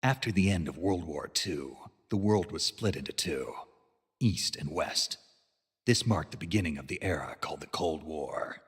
After the end of World War II, the world was split into two, East and West. This marked the beginning of the era called the Cold War.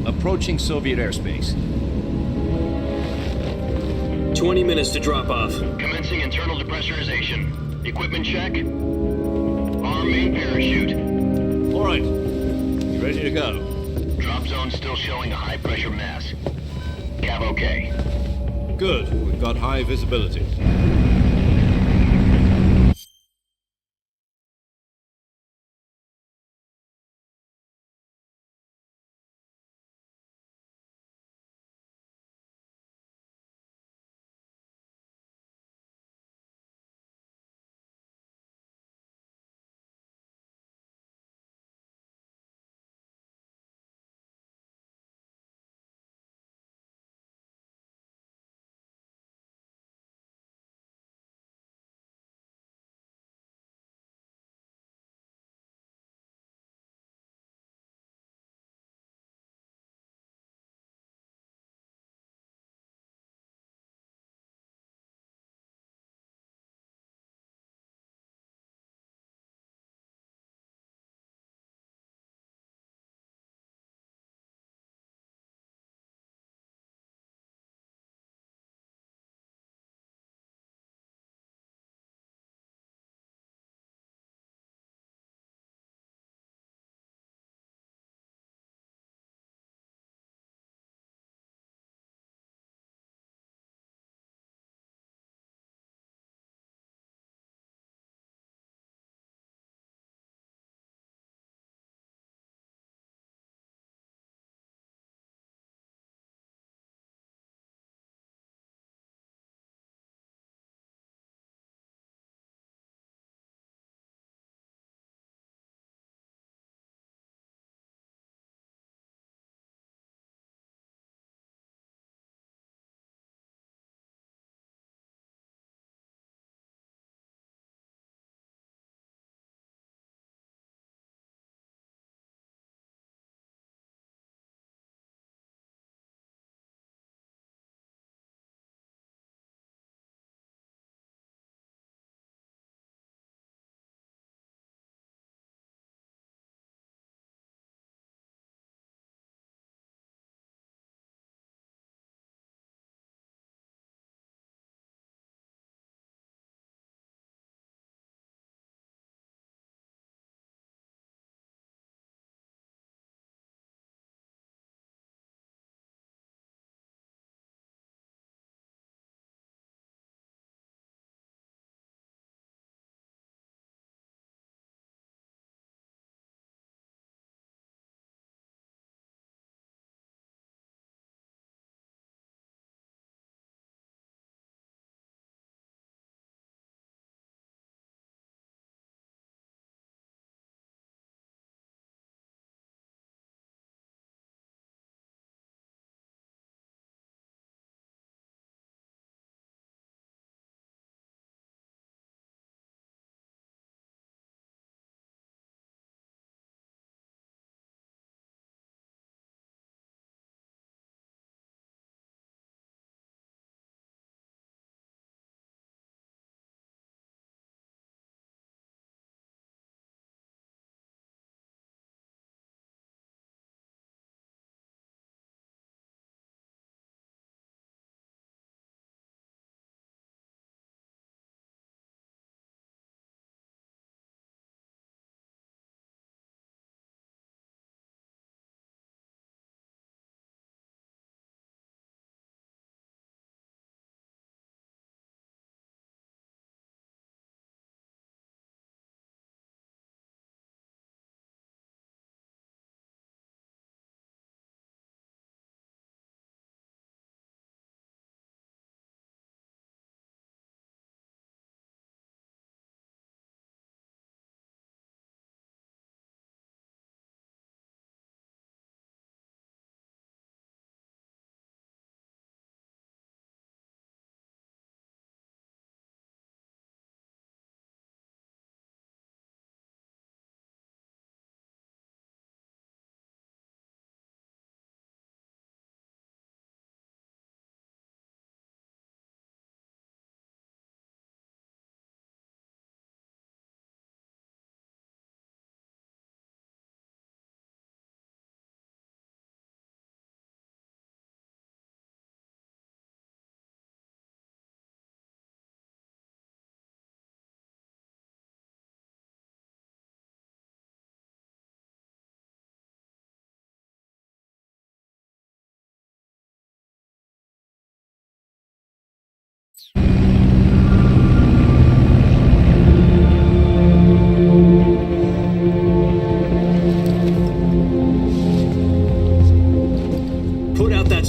Approaching Soviet airspace. 20 minutes to drop off. Commencing internal depressurization. Equipment check. Arm main parachute. All right. You ready to go? Drop zone still showing a high pressure mass. Cav okay. Good. We've got high visibility.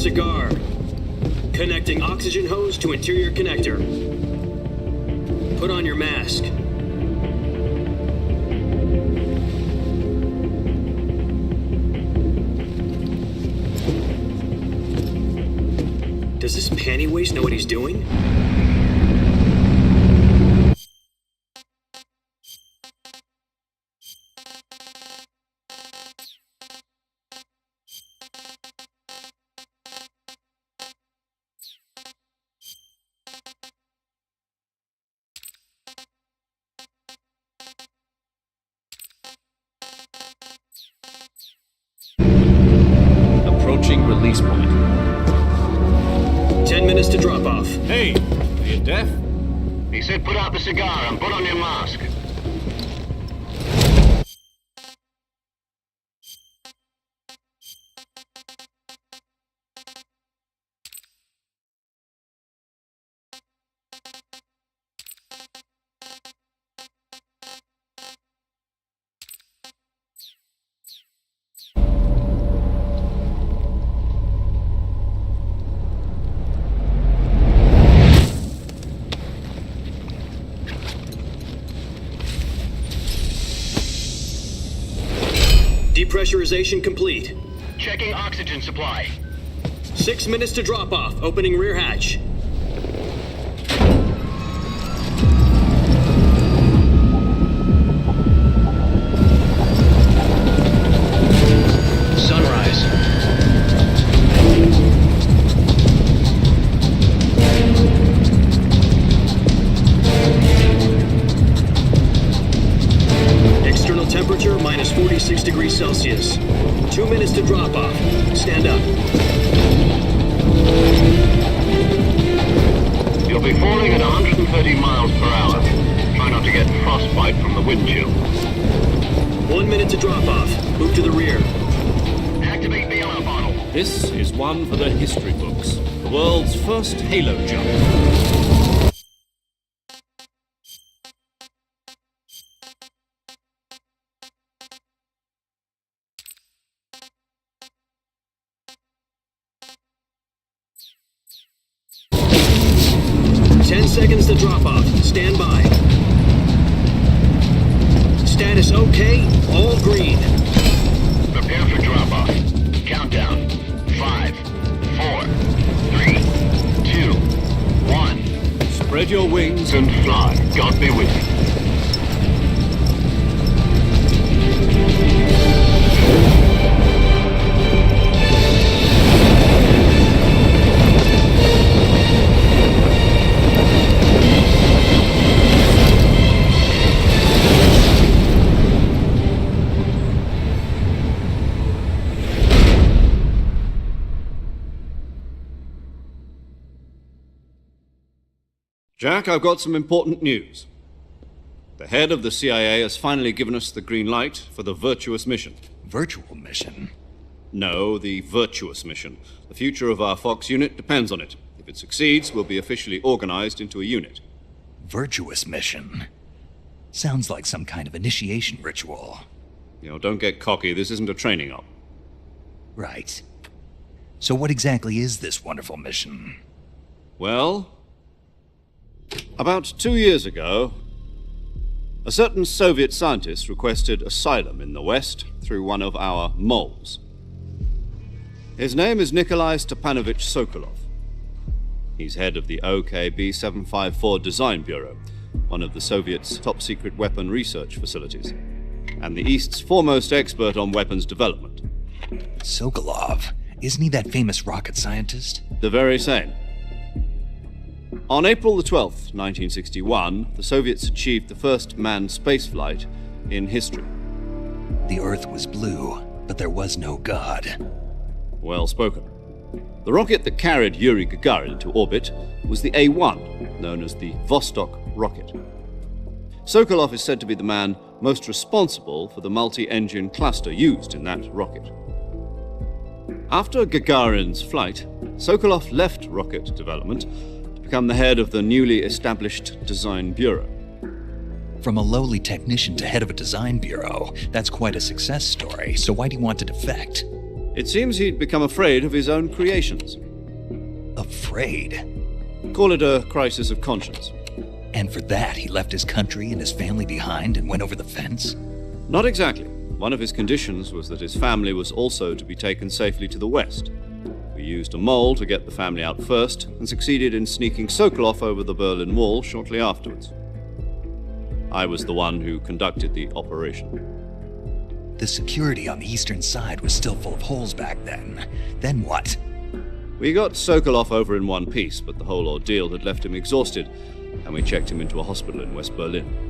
cigar. Connecting oxygen hose to interior connector. Put on your mask. Does this panty waste know what he's doing? Approaching release point. 10 minutes to drop off. Hey, are you deaf? He said put out the cigar and put on your mask. Depressurization complete. Checking oxygen supply. 6 minutes to drop off. Opening rear hatch. Sunrise. External temperature minus 46 degrees Celsius. 2 minutes to drop off. Stand up. You'll be falling at 130 miles per hour. Try not to get frostbite from the wind chill. 1 minute to drop off. Move to the rear. Activate the alarm bottle. This is one for the history books. The world's first halo jump. Seconds to drop off. Stand by. Status okay. All green. Prepare for drop-off. Countdown. 5, 4, 3, 2, 1. Spread your wings And fly. God be with you. Jack, I've got some important news. The head of the CIA has finally given us the green light for the Virtuous mission. Virtual mission? No, the Virtuous mission. The future of our Fox unit depends on it. If it succeeds, we'll be officially organized into a unit. Virtuous mission? Sounds like some kind of initiation ritual. Don't get cocky. This isn't a training op. Right. So what exactly is this wonderful mission? Well, about 2 years ago, a certain Soviet scientist requested asylum in the West through one of our moles. His name is Nikolai Stepanovich Sokolov. He's head of the OKB-754 Design Bureau, one of the Soviets' top-secret weapon research facilities, and the East's foremost expert on weapons development. Sokolov? Isn't he that famous rocket scientist? The very same. On April the 12th, 1961, the Soviets achieved the first manned spaceflight in history. The Earth was blue, but there was no God. Well spoken. The rocket that carried Yuri Gagarin into orbit was the A-1, known as the Vostok rocket. Sokolov is said to be the man most responsible for the multi-engine cluster used in that rocket. After Gagarin's flight, Sokolov left rocket development to become the head of the newly established Design Bureau. From a lowly technician to head of a design bureau, that's quite a success story, so why do you want to defect? It seems he'd become afraid of his own creations. Afraid? Call it a crisis of conscience. And for that, he left his country and his family behind and went over the fence? Not exactly. One of his conditions was that his family was also to be taken safely to the west. We used a mole to get the family out first and succeeded in sneaking Sokolov over the Berlin Wall shortly afterwards. I was the one who conducted the operation. The security on the eastern side was still full of holes back then. Then what? We got Sokolov over in one piece, but the whole ordeal had left him exhausted, and we checked him into a hospital in West Berlin.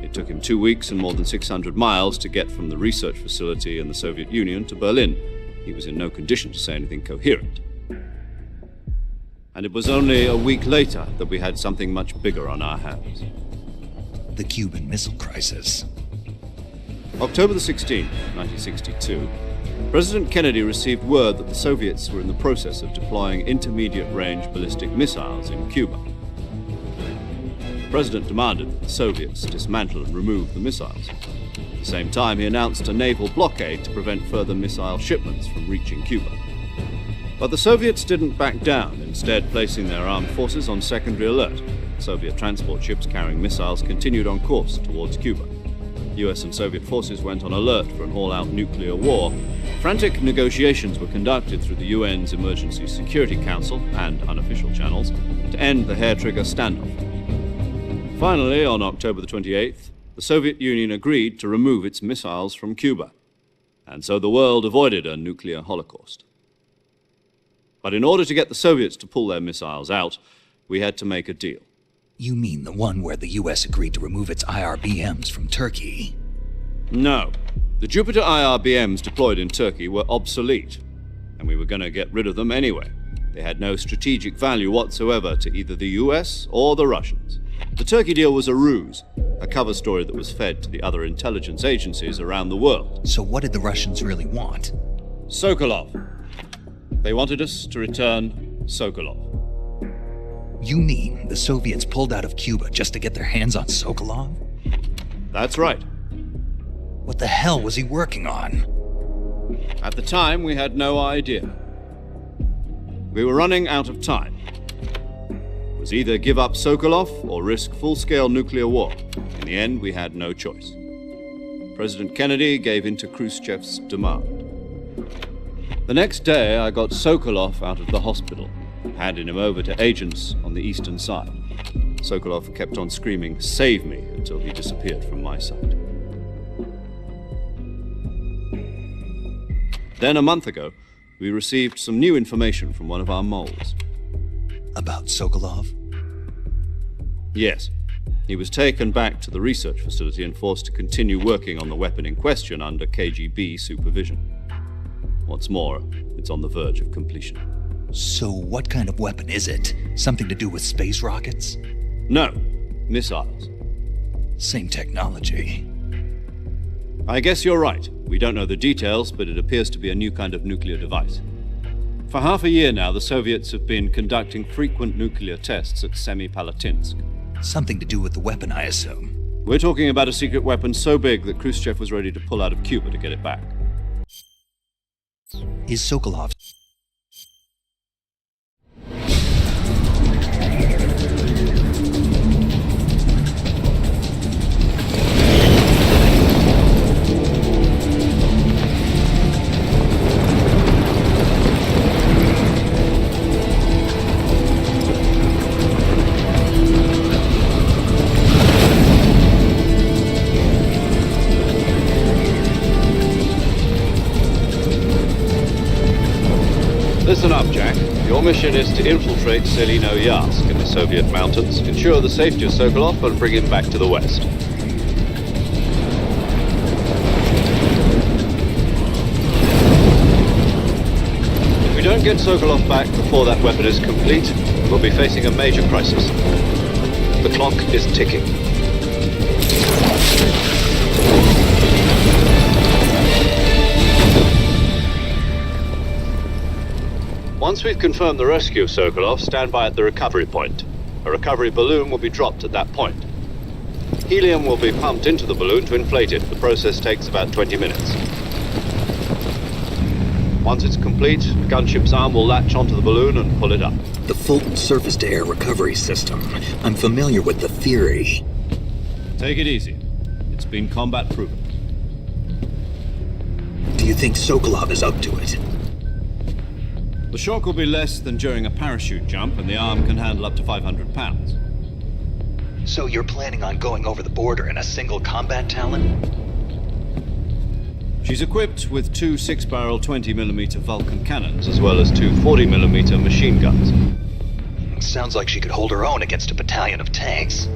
It took him 2 weeks and more than 600 miles to get from the research facility in the Soviet Union to Berlin. He was in no condition to say anything coherent. And it was only a week later that we had something much bigger on our hands. The Cuban Missile Crisis. October the 16th, 1962, President Kennedy received word that the Soviets were in the process of deploying intermediate-range ballistic missiles in Cuba. The President demanded that the Soviets dismantle and remove the missiles. At the same time, he announced a naval blockade to prevent further missile shipments from reaching Cuba. But the Soviets didn't back down, instead placing their armed forces on secondary alert. Soviet transport ships carrying missiles continued on course towards Cuba. US and Soviet forces went on alert for an all-out nuclear war. Frantic negotiations were conducted through the UN's Emergency Security Council and unofficial channels to end the hair-trigger standoff. Finally, on October the 28th, the Soviet Union agreed to remove its missiles from Cuba, and so the world avoided a nuclear holocaust. But in order to get the Soviets to pull their missiles out, we had to make a deal. You mean the one where the US agreed to remove its IRBMs from Turkey? No. The Jupiter IRBMs deployed in Turkey were obsolete, and we were going to get rid of them anyway. They had no strategic value whatsoever to either the US or the Russians. The Turkey deal was a ruse, a cover story that was fed to the other intelligence agencies around the world. So what did the Russians really want? Sokolov. They wanted us to return Sokolov. You mean the Soviets pulled out of Cuba just to get their hands on Sokolov? That's right. What the hell was he working on? At the time, we had no idea. We were running out of time. It was either give up Sokolov or risk full-scale nuclear war. In the end, we had no choice. President Kennedy gave in to Khrushchev's demand. The next day, I got Sokolov out of the hospital, handing him over to agents on the eastern side. Sokolov kept on screaming, "Save me," until he disappeared from my sight. Then, a month ago, we received some new information from one of our moles. About Sokolov? Yes. He was taken back to the research facility and forced to continue working on the weapon in question under KGB supervision. What's more, it's on the verge of completion. So what kind of weapon is it? Something to do with space rockets? No, missiles. Same technology. I guess you're right. We don't know the details, but it appears to be a new kind of nuclear device. For half a year now, the Soviets have been conducting frequent nuclear tests at Semipalatinsk. Something to do with the weapon, I assume. We're talking about a secret weapon so big that Khrushchev was ready to pull out of Cuba to get it back. Is Sokolov... Listen up, Jack. Your mission is to infiltrate Selino-Yarsk in the Soviet mountains, ensure the safety of Sokolov, and bring him back to the west. If we don't get Sokolov back before that weapon is complete, we'll be facing a major crisis. The clock is ticking. Once we've confirmed the rescue of Sokolov, stand by at the recovery point. A recovery balloon will be dropped at that point. Helium will be pumped into the balloon to inflate it. The process takes about 20 minutes. Once it's complete, the gunship's arm will latch onto the balloon and pull it up. The Fulton surface-to-air recovery system. I'm familiar with the theory. Take it easy. It's been combat proven. Do you think Sokolov is up to it? The shock will be less than during a parachute jump, and the arm can handle up to 500 pounds. So you're planning on going over the border in a single combat Talon? She's equipped with two 6-barrel 20mm Vulcan cannons, as well as two 40mm machine guns. Sounds like she could hold her own against a battalion of tanks.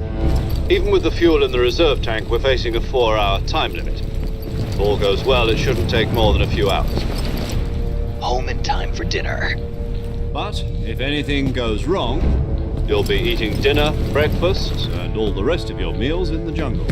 Even with the fuel in the reserve tank, we're facing a 4-hour time limit. If all goes well, it shouldn't take more than a few hours. Home in time for dinner. But if anything goes wrong, you'll be eating dinner, breakfast, and all the rest of your meals in the jungle.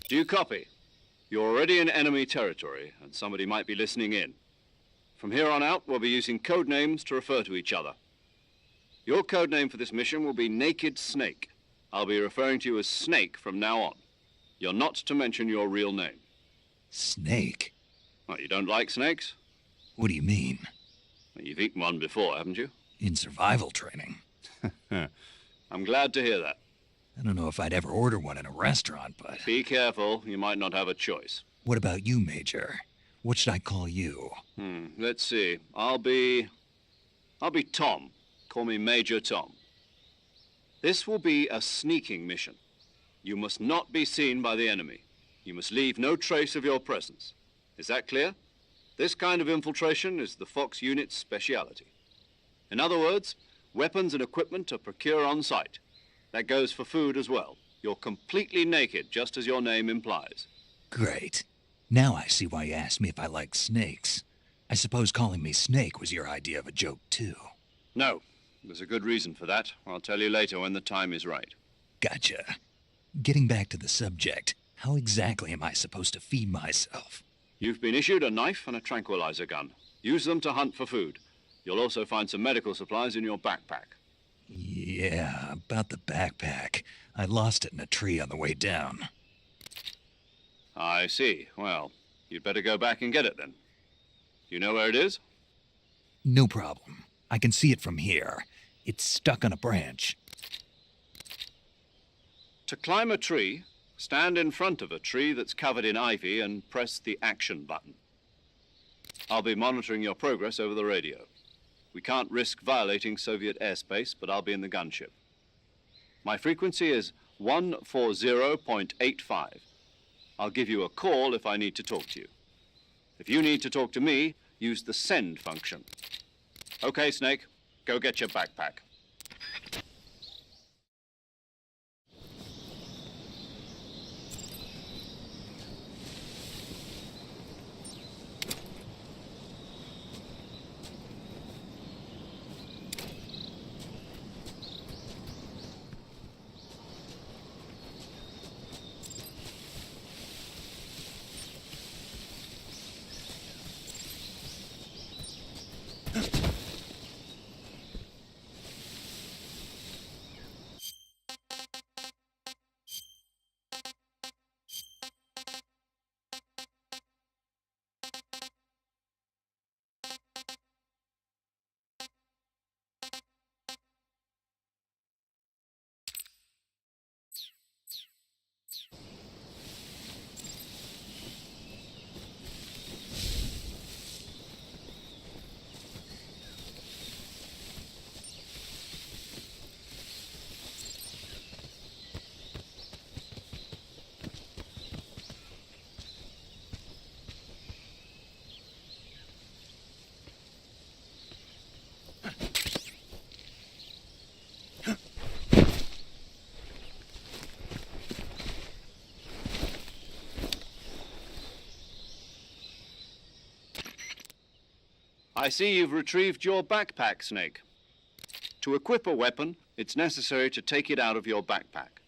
Do you copy? You're already in enemy territory, and somebody might be listening in. From here on out, we'll be using code names to refer to each other. Your code name for this mission will be Naked Snake. I'll be referring to you as Snake from now on. You're not to mention your real name. Snake? Well, you don't like snakes? What do you mean? Well, you've eaten one before, haven't you? In survival training. I'm glad to hear that. I don't know if I'd ever order one in a restaurant, but... Be careful, you might not have a choice. What about you, Major? What should I call you? Let's see. I'll be Tom. Call me Major Tom. This will be a sneaking mission. You must not be seen by the enemy. You must leave no trace of your presence. Is that clear? This kind of infiltration is the Fox unit's speciality. In other words, weapons and equipment are procured on site. That goes for food as well. You're completely naked, just as your name implies. Great. Now I see why you asked me if I like snakes. I suppose calling me Snake was your idea of a joke, too. No. There's a good reason for that. I'll tell you later when the time is right. Gotcha. Getting back to the subject, how exactly am I supposed to feed myself? You've been issued a knife and a tranquilizer gun. Use them to hunt for food. You'll also find some medical supplies in your backpack. Yeah, about the backpack. I lost it in a tree on the way down. I see. Well, you'd better go back and get it then. You know where it is? No problem. I can see it from here. It's stuck on a branch. To climb a tree, stand in front of a tree that's covered in ivy and press the action button. I'll be monitoring your progress over the radio. We can't risk violating Soviet airspace, but I'll be in the gunship. My frequency is 140.85. I'll give you a call if I need to talk to you. If you need to talk to me, use the send function. Okay, Snake, go get your backpack. I see you've retrieved your backpack, Snake. To equip a weapon, it's necessary to take it out of your backpack.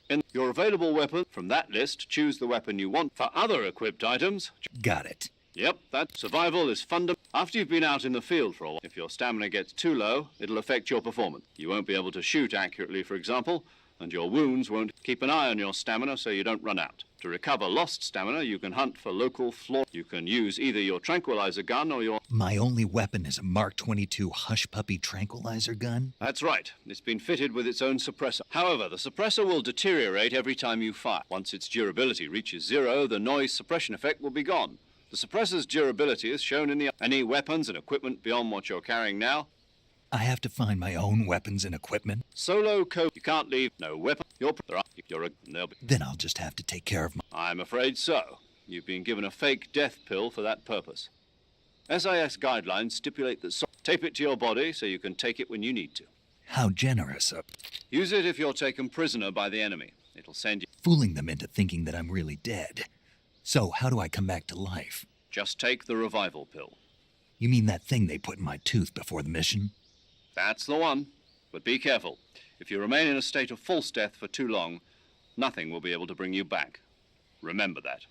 In your available weapon from that list, choose the weapon you want. For other equipped items, Got it. yep, that survival is fundamental. After you've been out in the field for a while, if your stamina gets too low, it'll affect your performance. You won't be able to shoot accurately, for example, and your wounds won't. Keep an eye on your stamina so you don't run out. To recover lost stamina, you can hunt for local flora. You can use either your tranquilizer gun or your... My only weapon is a Mark 22 Hush Puppy tranquilizer gun? That's right. It's been fitted with its own suppressor. However, the suppressor will deteriorate every time you fire. Once its durability reaches 0, the noise suppression effect will be gone. The suppressor's durability is shown in the... Any weapons and equipment beyond what you're carrying now? I have to find my own weapons and equipment? Solo code. You can't leave. No weapon. You're a... They'll be... Then I'll just have to take care of my... I'm afraid so. You've been given a fake death pill for that purpose. SIS guidelines stipulate that... Tape it to your body so you can take it when you need to. How generous of... Use it if you're taken prisoner by the enemy. It'll send you... Fooling them into thinking that I'm really dead. So, how do I come back to life? Just take the revival pill. You mean that thing they put in my tooth before the mission? That's the one. But be careful. If you remain in a state of false death for too long, nothing will be able to bring you back. Remember that.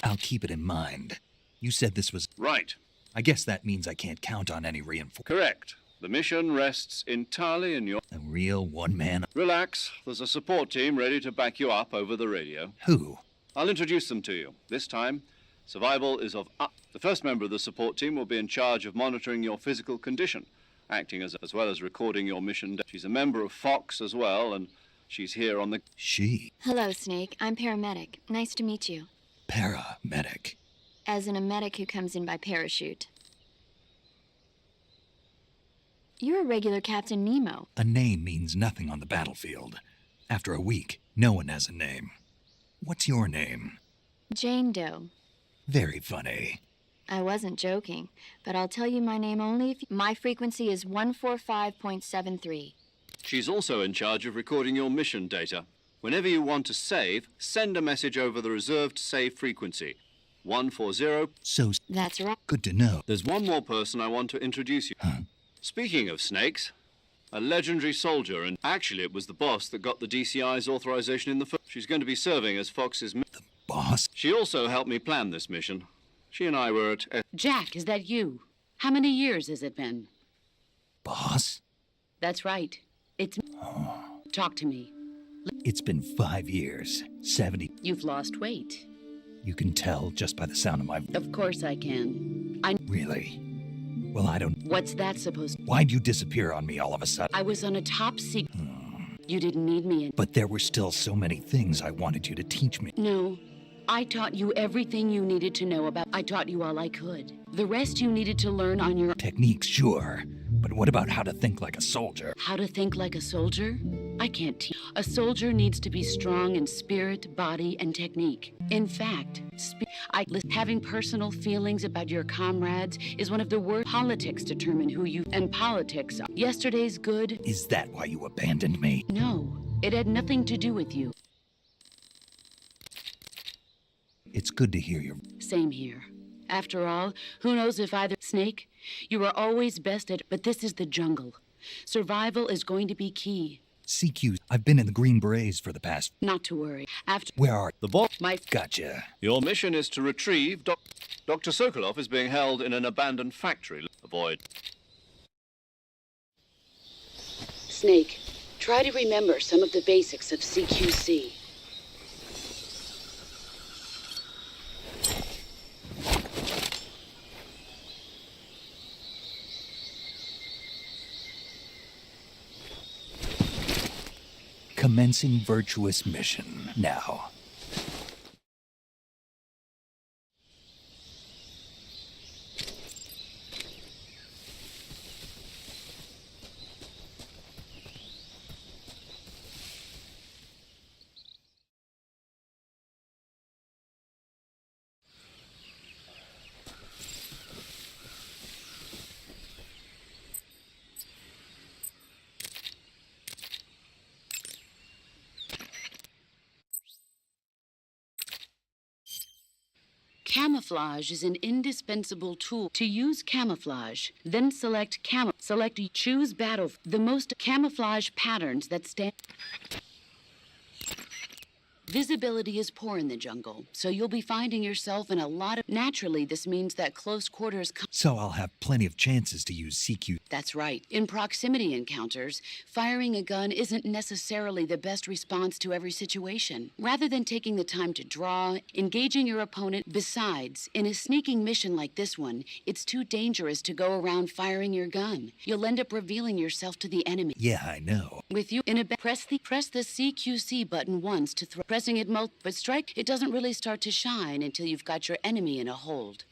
I'll keep it in mind. You said this was... Right. I guess that means I can't count on any reinforcements. Correct. The mission rests entirely in your... A real one-man... Relax. There's a support team ready to back you up over the radio. Who? I'll introduce them to you. This time, survival is of... The first member of the support team will be in charge of monitoring your physical condition, acting as well as recording your mission. She's a member of Fox as well, and she's here on the... She. Hello, Snake. I'm paramedic. Nice to meet you. Paramedic. As in a medic who comes in by parachute. You're a regular Captain Nemo. A name means nothing on the battlefield. After a week, no one has a name. What's your name? Jane Doe. Very funny. I wasn't joking, but I'll tell you my name only if my frequency is 145.73. She's also in charge of recording your mission data. Whenever you want to save, send a message over the reserved save frequency. 140. So, That's right. good to know. There's one more person I want to introduce you. Huh? Speaking of snakes, a legendary soldier, and actually it was the boss that got the DCI's authorization in the first. She's going to be serving as Fox's... Boss? She also helped me plan this mission. She and I were at... Jack, is that you? How many years has it been? Boss? That's right. It's... Talk to me. It's been 5 years. 70. You've lost weight. You can tell just by the sound of my... Of course I can. Really? Well, I don't... What's that supposed to... Why'd you disappear on me all of a sudden? I was on a top secret... You didn't need me in... But there were still so many things I wanted you to teach me. No. I taught you everything you needed to know about... I taught you all I could. The rest you needed to learn on your... Techniques, sure. But what about how to think like a soldier? How to think like a soldier? I can't teach. A soldier needs to be strong in spirit, body, and technique. In fact, having personal feelings about your comrades is one of the worst. Politics determine who you... And politics are. Yesterday's good... Is that why you abandoned me? No, it had nothing to do with you. It's good to hear your... Same here. After all, who knows if either... Snake, you are always best at... But this is the jungle. Survival is going to be key. CQ, I've been in the Green Berets for the past... Not to worry. After... Where are... The boss... Gotcha. Your mission is to retrieve... Dr. Sokolov is being held in an abandoned factory. Avoid... Snake, try to remember some of the basics of CQC. Commencing virtuous mission now. Camouflage is an indispensable tool. To use camouflage, then select choose battle. The most camouflage patterns that stand. Visibility is poor in the jungle, so you'll be finding yourself in a lot of... Naturally, this means that close quarters... So I'll have plenty of chances to use CQ. That's right. In proximity encounters, firing a gun isn't necessarily the best response to every situation. Rather than taking the time to draw, engaging your opponent... Besides, in a sneaking mission like this one, it's too dangerous to go around firing your gun. You'll end up revealing yourself to the enemy. Yeah, I know. With you in a... Press the CQC button once to throw... Pressing it but strike, it doesn't really start to shine until you've got your enemy in a hold.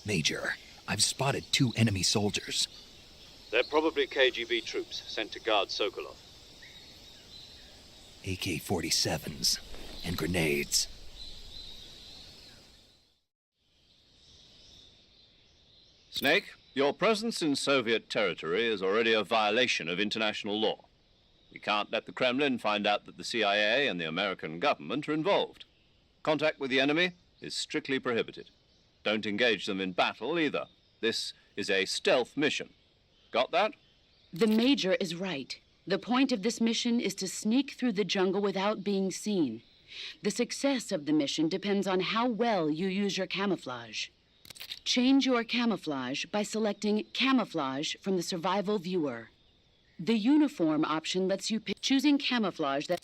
Major, I've spotted 2 enemy soldiers. They're probably KGB troops sent to guard Sokolov. AK-47s and grenades. Snake, your presence in Soviet territory is already a violation of international law. We can't let the Kremlin find out that the CIA and the American government are involved. Contact with the enemy is strictly prohibited. Don't engage them in battle either. This is a stealth mission. Got that? The Major is right. The point of this mission is to sneak through the jungle without being seen. The success of the mission depends on how well you use your camouflage. Change your camouflage by selecting Camouflage from the Survival Viewer. The Uniform option lets you pick choosing camouflage that...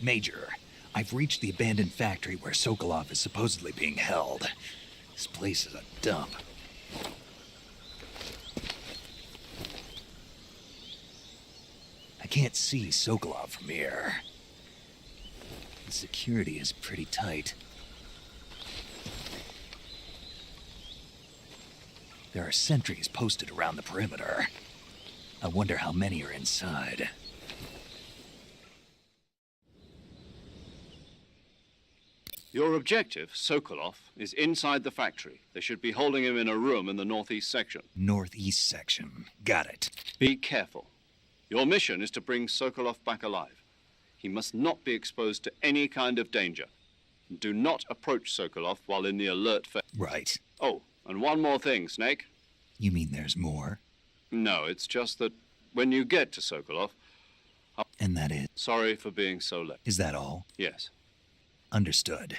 Major, I've reached the abandoned factory where Sokolov is supposedly being held. This place is a dump. I can't see Sokolov from here. The security is pretty tight. There are sentries posted around the perimeter. I wonder how many are inside. Your objective, Sokolov, is inside the factory. They should be holding him in a room in the northeast section. Northeast section. Got it. Be careful. Your mission is to bring Sokolov back alive. He must not be exposed to any kind of danger. Do not approach Sokolov while in the alert phase. Right. Oh, and one more thing, Snake. You mean there's more? No, it's just that when you get to Sokolov... And that is? Sorry for being so late. Is that all? Yes. Understood.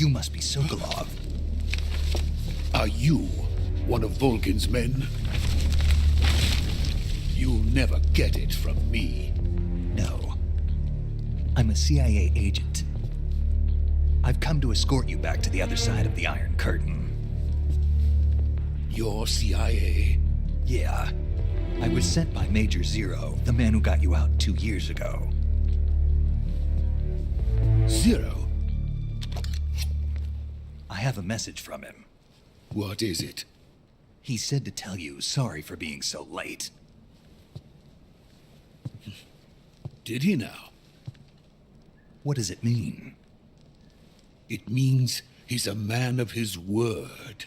You must be Sokolov. Are you one of Volgin's men? You'll never get it from me. No. I'm a CIA agent. I've come to escort you back to the other side of the Iron Curtain. You're CIA? Yeah. I was sent by Major Zero, the man who got you out 2 years ago. Zero? I have a message from him. What is it? He said to tell you sorry for being so late. Did he now? What does it mean? It means he's a man of his word.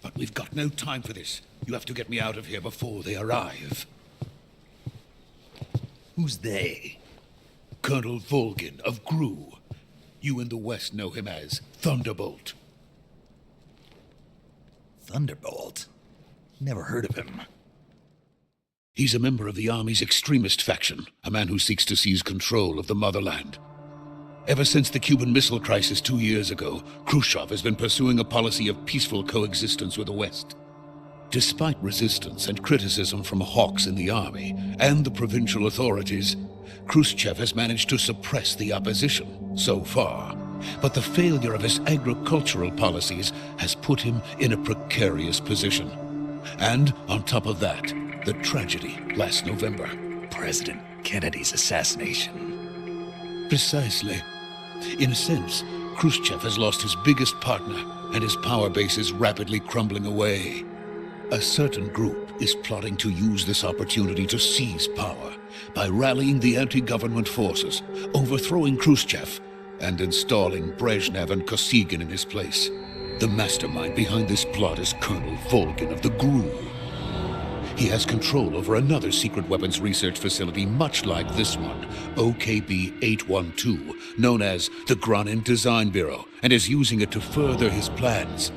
But we've got no time for this. You have to get me out of here before they arrive. Who's they? Colonel Volgin of GRU. You in the West know him as Thunderbolt. Thunderbolt? Never heard of him. He's a member of the Army's extremist faction, a man who seeks to seize control of the motherland. Ever since the Cuban Missile Crisis 2 years ago, Khrushchev has been pursuing a policy of peaceful coexistence with the West. Despite resistance and criticism from hawks in the army and the provincial authorities, Khrushchev has managed to suppress the opposition so far. But the failure of his agricultural policies has put him in a precarious position. And on top of that, the tragedy last November. President Kennedy's assassination. Precisely. In a sense, Khrushchev has lost his biggest partner, and his power base is rapidly crumbling away. A certain group is plotting to use this opportunity to seize power by rallying the anti-government forces, overthrowing Khrushchev, and installing Brezhnev and Kosygin in his place. The mastermind behind this plot is Colonel Volgin of the GRU. He has control over another secret weapons research facility much like this one, OKB-812, known as the Granin Design Bureau, and is using it to further his plans.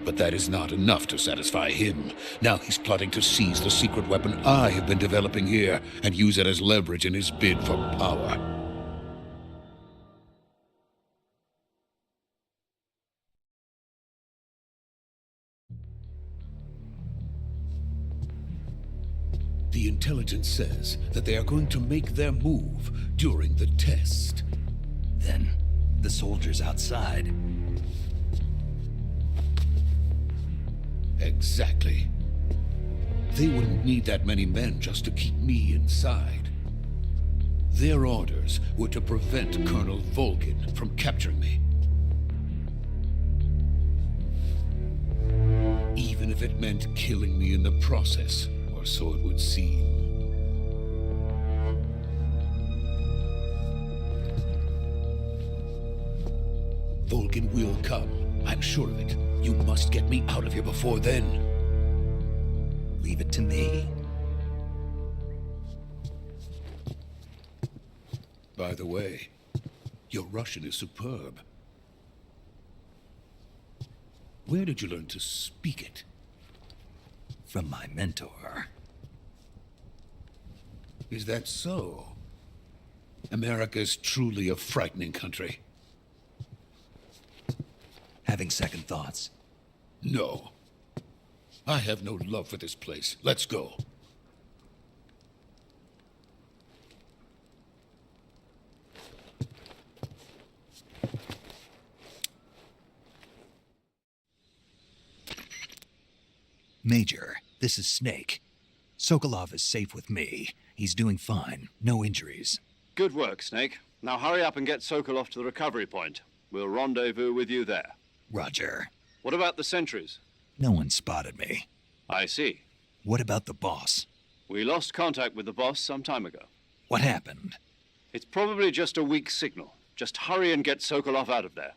But that is not enough to satisfy him. Now he's plotting to seize the secret weapon I have been developing here and use it as leverage in his bid for power. The intelligence says that they are going to make their move during the test. Then, the soldiers outside. Exactly. They wouldn't need that many men just to keep me inside. Their orders were to prevent Colonel Volgin from capturing me. Even if it meant killing me in the process, or so it would seem. Volgin will come. I'm sure of it. You must get me out of here before then. Leave it to me. By the way, your Russian is superb. Where did you learn to speak it? From my mentor. Is that so? America is truly a frightening country. Having second thoughts. No. I have no love for this place. Let's go. Major, this is Snake. Sokolov is safe with me. He's doing fine. No injuries. Good work, Snake. Now hurry up and get Sokolov to the recovery point. We'll rendezvous with you there. Roger. What about the sentries? No one spotted me. I see. What about the boss? We lost contact with the boss some time ago. What happened? It's probably just a weak signal. Just hurry and get Sokolov out of there.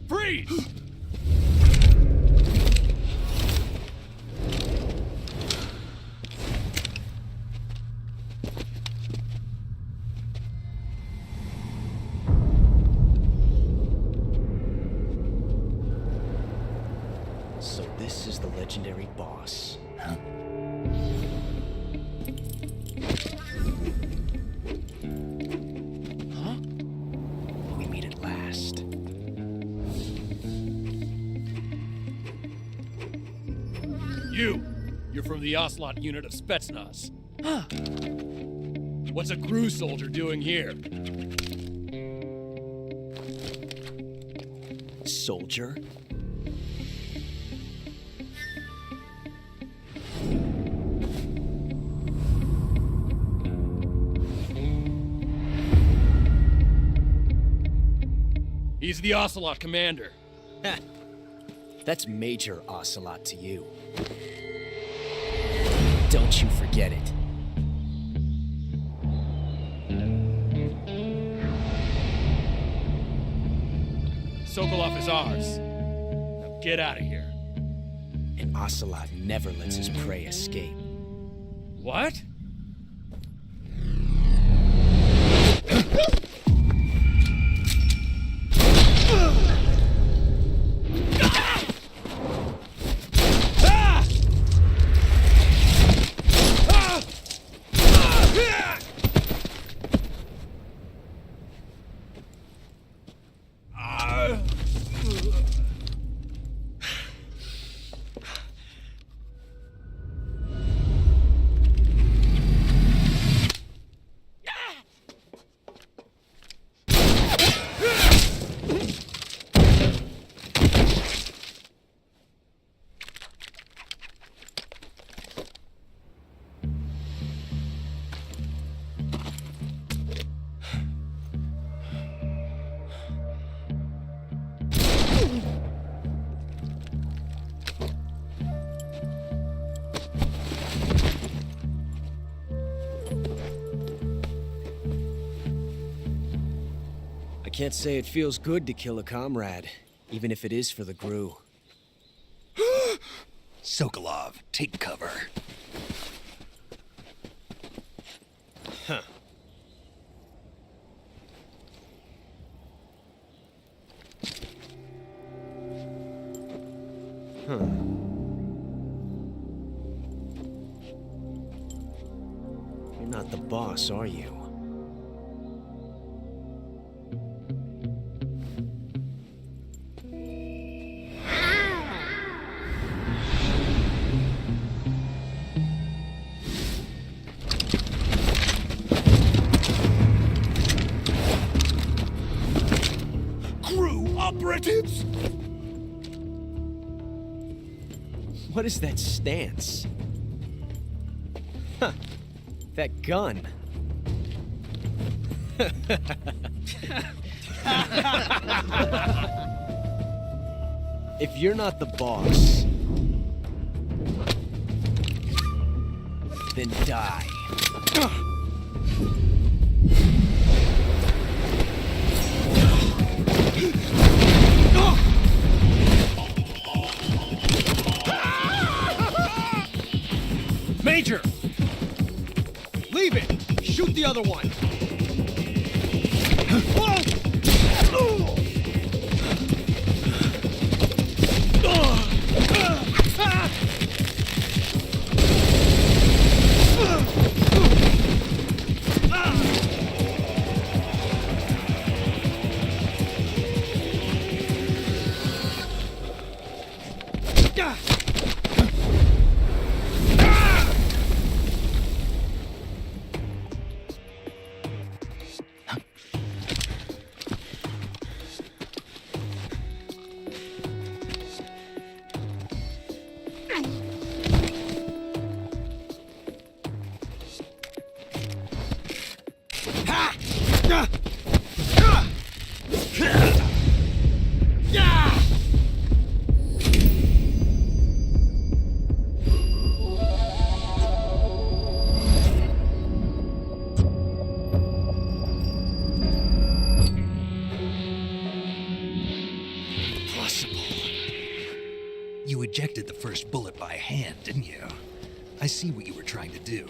Freeze! So this is the legendary boss. Huh? Huh? We meet at last. You're from the Ocelot unit of Spetsnaz. What's a crew soldier doing here? Soldier? He's the Ocelot commander. That's Major Ocelot to you. Don't you forget it. Sokolov is ours. Now get out of here. And Ocelot never lets his prey escape. What? I can't say it feels good to kill a comrade, even if it is for the GRU. Sokolov, take cover. Huh. Huh. You're not the boss, are you? Operatives! What is that stance? Huh. That gun. If you're not the boss, then die. Major! Leave it! Shoot the other one! ejected the first bullet by hand, didn't you? I see what you were trying to do.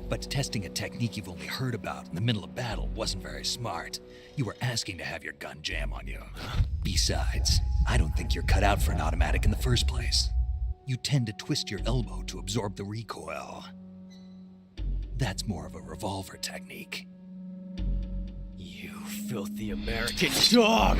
But testing a technique you've only heard about in the middle of battle wasn't very smart. You were asking to have your gun jam on you. Besides, I don't think you're cut out for an automatic in the first place. You tend to twist your elbow to absorb the recoil. That's more of a revolver technique. You filthy American dog!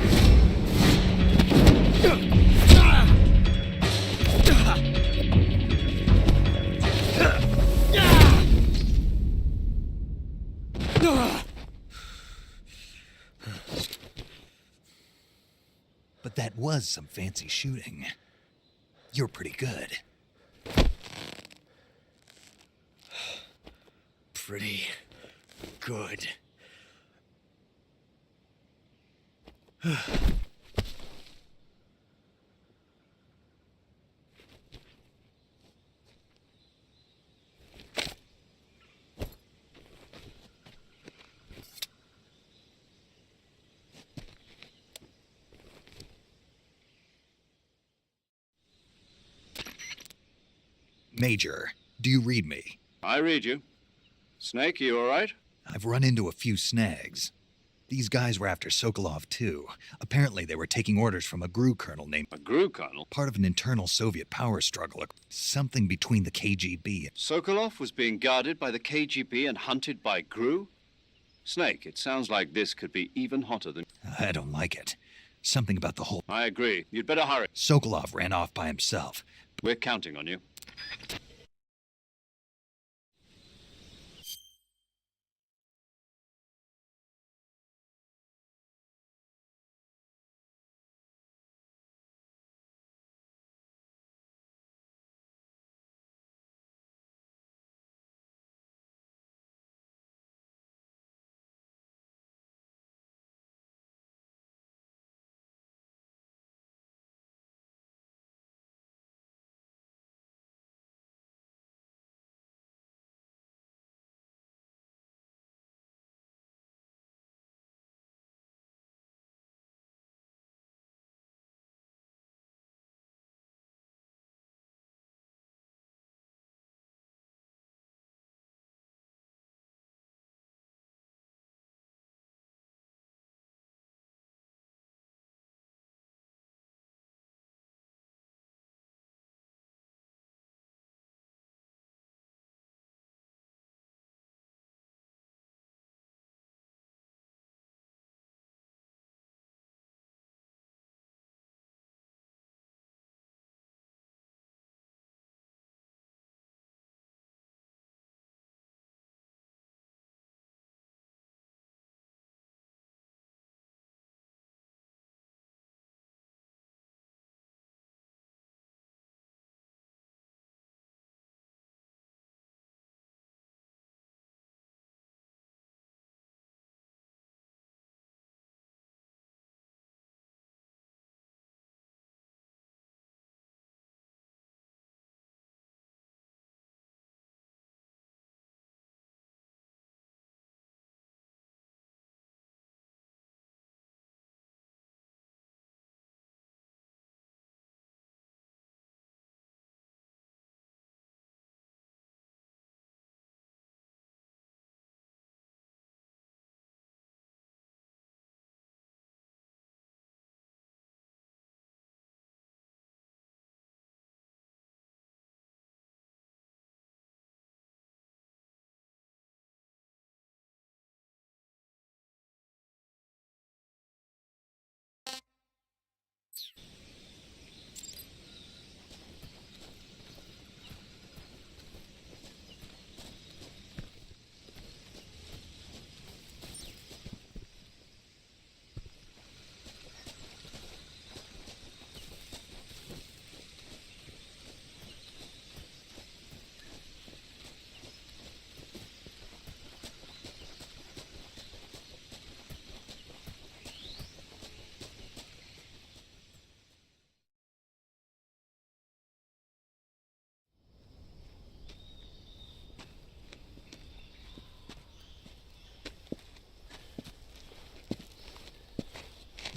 But that was some fancy shooting. You're pretty good. Pretty good. Major, do you read me? I read you. Snake, you all right? I've run into a few snags. These guys were after Sokolov, too. Apparently, they were taking orders from a GRU colonel named... A GRU colonel? Part of an internal Soviet power struggle. Something between the KGB and... Sokolov was being guarded by the KGB and hunted by GRU? Snake, it sounds like this could be even hotter than... I don't like it. Something about the whole... I agree. You'd better hurry. Sokolov ran off by himself. We're counting on you.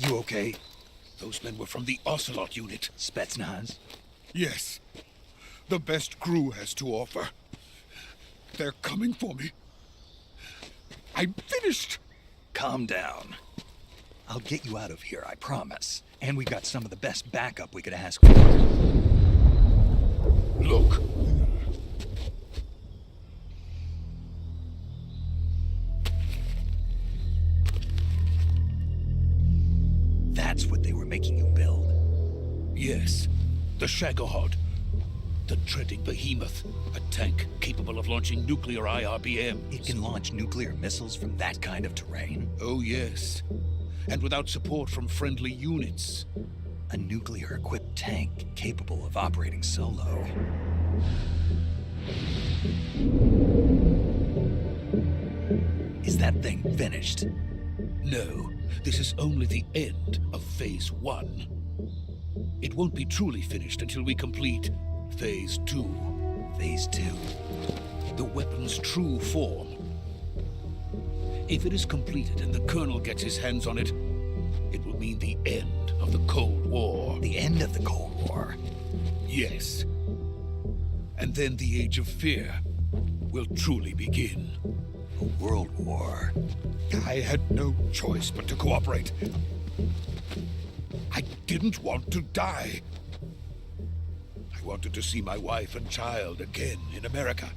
You okay? Those men were from the Ocelot unit. Spetsnaz? Yes. The best Gru has to offer. They're coming for me. I'm finished. Calm down. I'll get you out of here, I promise. And we've got some of the best backup we could ask for. Look. That's what they were making you build? Yes. The Shagohod. The dreaded behemoth. A tank capable of launching nuclear IRBMs. It can launch nuclear missiles from that kind of terrain? Oh, yes. And without support from friendly units. A nuclear-equipped tank capable of operating solo. Is that thing finished? No, this is only the end of Phase 1. It won't be truly finished until we complete Phase 2. Phase 2? The weapon's true form. If it is completed and the Colonel gets his hands on it, it will mean the end of the Cold War. The end of the Cold War? Yes. And then the Age of Fear will truly begin. A world war? I had no choice but to cooperate. I didn't want to die. I wanted to see my wife and child again in America.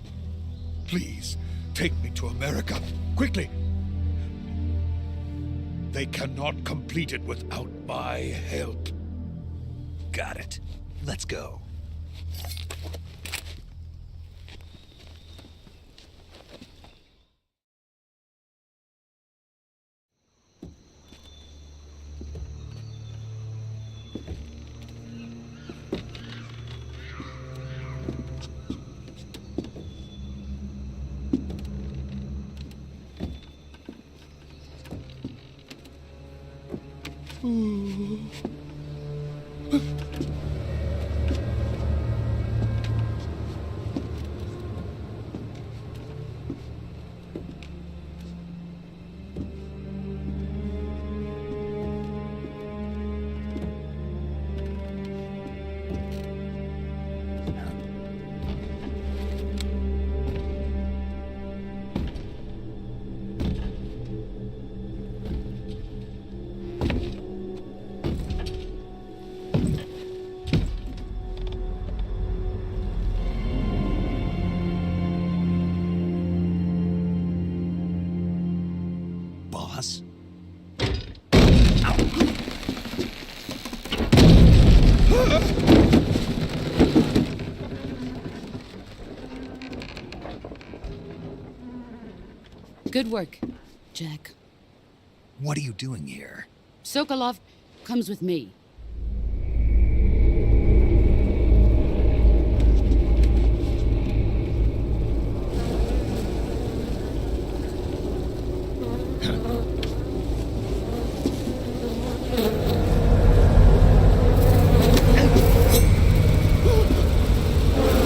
Please, take me to America, quickly. They cannot complete it without my help. Got it. Let's go. Boss? Good work, Jack. What are you doing here? Sokolov comes with me.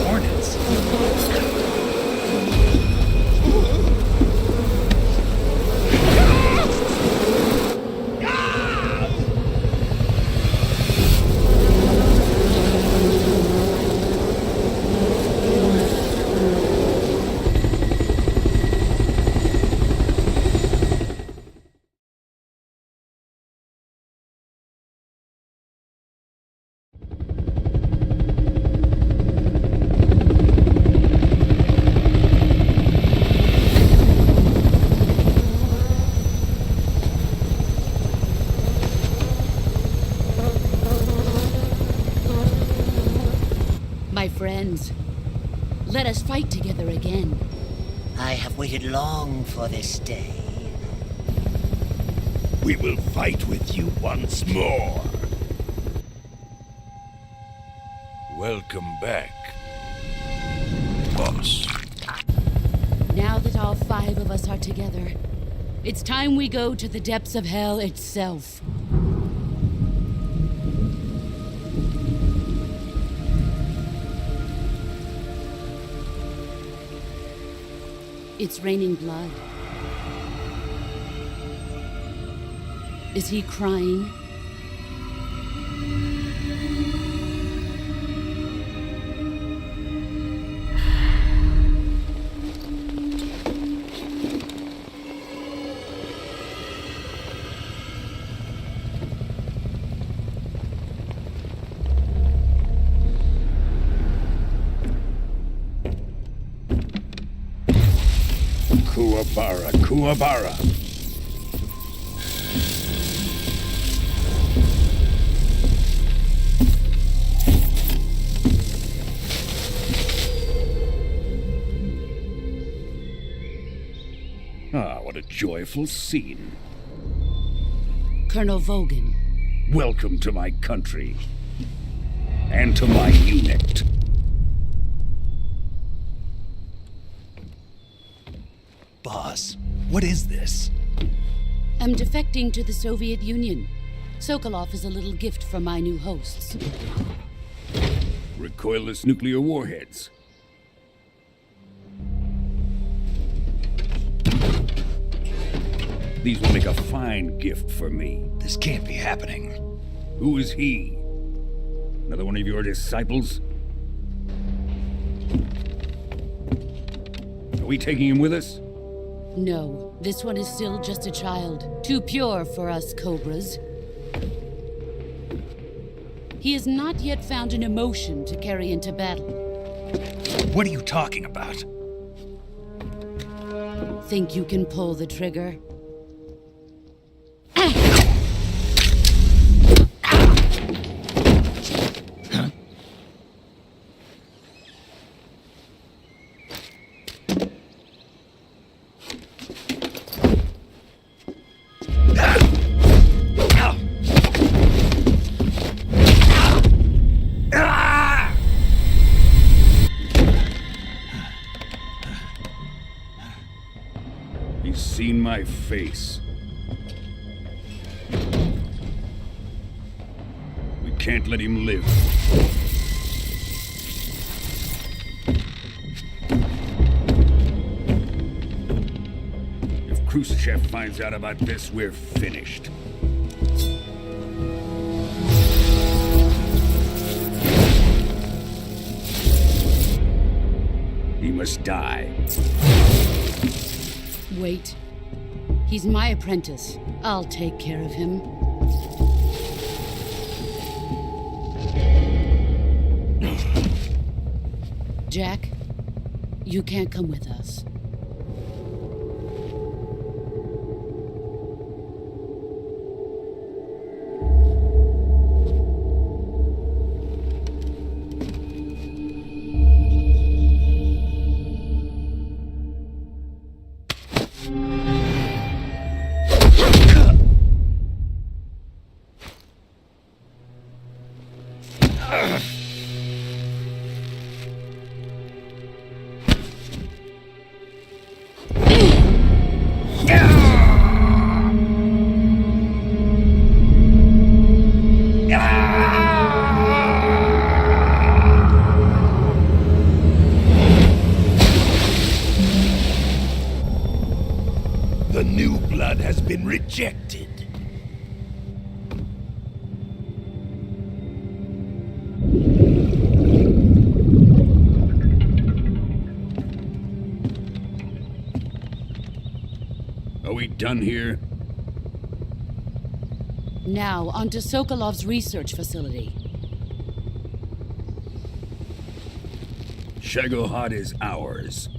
Hornets? My friends, let us fight together again. I have waited long for this day. We will fight with you once more. Welcome back, boss. Now that all 5 of us are together, it's time we go to the depths of hell itself. It's raining blood. Is he crying? Bara Kuwabara. Ah, what a joyful scene. Colonel Vogan. Welcome to my country. And to my unit. Boss, what is this? I'm defecting to the Soviet Union. Sokolov is a little gift from my new hosts. Recoilless nuclear warheads. These will make a fine gift for me. This can't be happening. Who is he? Another one of your disciples? Are we taking him with us? No, this one is still just a child. Too pure for us Cobras. He has not yet found an emotion to carry into battle. What are you talking about? Think you can pull the trigger? He's seen my face. We can't let him live. If Khrushchev finds out about this, we're finished. He must die. Wait. He's my apprentice. I'll take care of him. Jack, you can't come with us. The new blood has been rejected. Are we done here? Now, onto Sokolov's research facility. Shagohod is ours.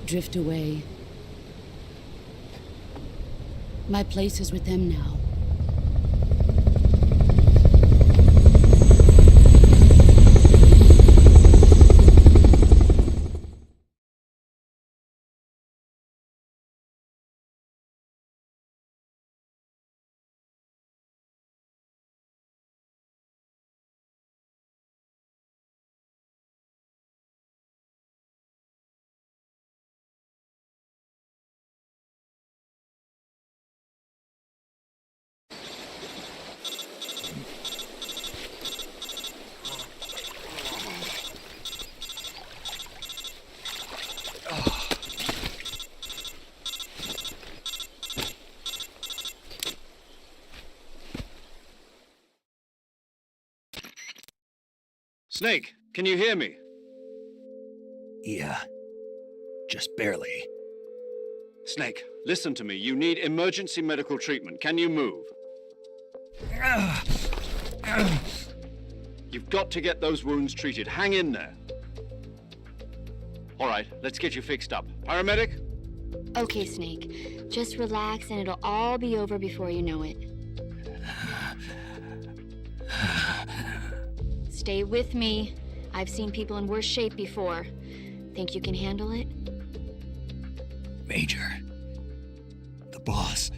drift away. My place is with them now. Snake, can you hear me? Yeah. Just barely. Snake, listen to me. You need emergency medical treatment. Can you move? You've got to get those wounds treated. Hang in there. All right, let's get you fixed up. Paramedic? Okay, Snake. Just relax and it'll all be over before you know it. Stay with me. I've seen people in worse shape before. Think you can handle it? Major. The boss.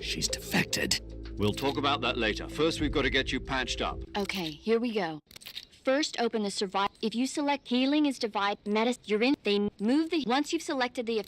She's defected. We'll talk about that later. First, we've got to get you patched up. Okay, here we go. First, open the survival. If you select healing is divide, medicine, you're in. They move the. Once you've selected the.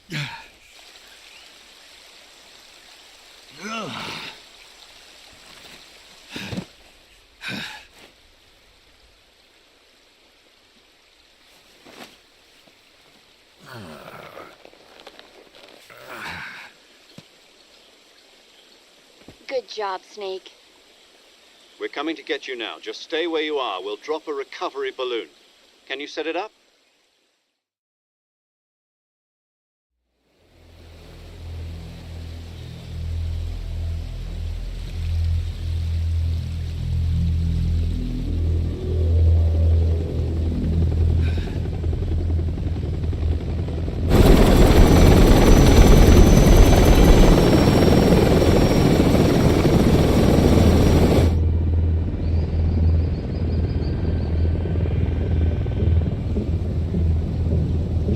Good job, Snake. We're coming to get you now. Just stay where you are. We'll drop a recovery balloon. Can you set it up?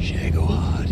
Shagohod.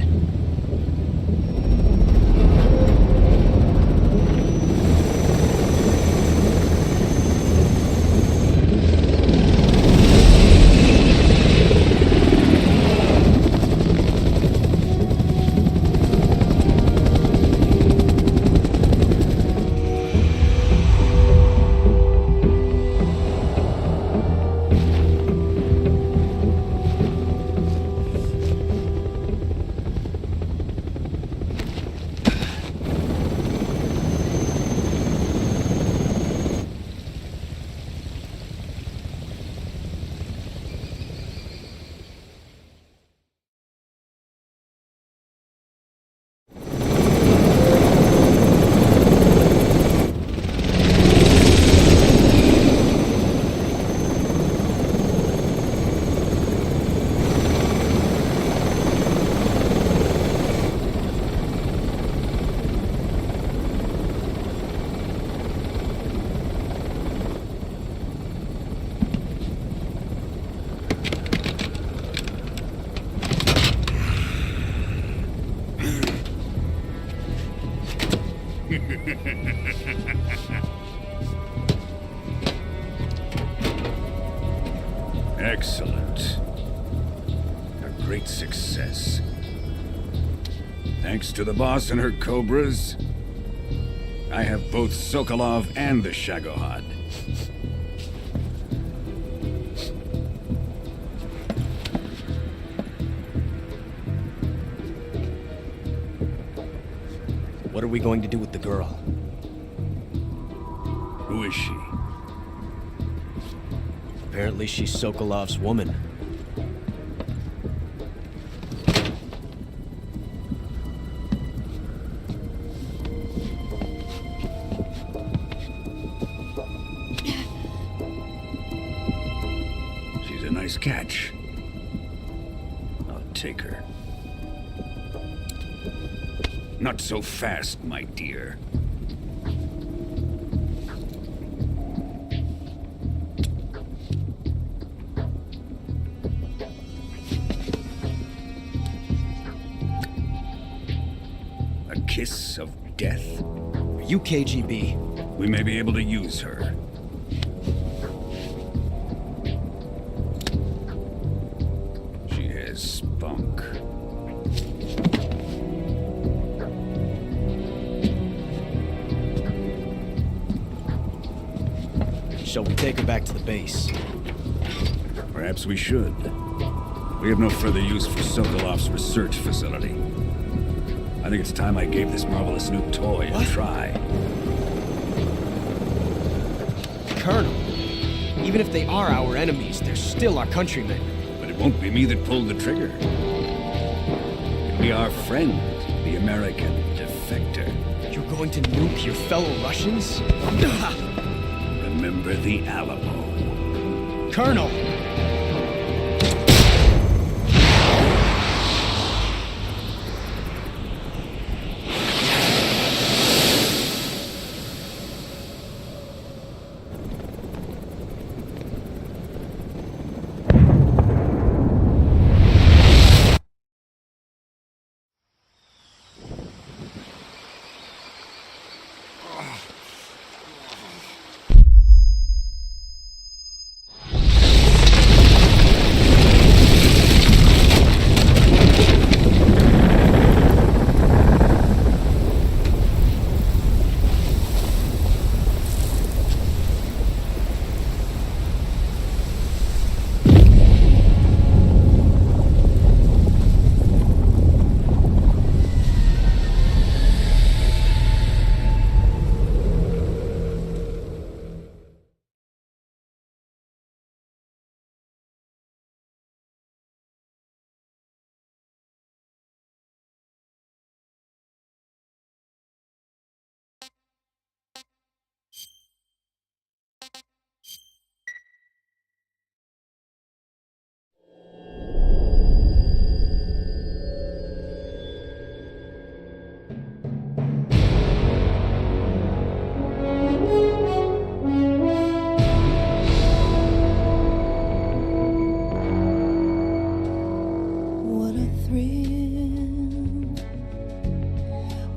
Excellent. A great success. Thanks to the boss and her cobras, I have both Sokolov and the Shagohod. What are we going to do with the girl? Who is she? Apparently she's Sokolov's woman. She's a nice catch. I'll take her. Not so fast, my dear. A kiss of death? Are you KGB? We may be able to use her. She has spunk. Shall we take her back to the base? Perhaps we should. We have no further use for Sokolov's research facility. I think it's time I gave this marvelous new toy a try. Colonel, even if they are our enemies, they're still our countrymen. But it won't be me that pulled the trigger. It'll be our friend, the American defector. You're going to nuke your fellow Russians? Remember the Alamo. Colonel!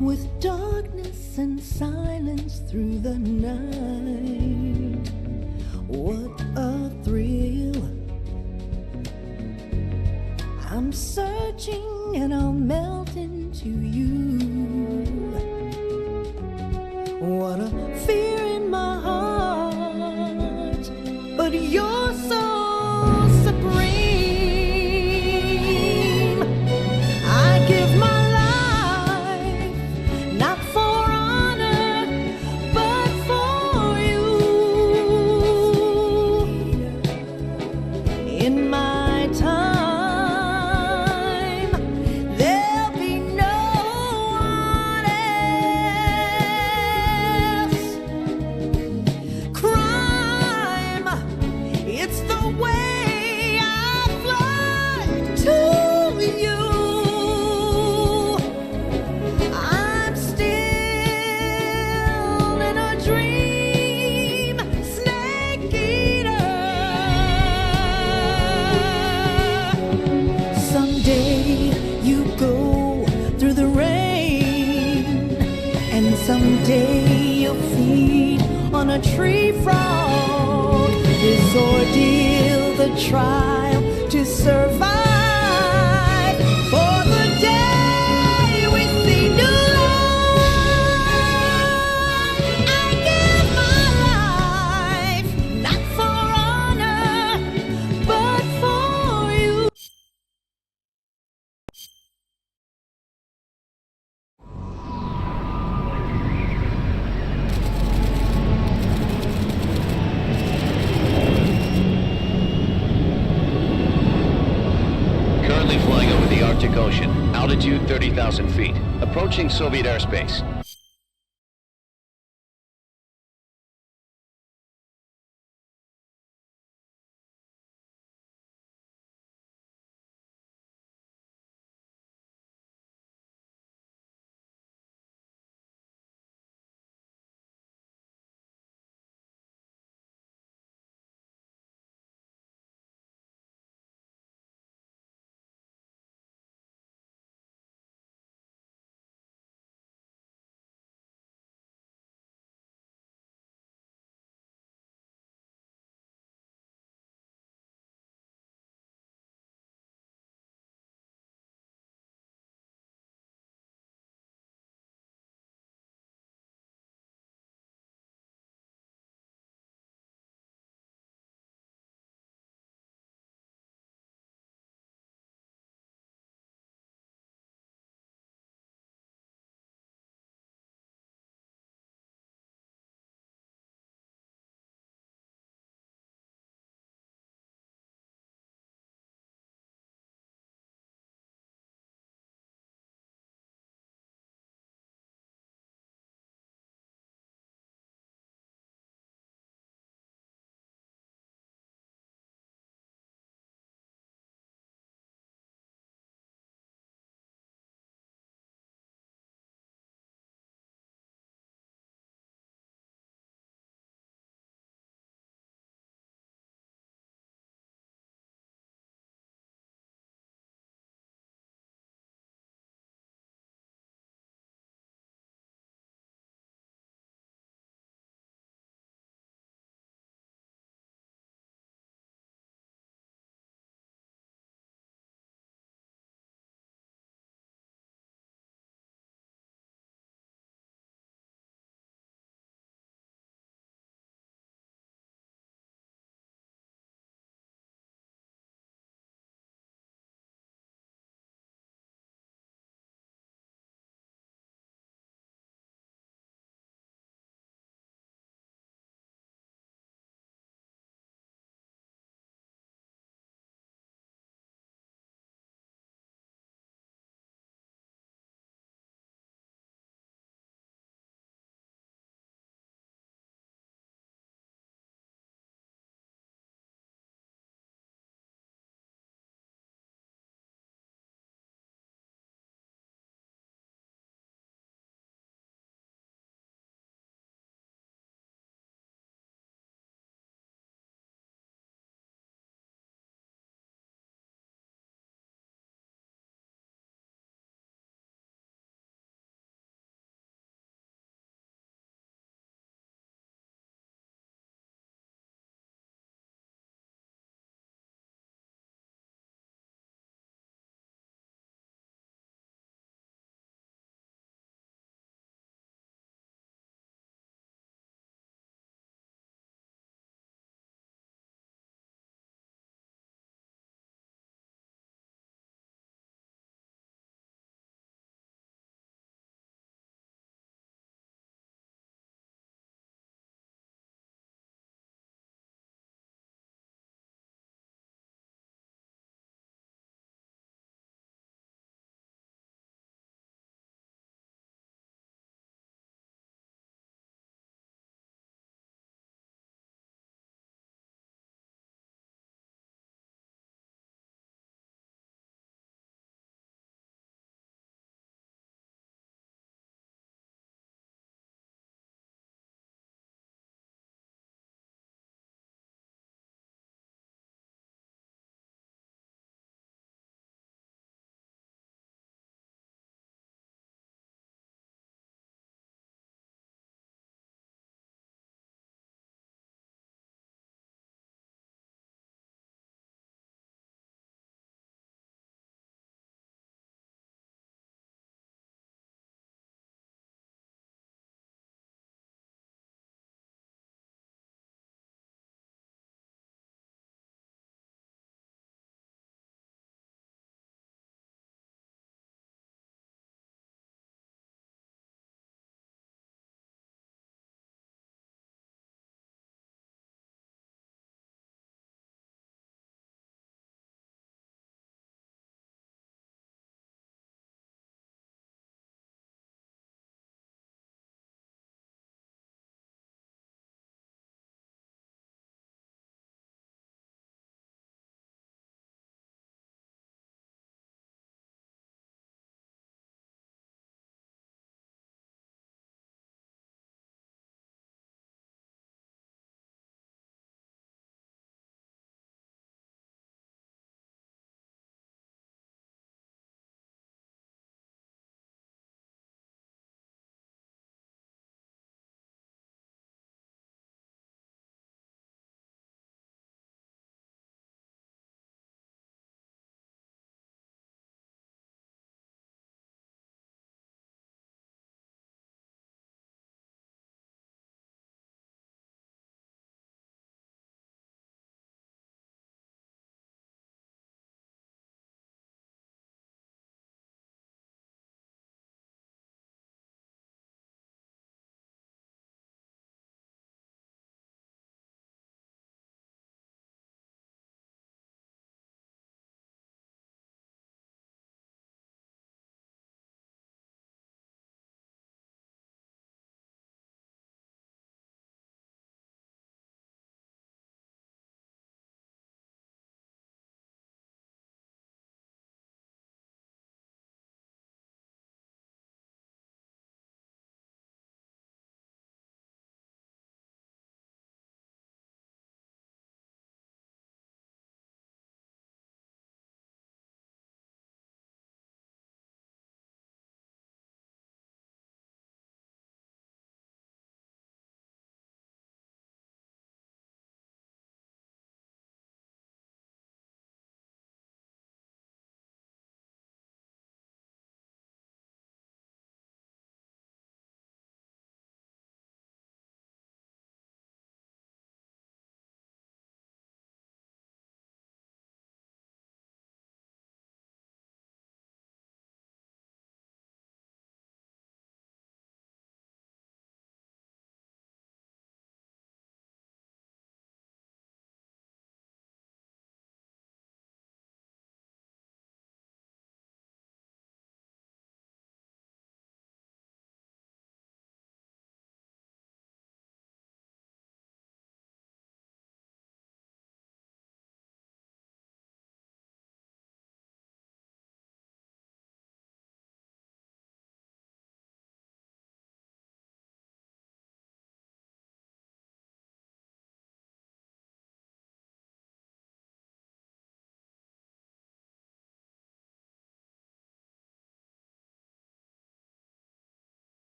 with darkness and silence through the night. What a thrill. I'm searching and I'll melt into you. What a fear in my heart, but you're so supreme. I give my life, not for honor, but for you. In my time, there'll be no one else. Crime, it's the way I fly to you. I'm still in a dream, snake eater. Someday you go through the rain, and someday you'll feed on a tree frog. This ordeal, the trial to survive, for the day we see new light. I give my life, not for honor, but for you. Currently flying over the Arctic Ocean. Altitude 30,000 feet. Approaching Soviet airspace.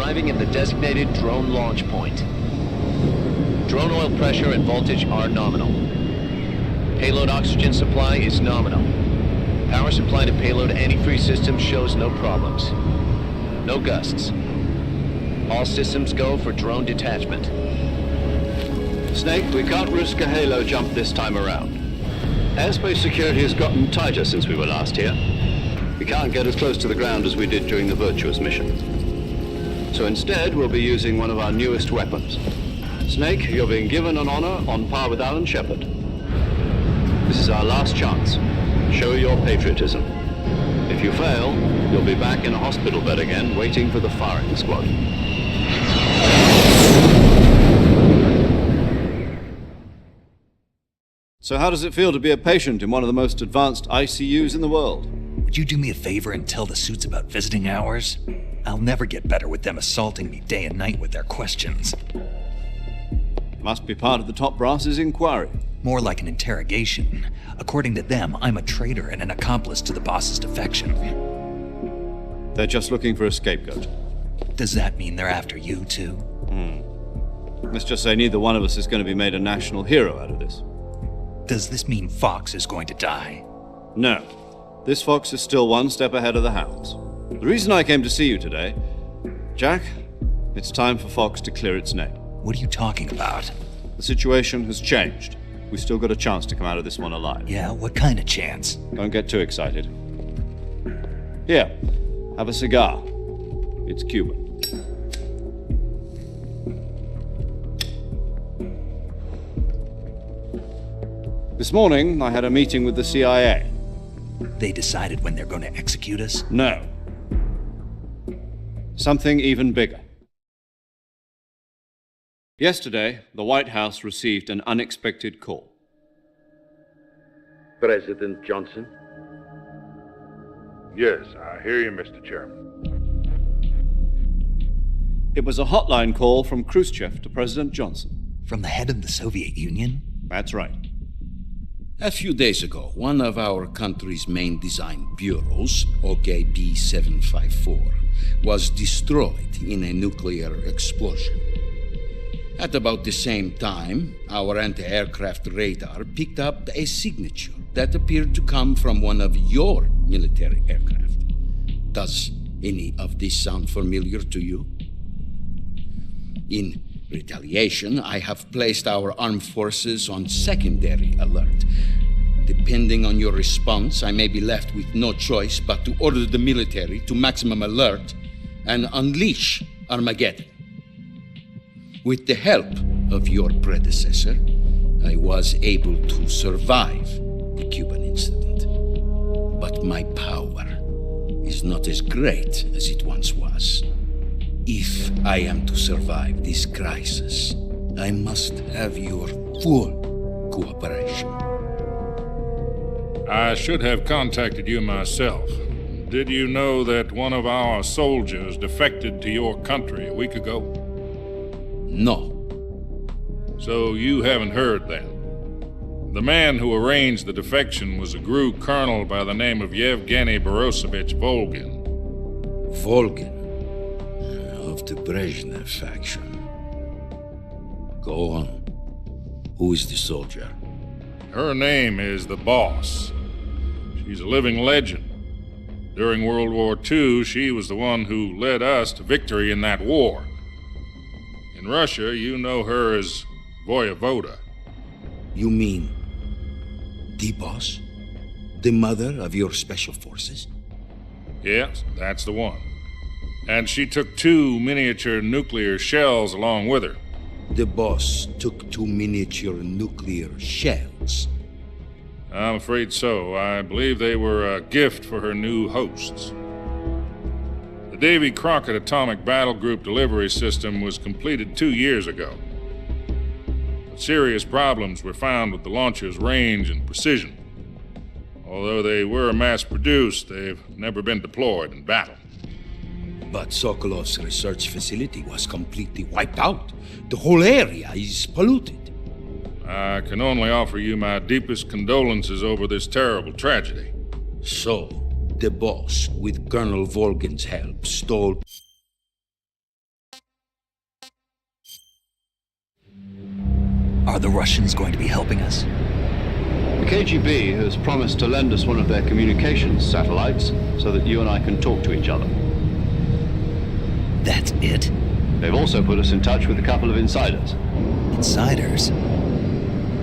arriving at the designated drone launch point. Drone oil pressure and voltage are nominal. Payload oxygen supply is nominal. Power supply to payload antifreeze system shows no problems. No gusts. All systems go for drone detachment. Snake, we can't risk a halo jump this time around. Airspace security has gotten tighter since we were last here. We can't get as close to the ground as we did during the Virtuous mission. So instead, we'll be using one of our newest weapons. Snake, you're being given an honor on par with Alan Shepard. This is our last chance. Show your patriotism. If you fail, you'll be back in a hospital bed again, waiting for the firing squad. So how does it feel to be a patient in one of the most advanced ICUs in the world? Would you do me a favor and tell the suits about visiting hours? I'll never get better with them assaulting me day and night with their questions. Must be part of the top brass's inquiry. More like an interrogation. According to them, I'm a traitor and an accomplice to the boss's defection. They're just looking for a scapegoat. Does that mean they're after you, too? Let's just say neither one of us is going to be made a national hero out of this. Does this mean Fox is going to die? No. This Fox is still one step ahead of the Hounds. The reason I came to see you today, Jack, it's time for Fox to clear its name. What are you talking about? The situation has changed. We still got a chance to come out of this one alive. Yeah, what kind of chance? Don't get too excited. Here, have a cigar. It's Cuban. This morning, I had a meeting with the CIA. They decided when they're going to execute us? No. Something even bigger. Yesterday, the White House received an unexpected call. President Johnson? Yes, I hear you, Mr. Chairman. It was a hotline call from Khrushchev to President Johnson. From the head of the Soviet Union? That's right. A few days ago, one of our country's main design bureaus, OKB 754, was destroyed in a nuclear explosion. At about the same time, our anti-aircraft radar picked up a signature that appeared to come from one of your military aircraft. Does any of this sound familiar to you? In retaliation, I have placed our armed forces on secondary alert. Depending on your response, I may be left with no choice but to order the military to maximum alert and unleash Armageddon. With the help of your predecessor, I was able to survive the Cuban incident. But my power is not as great as it once was. If I am to survive this crisis, I must have your full cooperation. I should have contacted you myself. Did you know that one of our soldiers defected to your country a week ago? No. So you haven't heard then. The man who arranged the defection was a GRU colonel by the name of Yevgeny Borosovich Volgin. Volgin? Of the Brezhnev faction. Go on. Who is the soldier? Her name is the Boss. She's a living legend. During World War II, she was the one who led us to victory in that war. In Russia, you know her as Voyevoda. You mean the Boss? The mother of your special forces? Yes, that's the one. And she took 2 miniature nuclear shells along with her. The Boss took 2 miniature nuclear shells? I'm afraid so. I believe they were a gift for her new hosts. The Davy Crockett Atomic Battle Group delivery system was completed 2 years ago. But serious problems were found with the launcher's range and precision. Although they were mass-produced, they've never been deployed in battle. But Sokolov's research facility was completely wiped out. The whole area is polluted. I can only offer you my deepest condolences over this terrible tragedy. So, the Boss, with Colonel Volgin's help, stole Are the Russians going to be helping us? The KGB has promised to lend us one of their communications satellites so that you and I can talk to each other. That's it? They've also put us in touch with a couple of insiders. Insiders?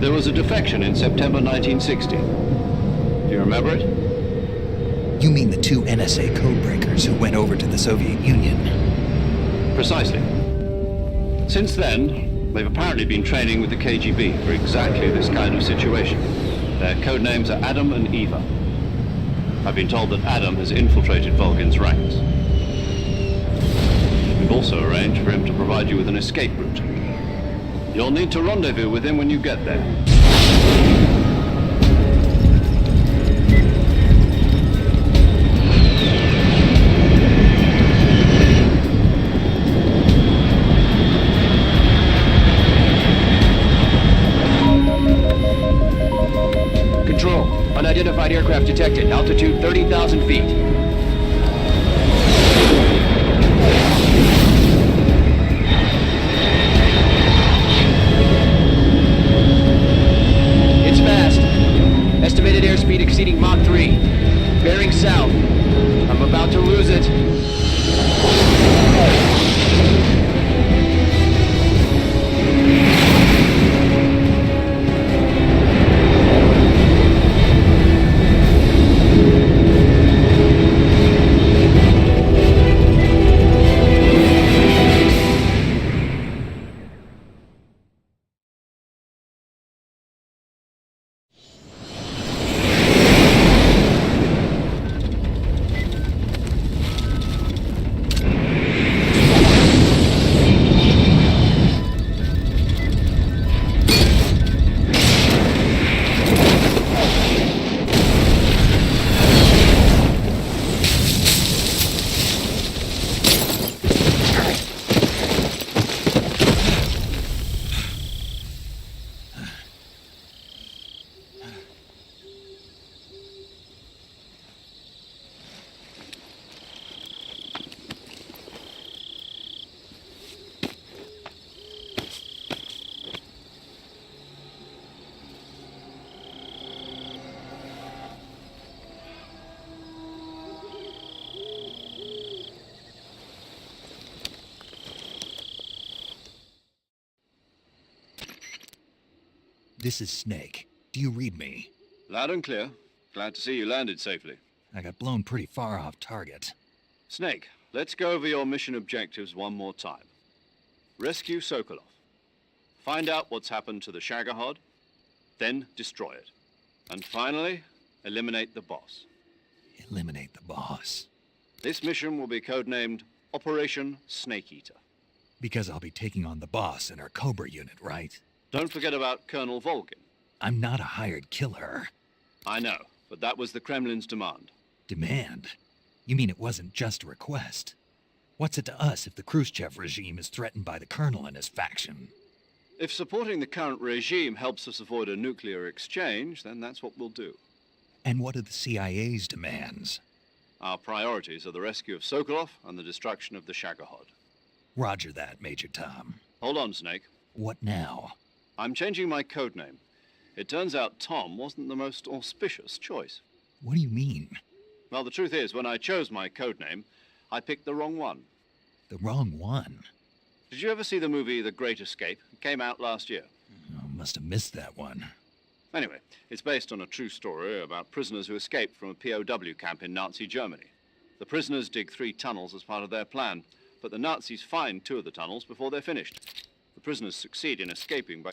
There was a defection in September 1960. Do you remember it? You mean the 2 NSA codebreakers who went over to the Soviet Union? Precisely. Since then, they've apparently been training with the KGB for exactly this kind of situation. Their code names are Adam and Eva. I've been told that Adam has infiltrated Volgin's ranks. We've also arranged for him to provide you with an escape route. You'll need to rendezvous with him when you get there. Control, unidentified aircraft detected. Altitude 30,000 feet. It's fast. Estimated airspeed exceeding Mach 3. Bearing south. I'm about to lose it. This is Snake. Do you read me? Loud and clear. Glad to see you landed safely. I got blown pretty far off target. Snake, let's go over your mission objectives one more time. Rescue Sokolov. Find out what's happened to the Shagohod, then destroy it. And finally, eliminate the boss. Eliminate the boss. This mission will be codenamed Operation Snake Eater. Because I'll be taking on the boss in our Cobra unit, right? Don't forget about Colonel Volgin. I'm not a hired killer. I know, but that was the Kremlin's demand. Demand? You mean it wasn't just a request? What's it to us if the Khrushchev regime is threatened by the Colonel and his faction? If supporting the current regime helps us avoid a nuclear exchange, then that's what we'll do. And what are the CIA's demands? Our priorities are the rescue of Sokolov and the destruction of the Shagohod. Roger that, Major Tom. Hold on, Snake. What now? I'm changing my codename. It turns out Tom wasn't the most auspicious choice. What do you mean? Well, the truth is, when I chose my codename, I picked the wrong one. The wrong one? Did you ever see the movie The Great Escape? It came out last year. Oh, must have missed that one. Anyway, it's based on a true story about prisoners who escaped from a POW camp in Nazi Germany. The prisoners dig 3 tunnels as part of their plan, but the Nazis find 2 of the tunnels before they're finished. The prisoners succeed in escaping by...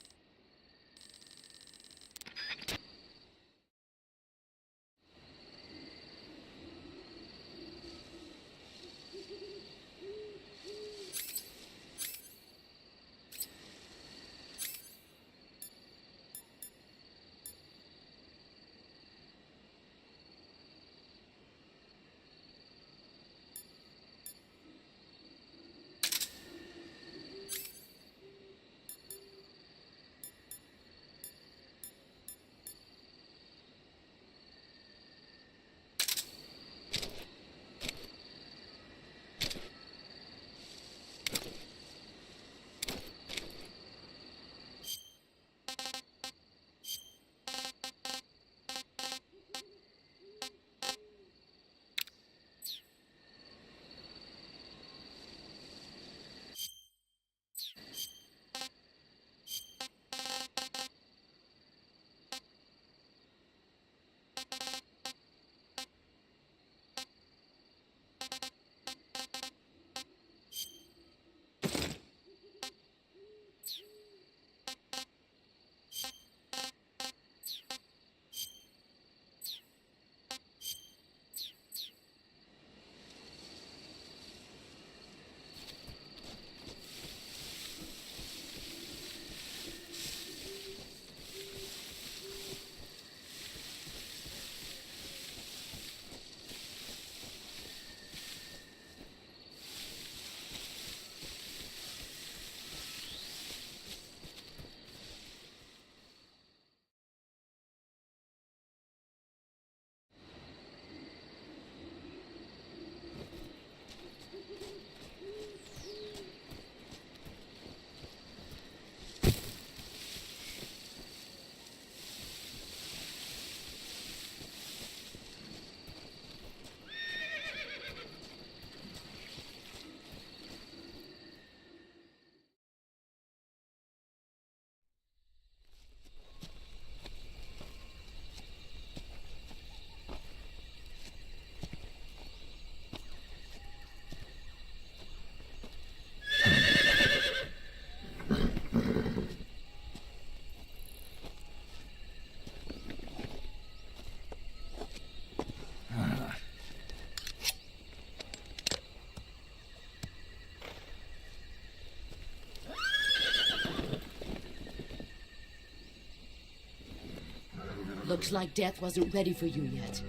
Looks like death wasn't ready for you yet.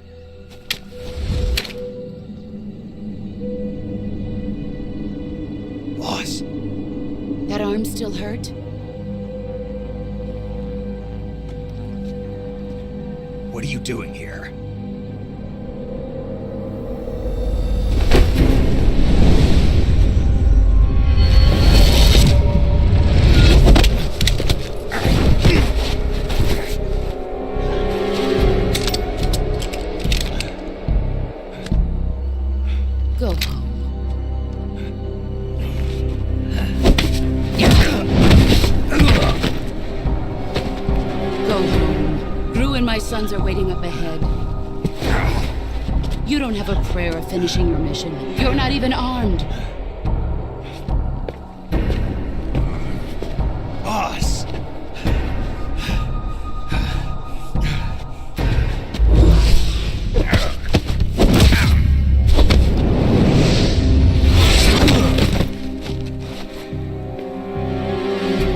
Boss. That arm still hurt? What are you doing here? Go home. Go home. Gru and my sons are waiting up ahead. You don't have a prayer of finishing your mission. You're not even armed. Boss!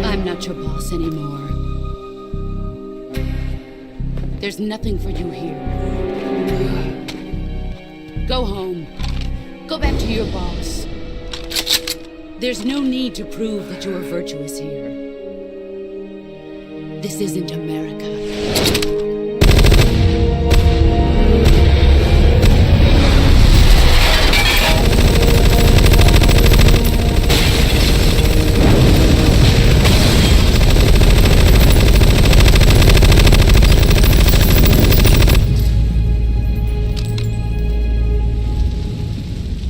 I'm not your boss anymore. There's nothing for you here. Go home. Go back to your boss. There's no need to prove that you are virtuous here. This isn't America.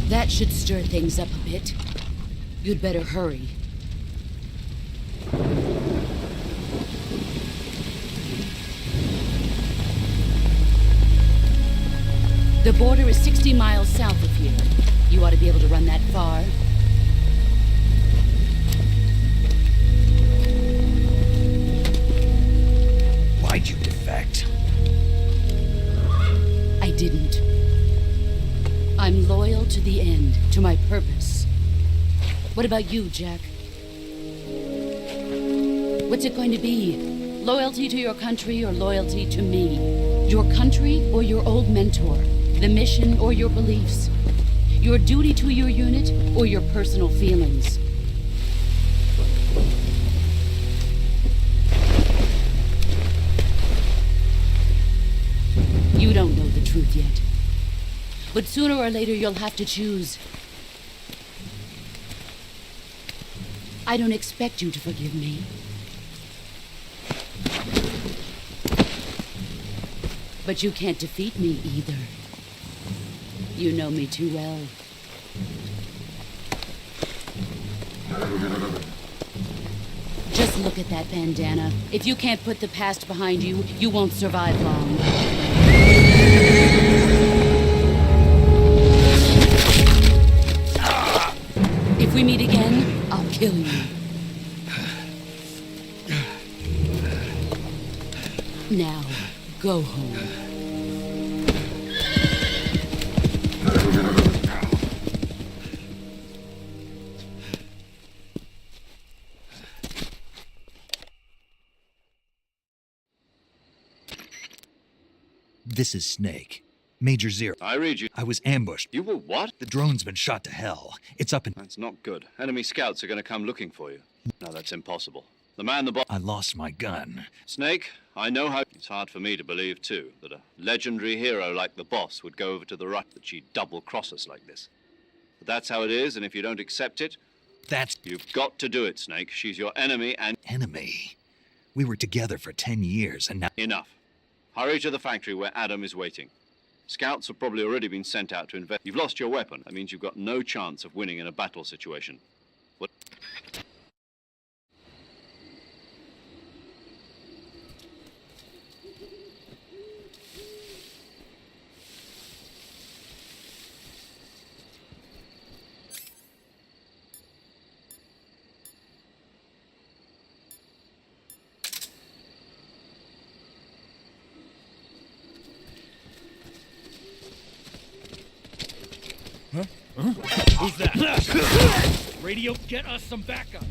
That should stir things up a bit. You'd better hurry. The border is 60 miles south of here. You ought to be able to run that far. Why'd you defect? I didn't. I'm loyal to the end, to my purpose. What about you, Jack? What's it going to be? Loyalty to your country or loyalty to me? Your country or your old mentor? The mission or your beliefs? Your duty to your unit or your personal feelings? You don't know the truth yet. But sooner or later you'll have to choose. I don't expect you to forgive me. But you can't defeat me either. You know me too well. Just look at that bandana. If you can't put the past behind you, you won't survive long. If we meet again, I'll kill you. Now, go home. This is Snake. Major Zero. I read you. I was ambushed. You were what? The drone's been shot to hell. It's up in... That's not good. Enemy scouts are going to come looking for you. No, that's impossible. The man the boss... I lost my gun. Snake, I know how... It's hard for me to believe, too, that a legendary hero like the boss would go over to the right, that she'd double-cross us like this. But that's how it is, and if you don't accept it... That's... You've got to do it, Snake. She's your enemy and... Enemy? We were together for 10 years, and now... Enough. Hurry to the factory where Adam is waiting. Scouts have probably already been sent out to invest. You've lost your weapon. That means you've got no chance of winning in a battle situation. What? Huh? Who's that? Radio, get us some backup.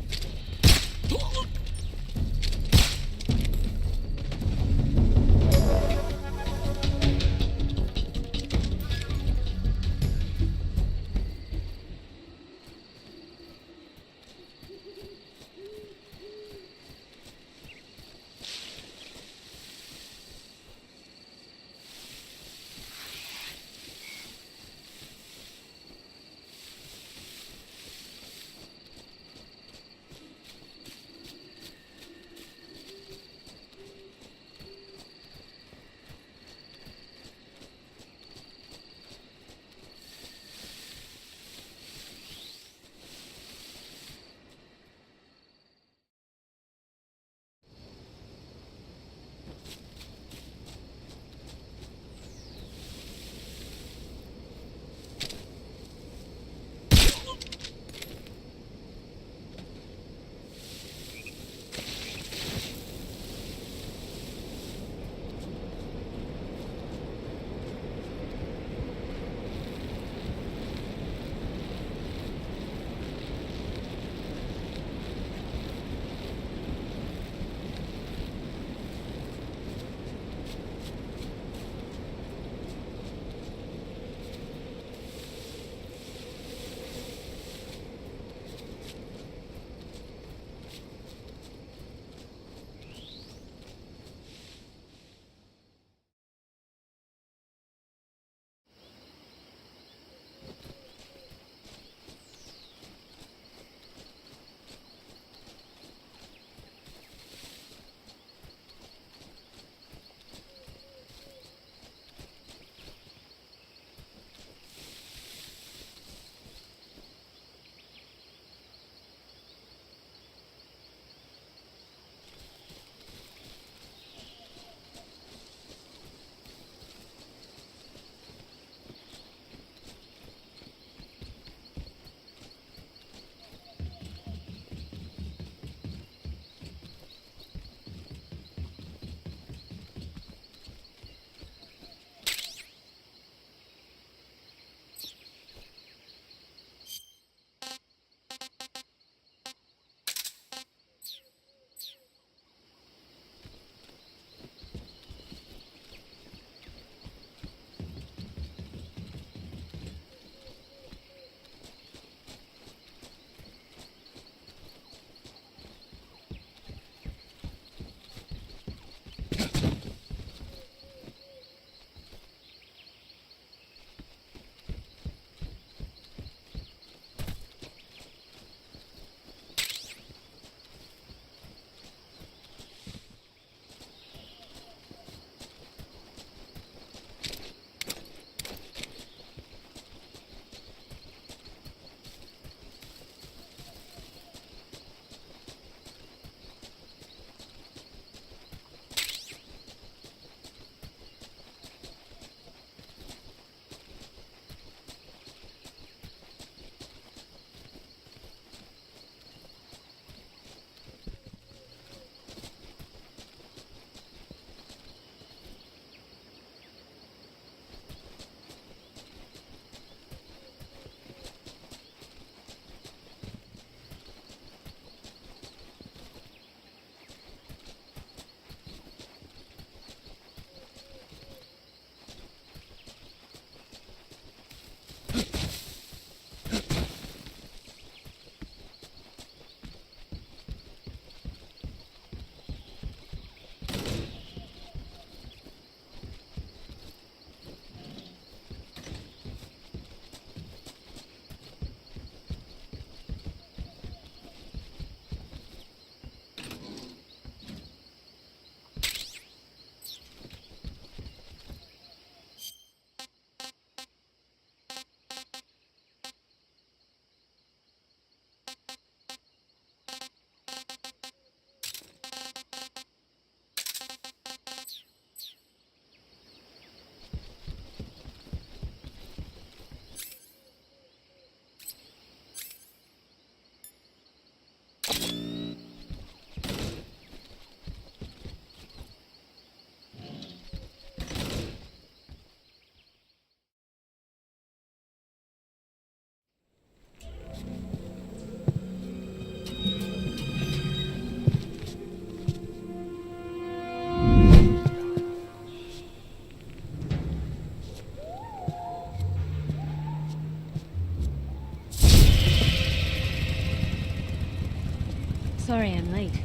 Sorry I'm late.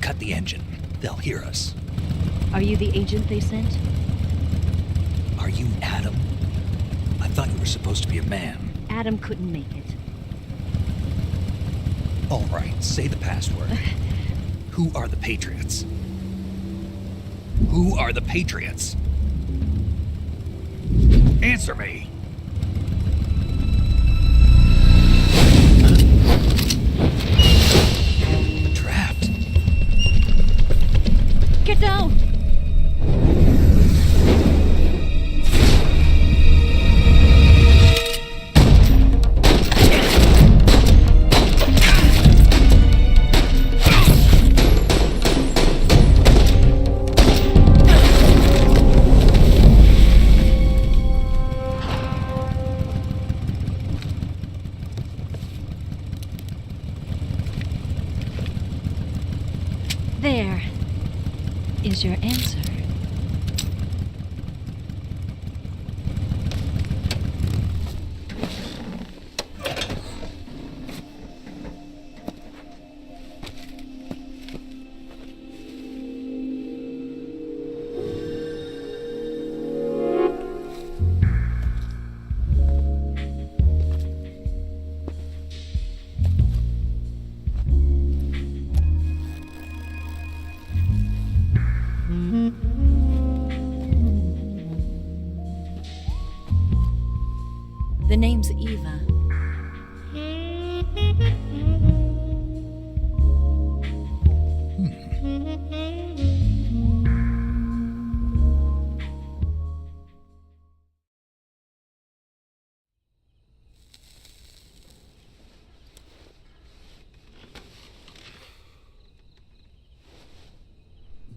Cut the engine. They'll hear us. Are you the agent they sent? Are you Adam? I thought you were supposed to be a man. Adam couldn't make it. All right, say the password. Who are the Patriots? Who are the Patriots? Answer me! Trapped. Get down! There is your answer. The name's Eva.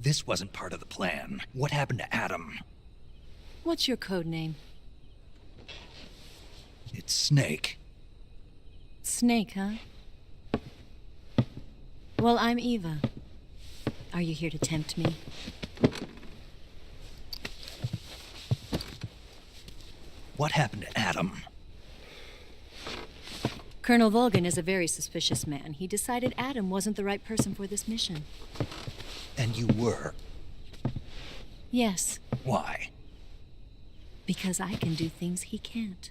This wasn't part of the plan. What happened to Adam? What's your code name? It's Snake. Snake, huh? Well, I'm Eva. Are you here to tempt me? What happened to Adam? Colonel Volgan is a very suspicious man. He decided Adam wasn't the right person for this mission. And you were? Yes, Why? because I can do things he can't.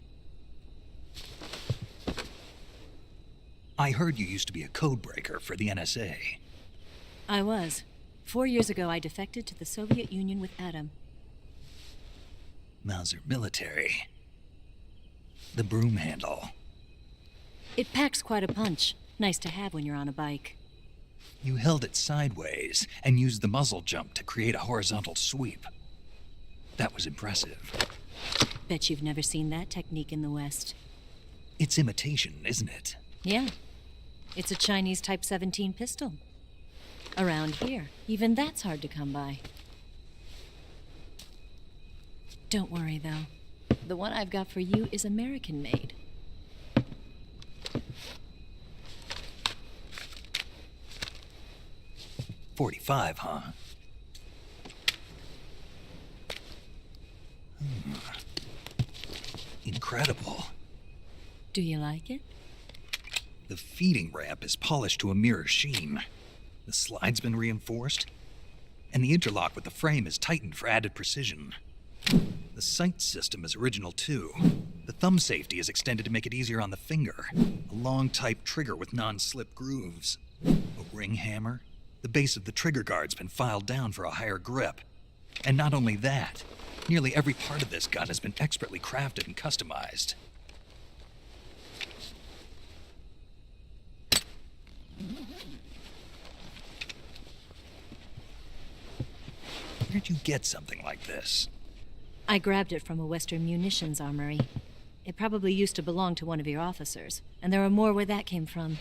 I heard you used to be a codebreaker for the NSA. I was. 4 years ago, I defected to the Soviet Union with Adam. Mauser military. The broom handle. It packs quite a punch. Nice to have when you're on a bike. You held it sideways and used the muzzle jump to create a horizontal sweep. That was impressive. Bet you've never seen that technique in the West. It's imitation, isn't it? Yeah. It's a Chinese Type 17 pistol. Around here, even that's hard to come by. Don't worry, though. The one I've got for you is American-made. .45, huh? Incredible. Do you like it? The feeding ramp is polished to a mirror sheen. The slide's been reinforced, and the interlock with the frame is tightened for added precision. The sight system is original too. The thumb safety is extended to make it easier on the finger. A long type trigger with non-slip grooves. A ring hammer. The base of the trigger guard's been filed down for a higher grip. And not only that, nearly every part of this gun has been expertly crafted and customized. Where'd you get something like this? I grabbed it from a Western munitions armory. It probably used to belong to one of your officers, and there are more where that came from.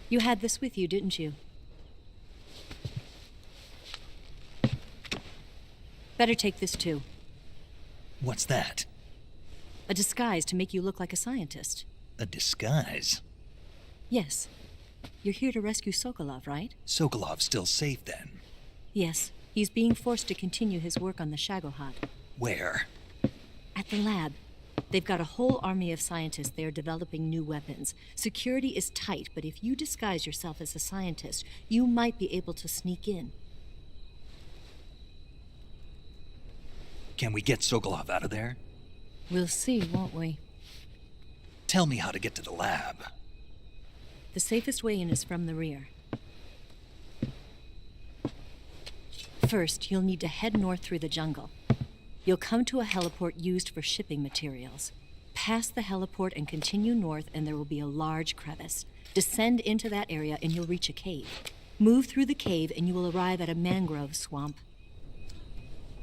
You had this with you, didn't you? Better take this too. What's that? A disguise to make you look like a scientist. A disguise? Yes. You're here to rescue Sokolov, right? Sokolov's still safe then? Yes. He's being forced to continue his work on the Shagohod. Where? At the lab. They've got a whole army of scientists there developing new weapons. Security is tight, but if you disguise yourself as a scientist, you might be able to sneak in. Can we get Sokolov out of there? We'll see, won't we? Tell me how to get to the lab. The safest way in is from the rear. First, you'll need to head north through the jungle. You'll come to a heliport used for shipping materials. Pass the heliport and continue north, and there will be a large crevice. Descend into that area and you'll reach a cave. Move through the cave and you will arrive at a mangrove swamp.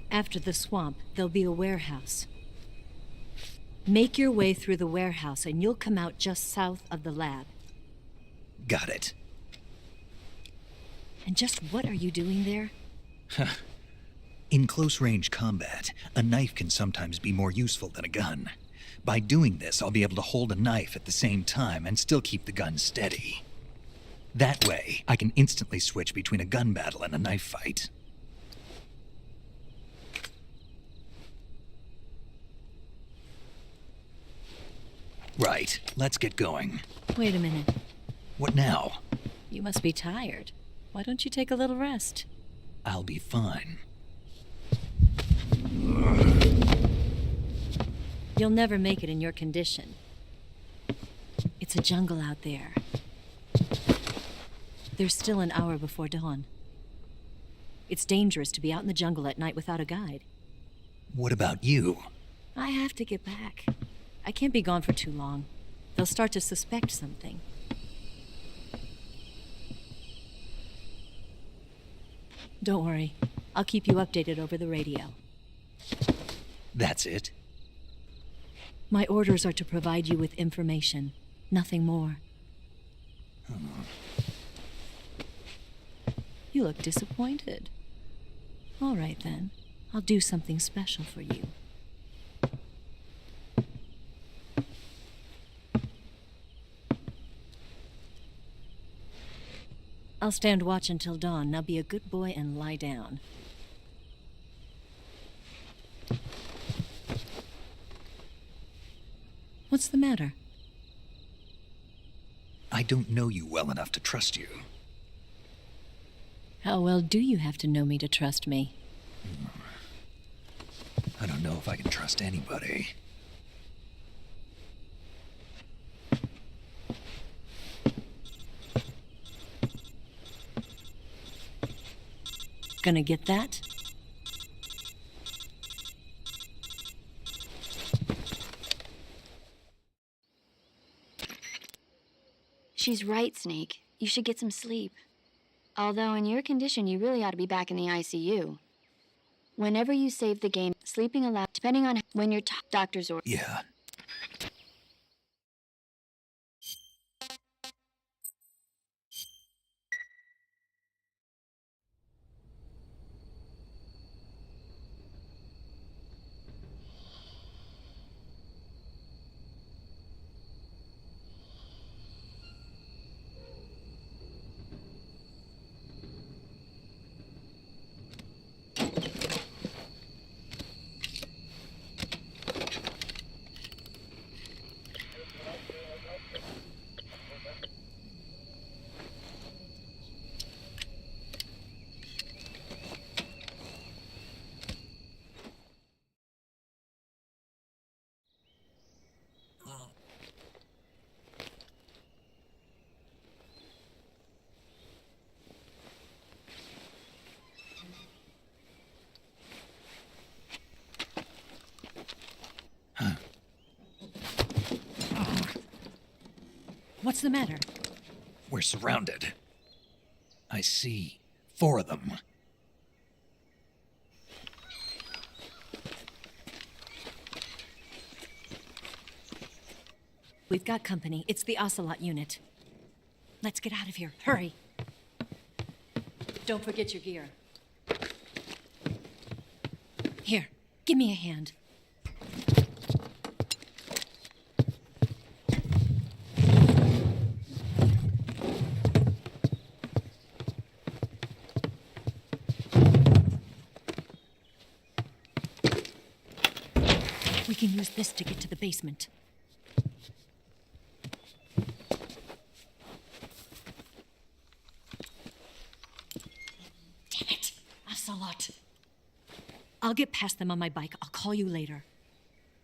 After the swamp, there'll be a warehouse. Make your way through the warehouse and you'll come out just south of the lab. Got it. And just what are you doing there? In close-range combat, a knife can sometimes be more useful than a gun. By doing this, I'll be able to hold a knife at the same time and still keep the gun steady. That way, I can instantly switch between a gun battle and a knife fight. Right, let's get going. Wait a minute. What now? You must be tired. Why don't you take a little rest? I'll be fine. You'll never make it in your condition. It's a jungle out there. There's still an hour before dawn. It's dangerous to be out in the jungle at night without a guide. What about you? I have to get back. I can't be gone for too long. They'll start to suspect something. Don't worry. I'll keep you updated over the radio. That's it? My orders are to provide you with information. Nothing more. You look disappointed. All right, then. I'll do something special for you. I'll stand watch until dawn. Now be a good boy and lie down. What's the matter? I don't know you well enough to trust you. How well do you have to know me to trust me? I don't know if I can trust anybody. Gonna get that? She's right, Snake. You should get some sleep. Although in your condition, you really ought to be back in the ICU. Whenever you save the game, sleeping allowed, depending on when your doctor's order. Yeah. What's the matter? We're surrounded. I see 4 of them. We've got company. It's the Ocelot unit. Let's get out of here. Hurry. Don't forget your gear. Here, give me a hand. We can use this to get to the basement. Damn it! Ocelot! I'll get past them on my bike. I'll call you later.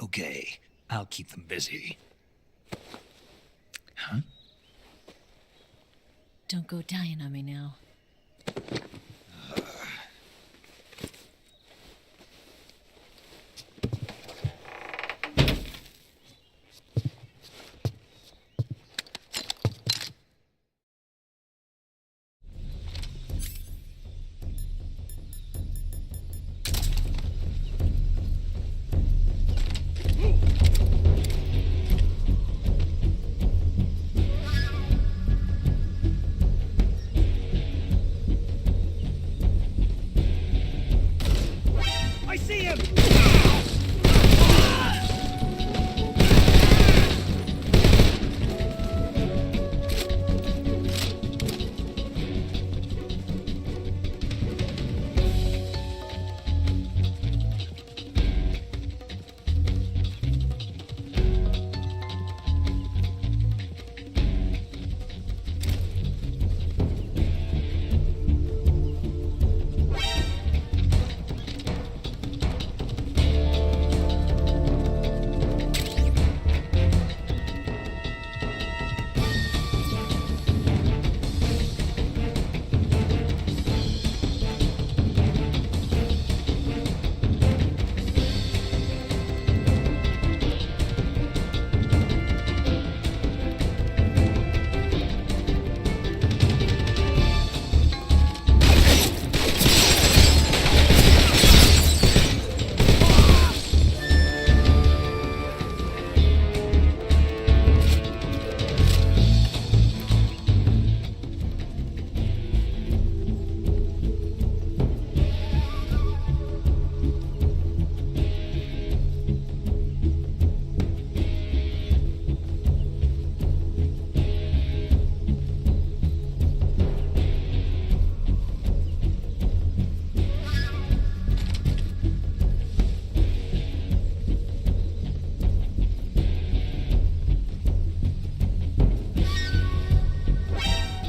Okay, I'll keep them busy. Huh? Don't go dying on me now.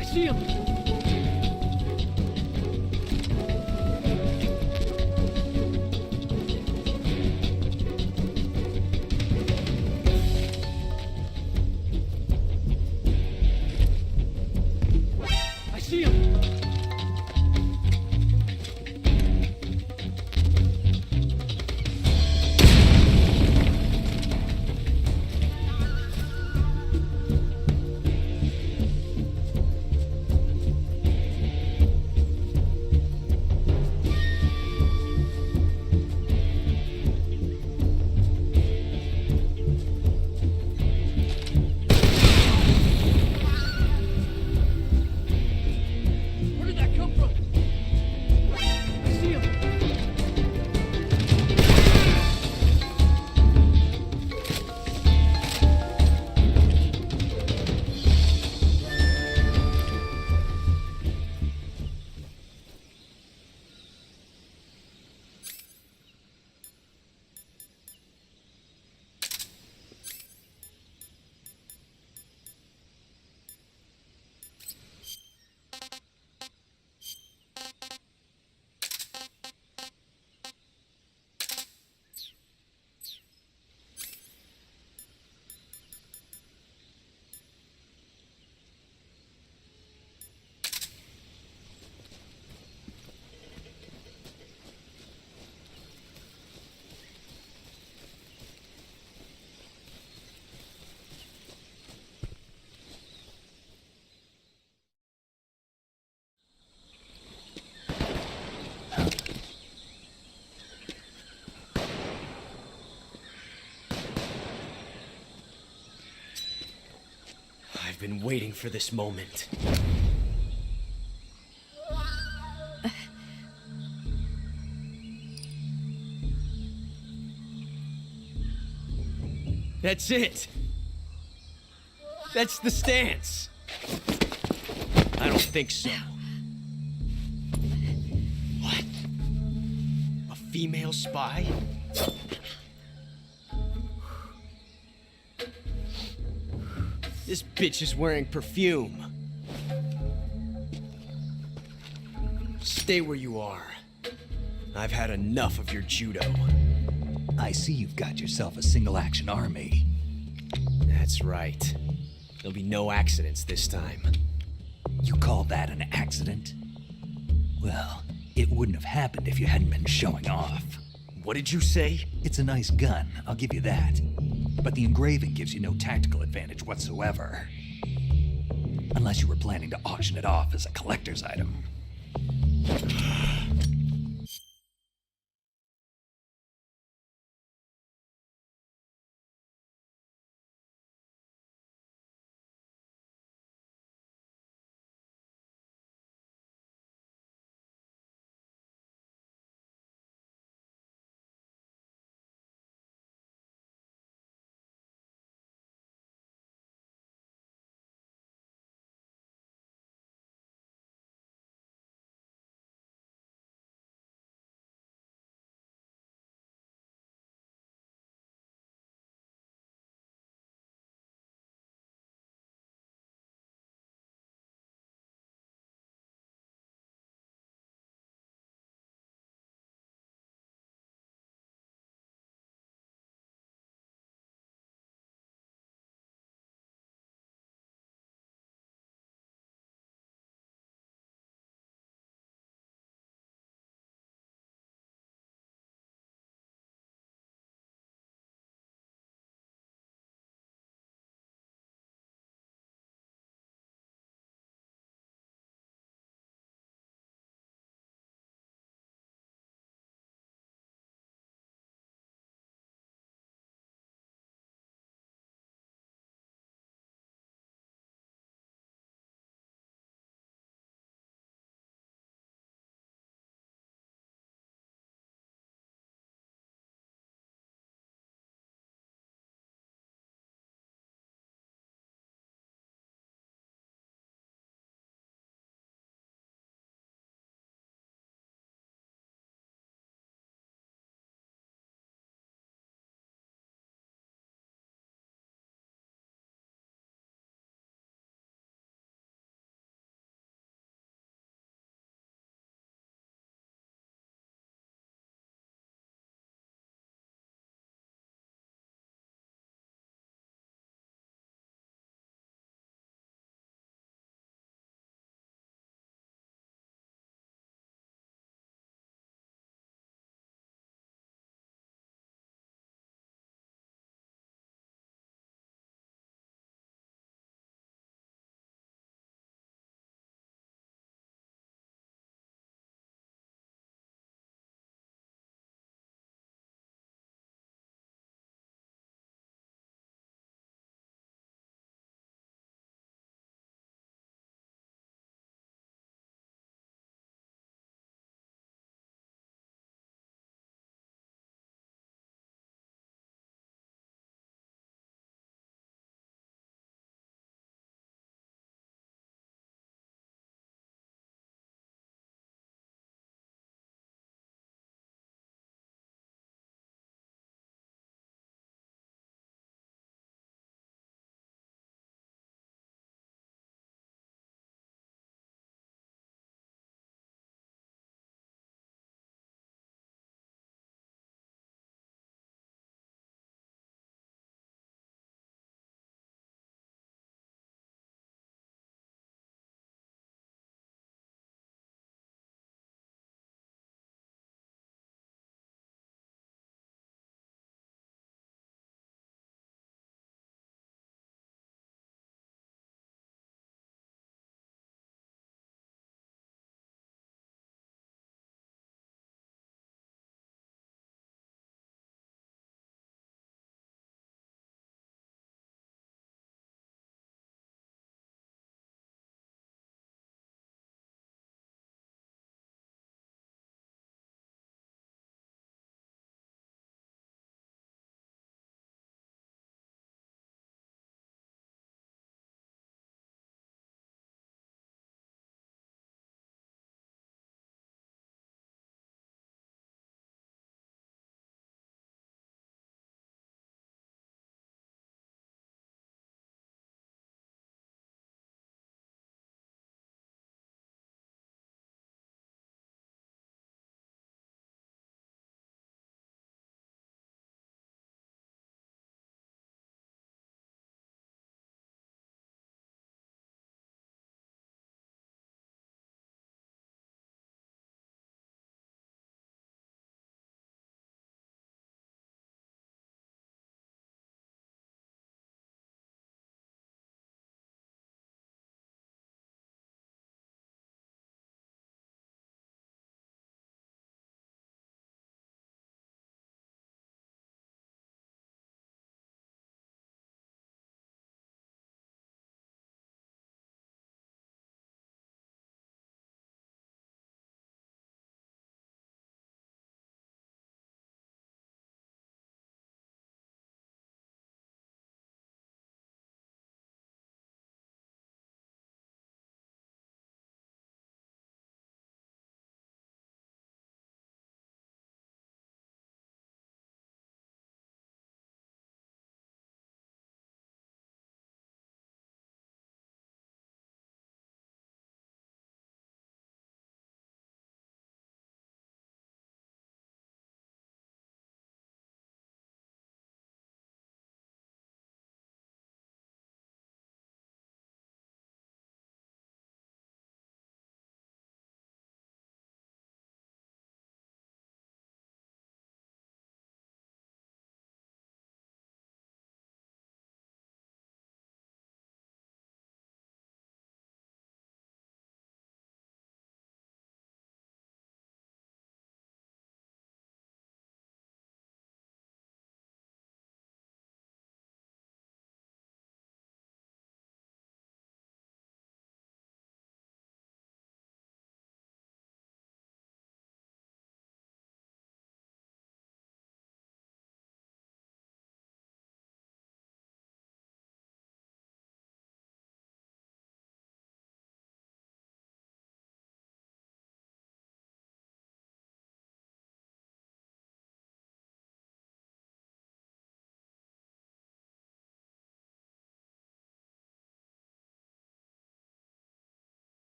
I see him! I've been waiting for this moment. That's it. That's the stance. I don't think so. What? A female spy? This bitch is wearing perfume. Stay where you are. I've had enough of your judo. I see you've got yourself a single-action army. That's right. There'll be no accidents this time. You call that an accident? Well, it wouldn't have happened if you hadn't been showing off. What did you say? It's a nice gun, I'll give you that. But the engraving gives you no tactical advantage whatsoever. Unless you were planning to auction it off as a collector's item.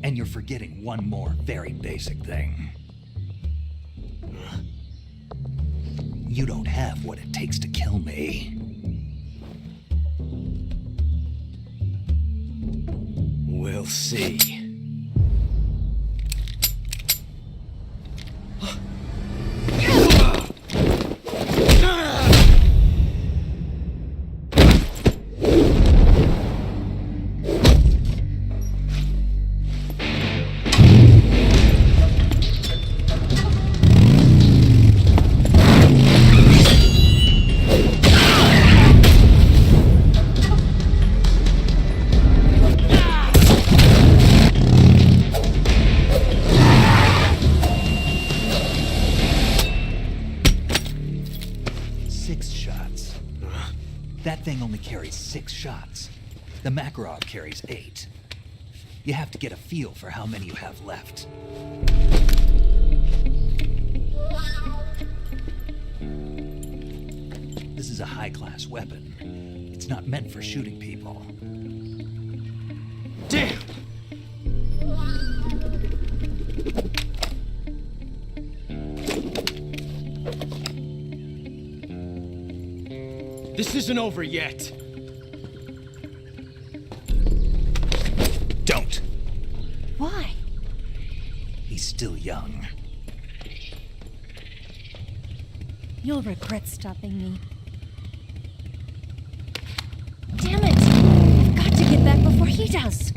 And you're forgetting one more very basic thing. You don't have what it takes to kill me. We'll see. That thing only carries 6 shots. The Makarov carries 8. You have to get a feel for how many you have left. This is a high-class weapon. It's not meant for shooting people. Damn! This isn't over yet. Don't. Why? He's still young. You'll regret stopping me. Damn it! I've got to get back before he does.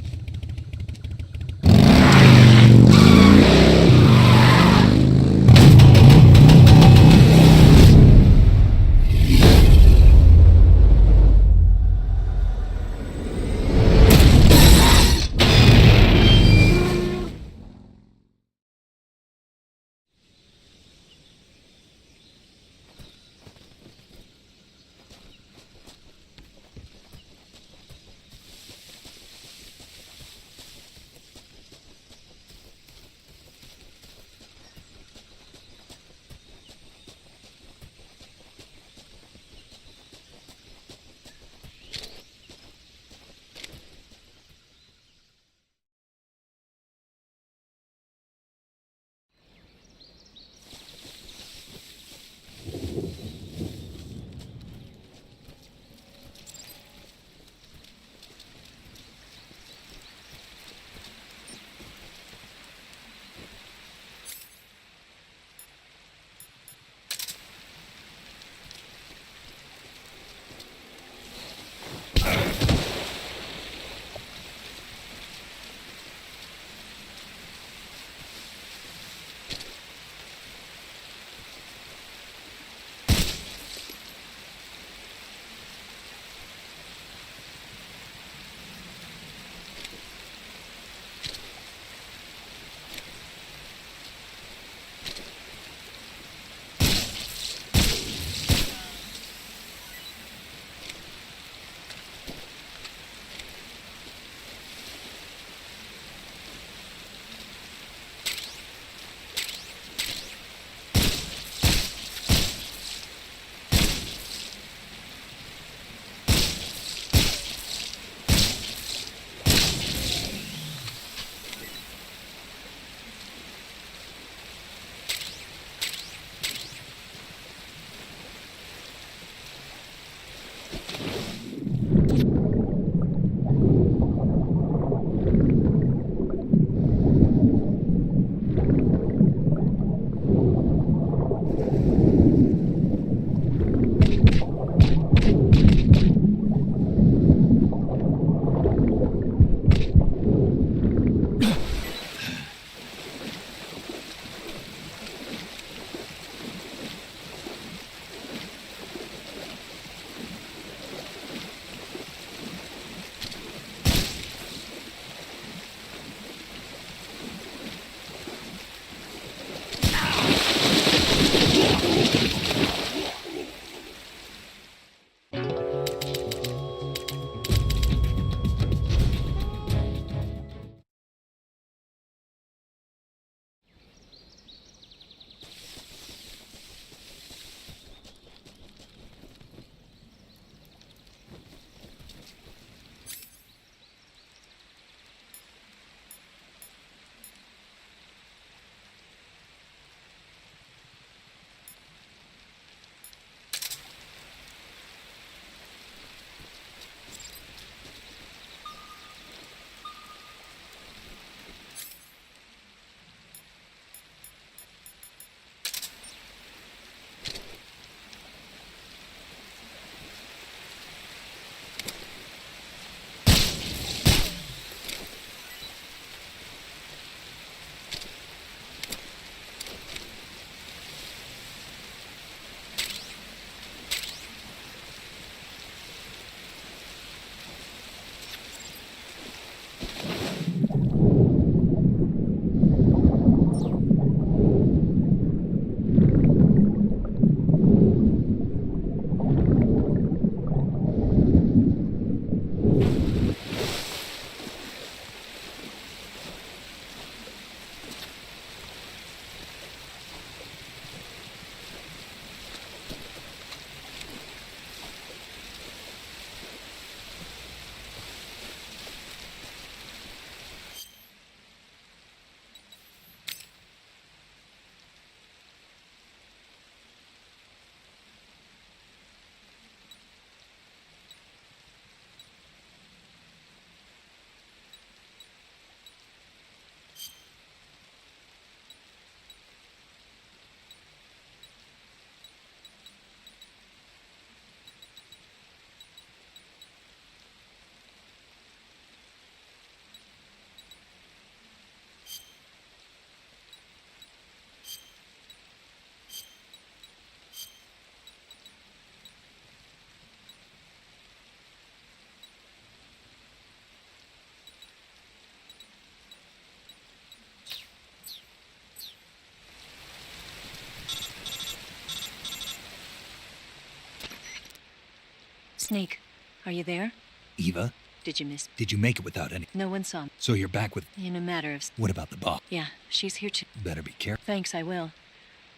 Snake, are you there? Eva, Did you miss? did you make it without any? No one saw me. So you're back with. In a matter of... What about the boss? Yeah, she's here too. Better be careful. Thanks, I will.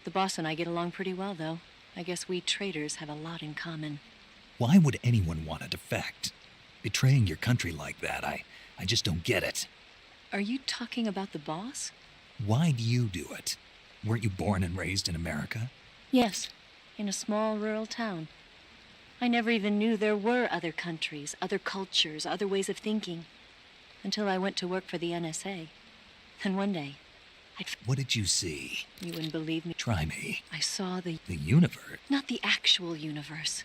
The boss and I get along pretty well, though. I guess we traitors have a lot in common. Why would anyone want to defect? Betraying your country like that, I just don't get it. Are you talking about the boss? Why do you do it? Weren't you born and raised in America? Yes, in a small rural town. I never even knew there were other countries, other cultures, other ways of thinking. Until I went to work for the NSA. Then one day, What did you see? You wouldn't believe me. Try me. I saw the universe. Not the actual universe.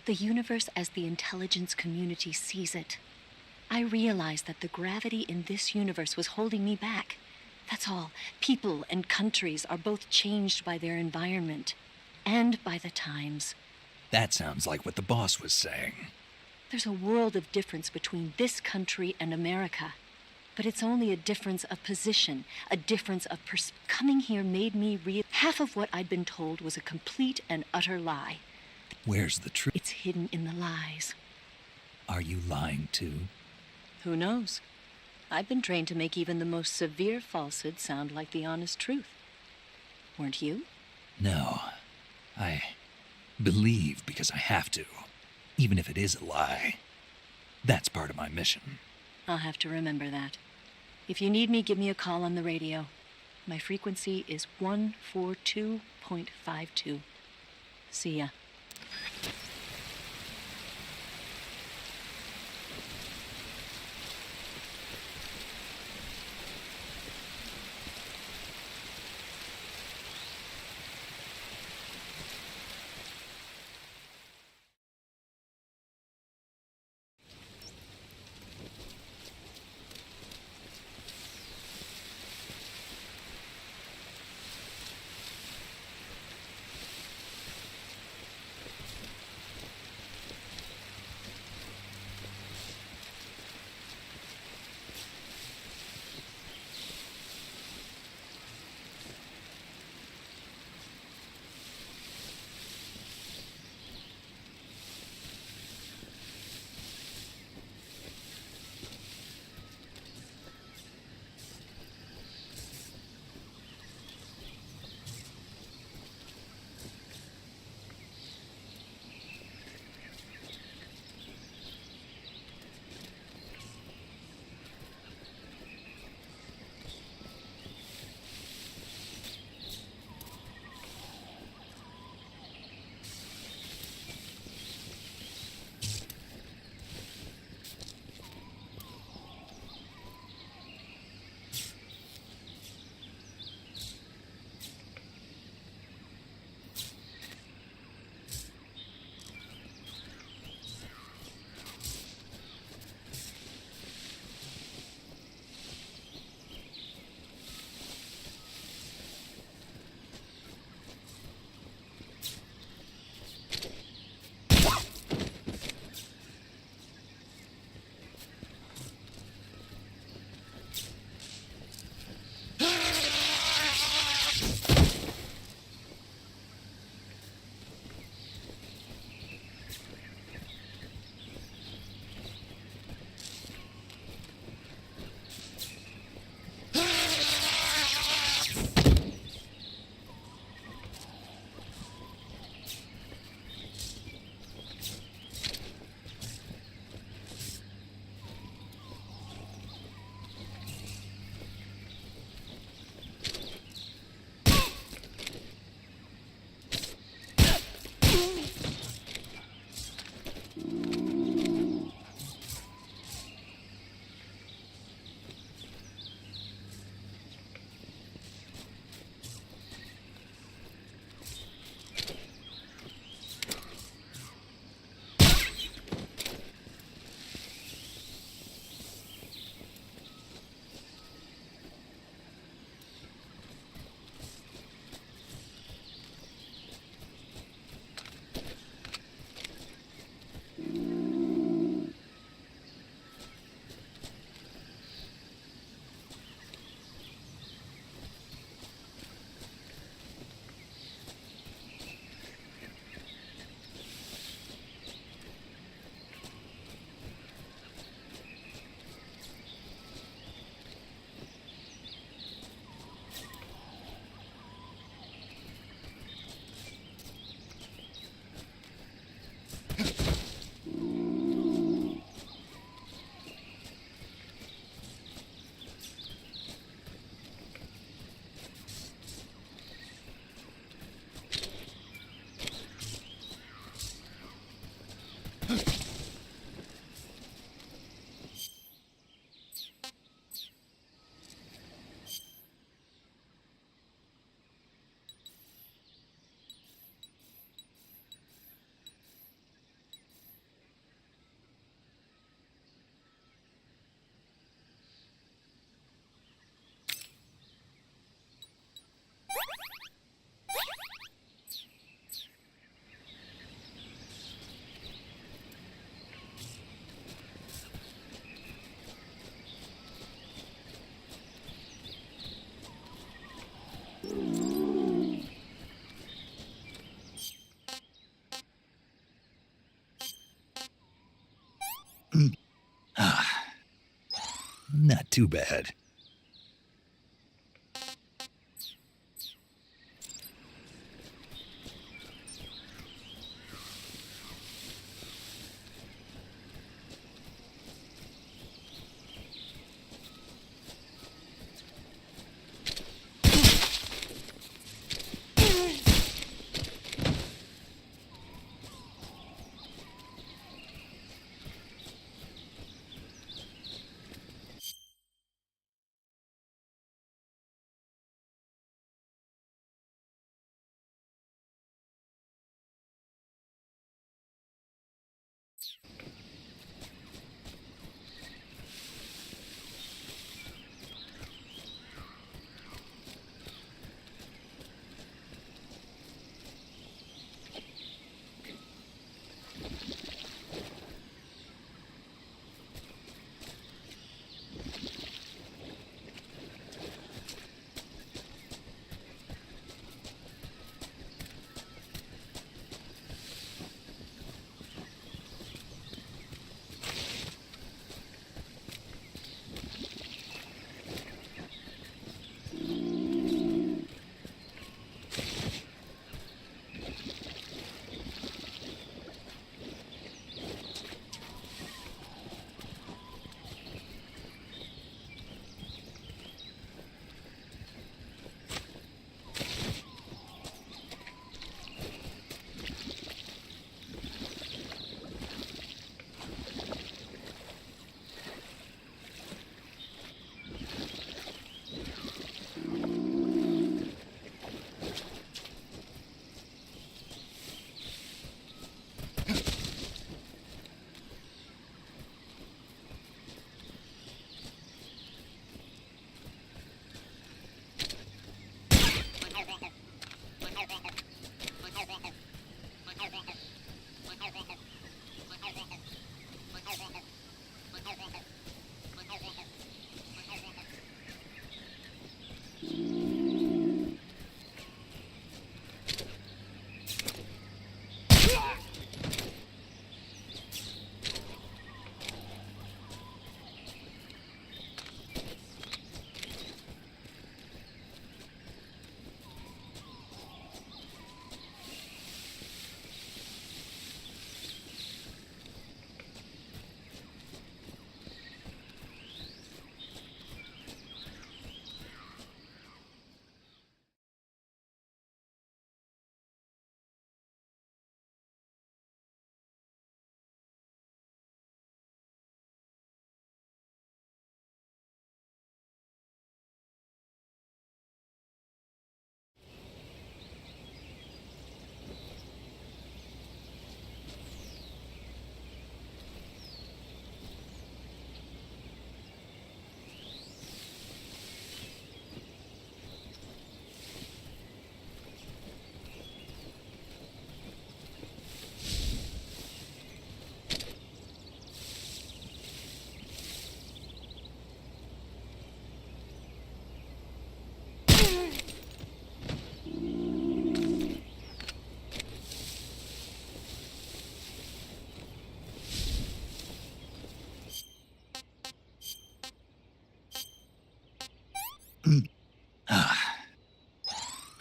The universe as the intelligence community sees it. I realized that the gravity in this universe was holding me back. That's all. People and countries are both changed by their environment. And by the times. That sounds like what the boss was saying. There's a world of difference between this country and America. But it's only a difference of position, a difference of Coming here made me real. Half of what I'd been told was a complete and utter lie. Where's the truth? It's hidden in the lies. Are you lying too? Who knows? I've been trained to make even the most severe falsehood sound like the honest truth. Weren't you? No. I believe because I have to, even if it is a lie. That's part of my mission. I'll have to remember that. If you need me, give me a call on the radio. My frequency is 142.52. See ya. Not too bad.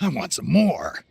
I want some more.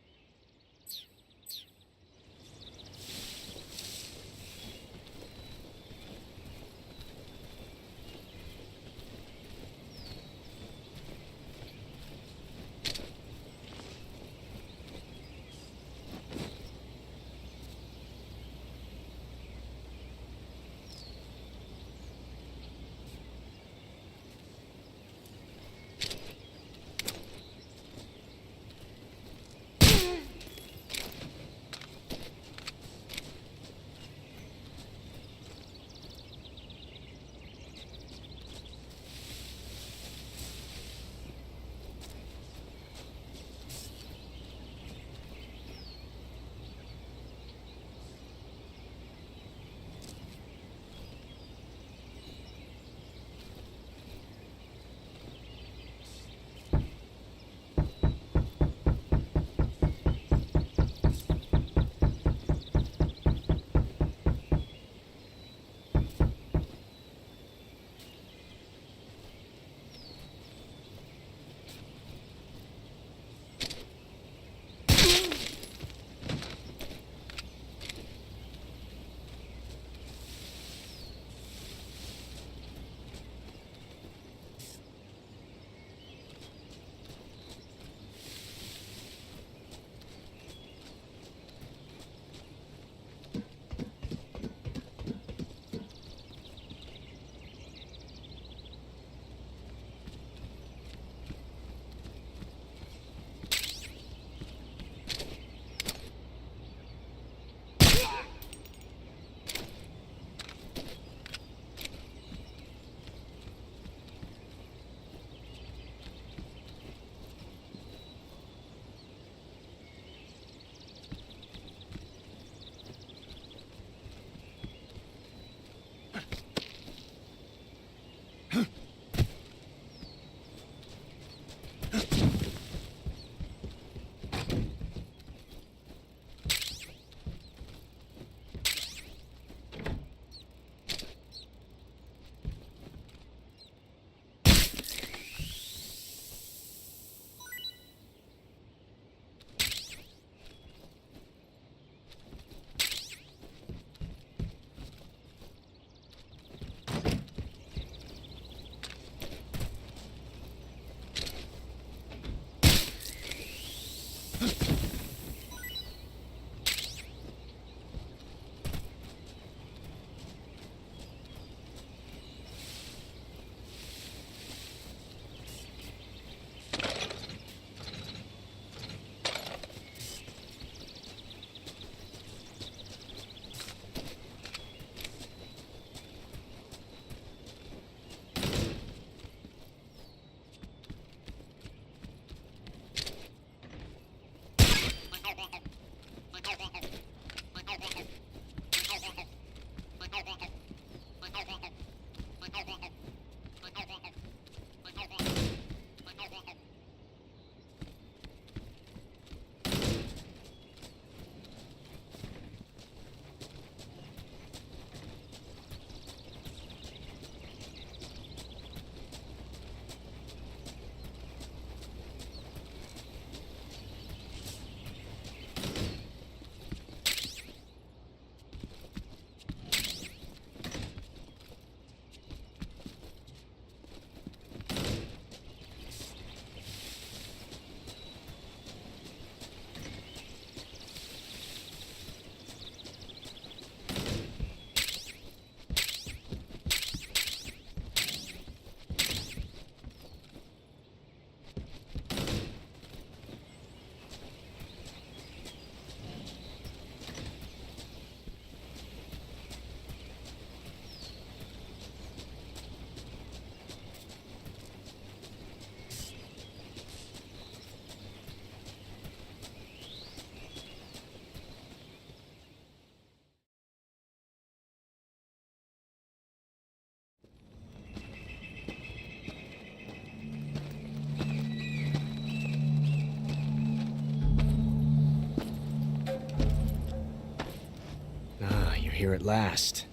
here at last.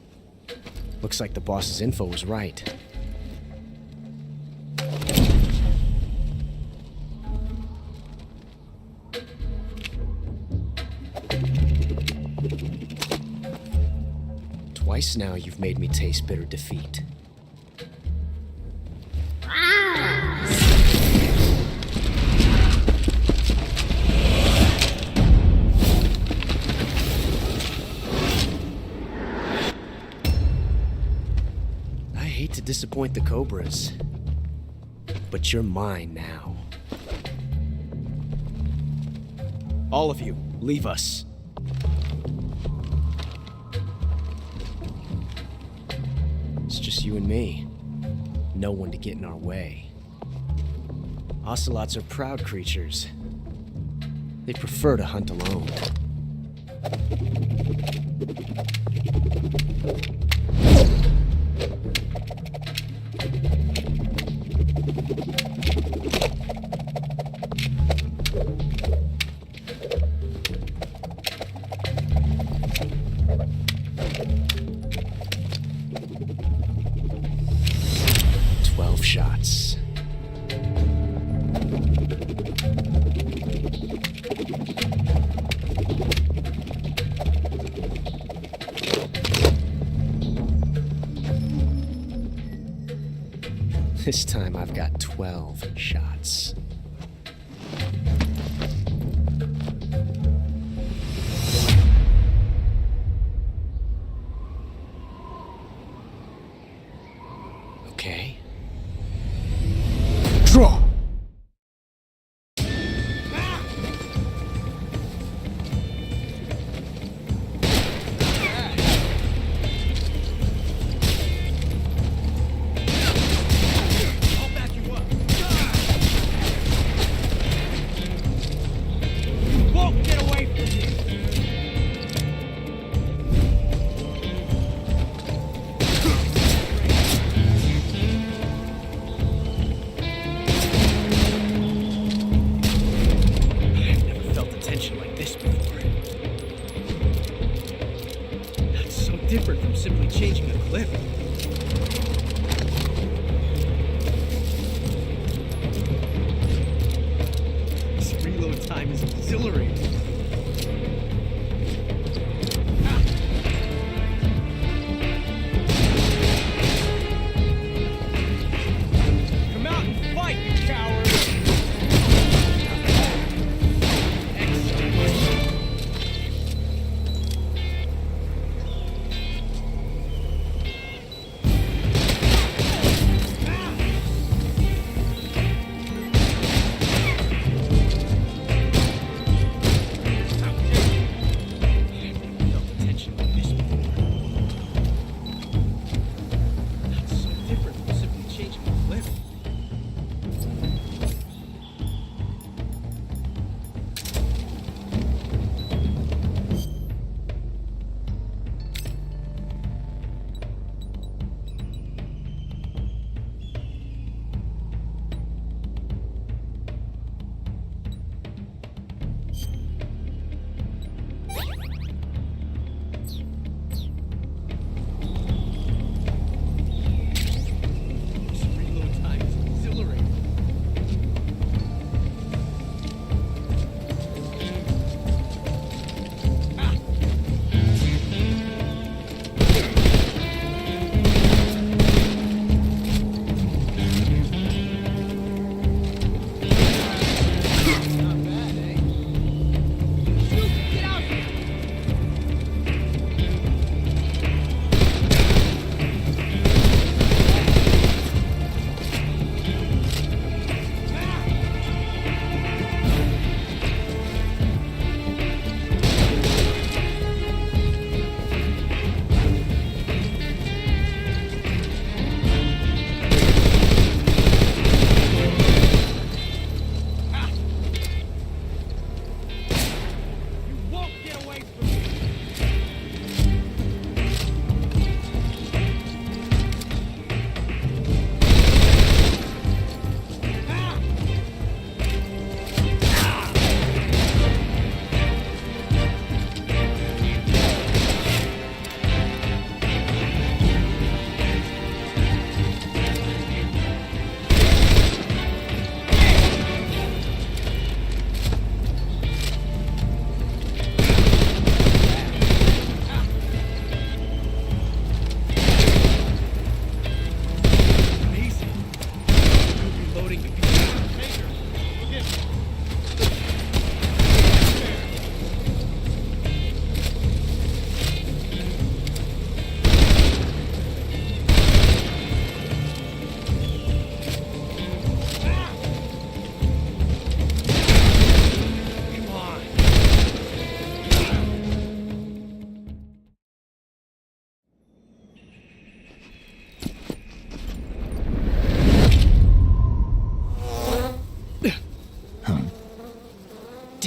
Looks like the boss's info was right. Twice now you've made me taste bitter defeat. I hate to disappoint the Cobras, but you're mine now. All of you, leave us. It's just you and me. No one to get in our way. Ocelots are proud creatures. They prefer to hunt alone. Shots. This time I've got 12 shots. Okay. Draw! Different from simply changing a clip. This reload time is exhilarating. Come out and fight, you coward!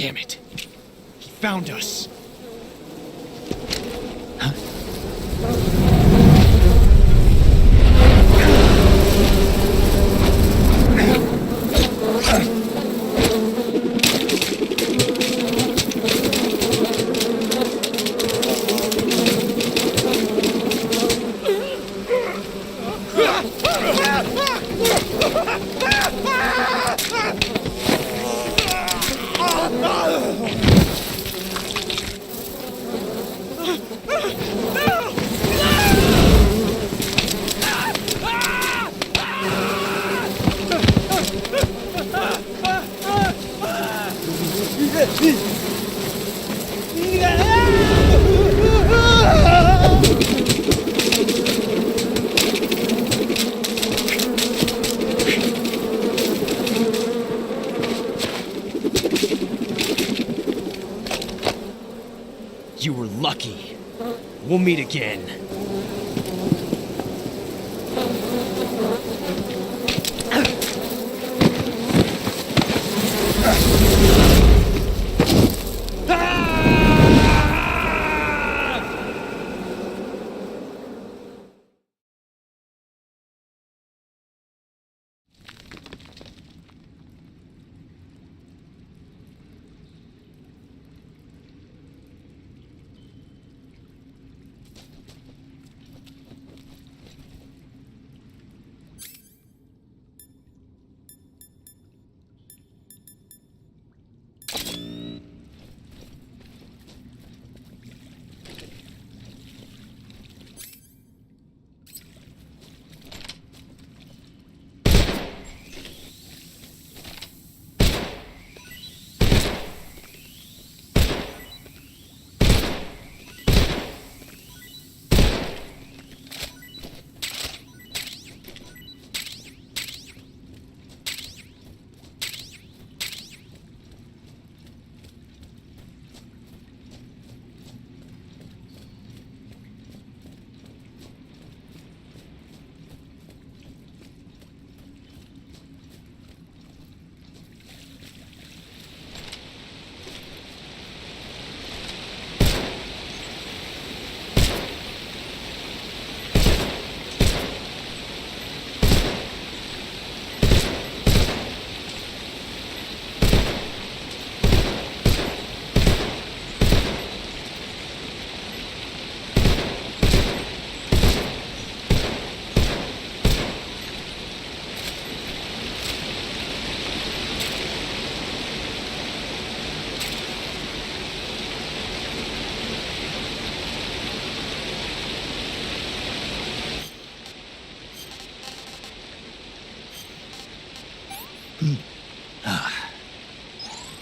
Damn it. He found us. You were lucky. We'll meet again.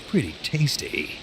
Pretty tasty.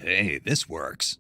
Hey, this works.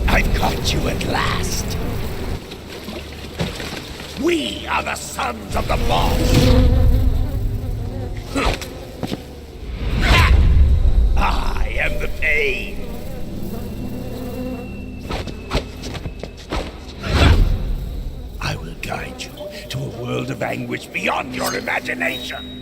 I've caught you at last. We are the sons of the boss. I am the pain. I will guide you to a world of anguish beyond your imagination.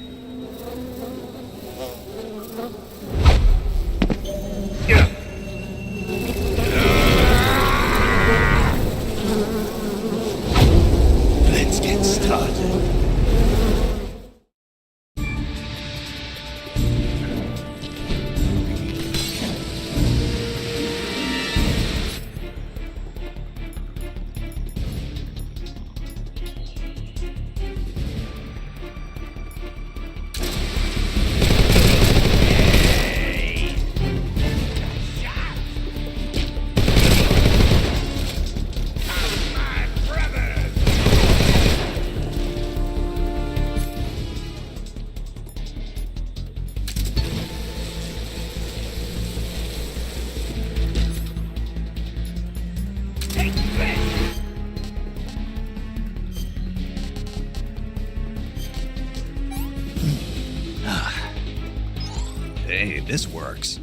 Let's get started. Hey, this works.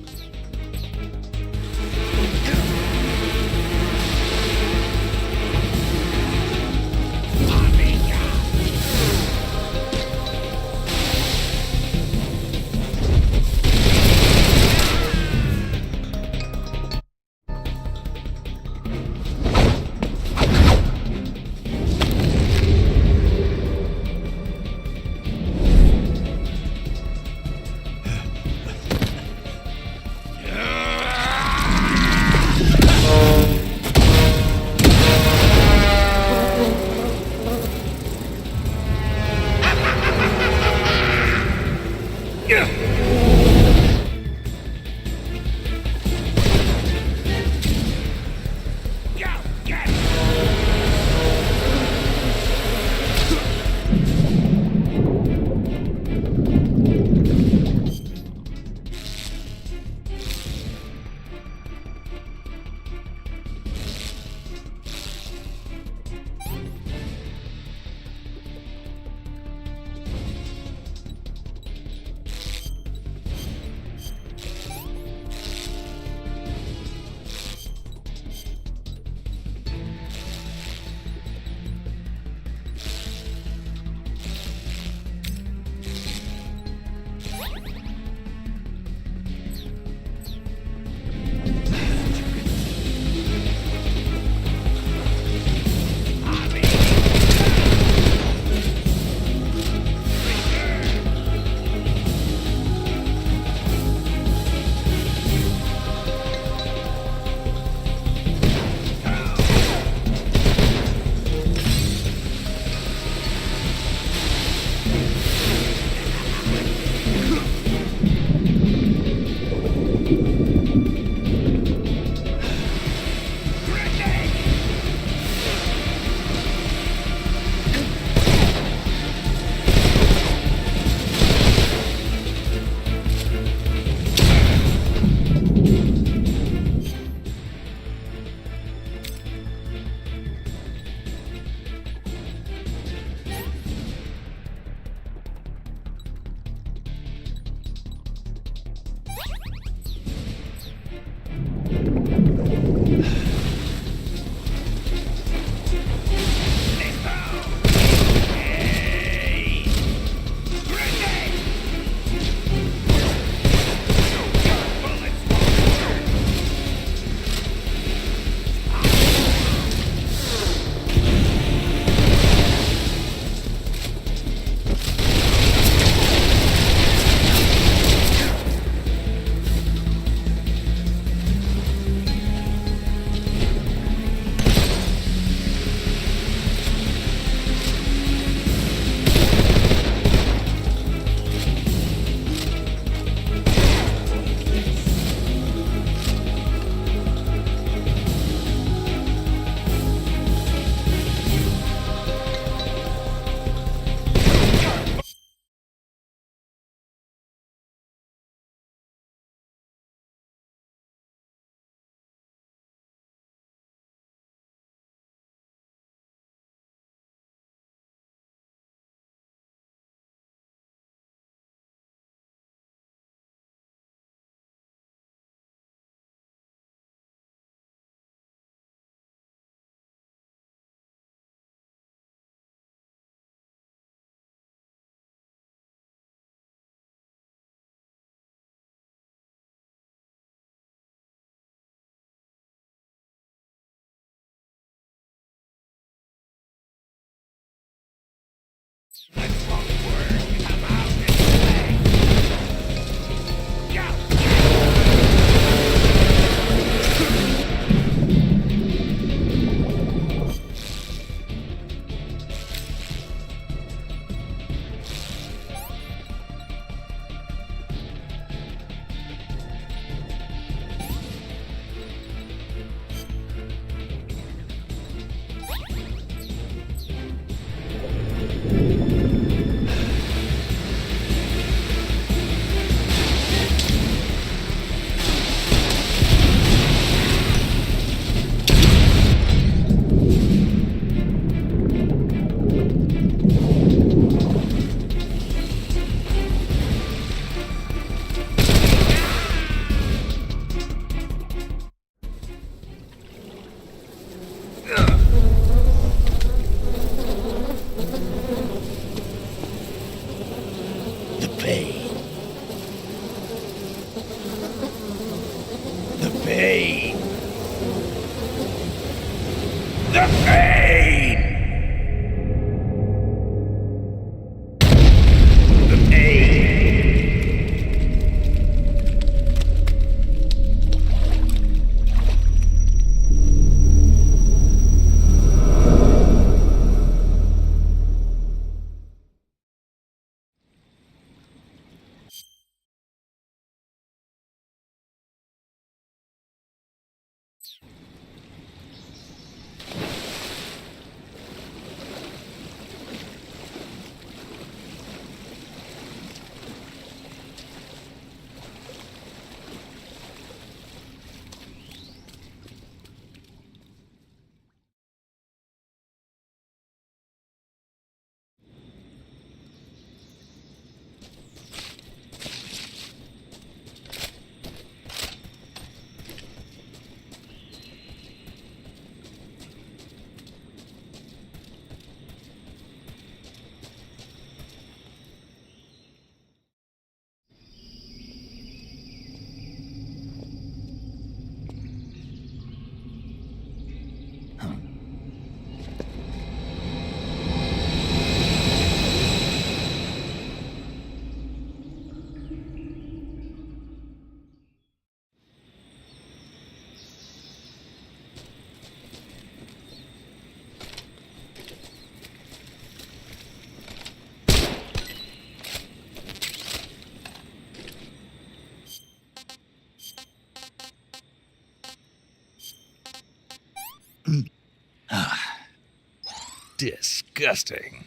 Disgusting.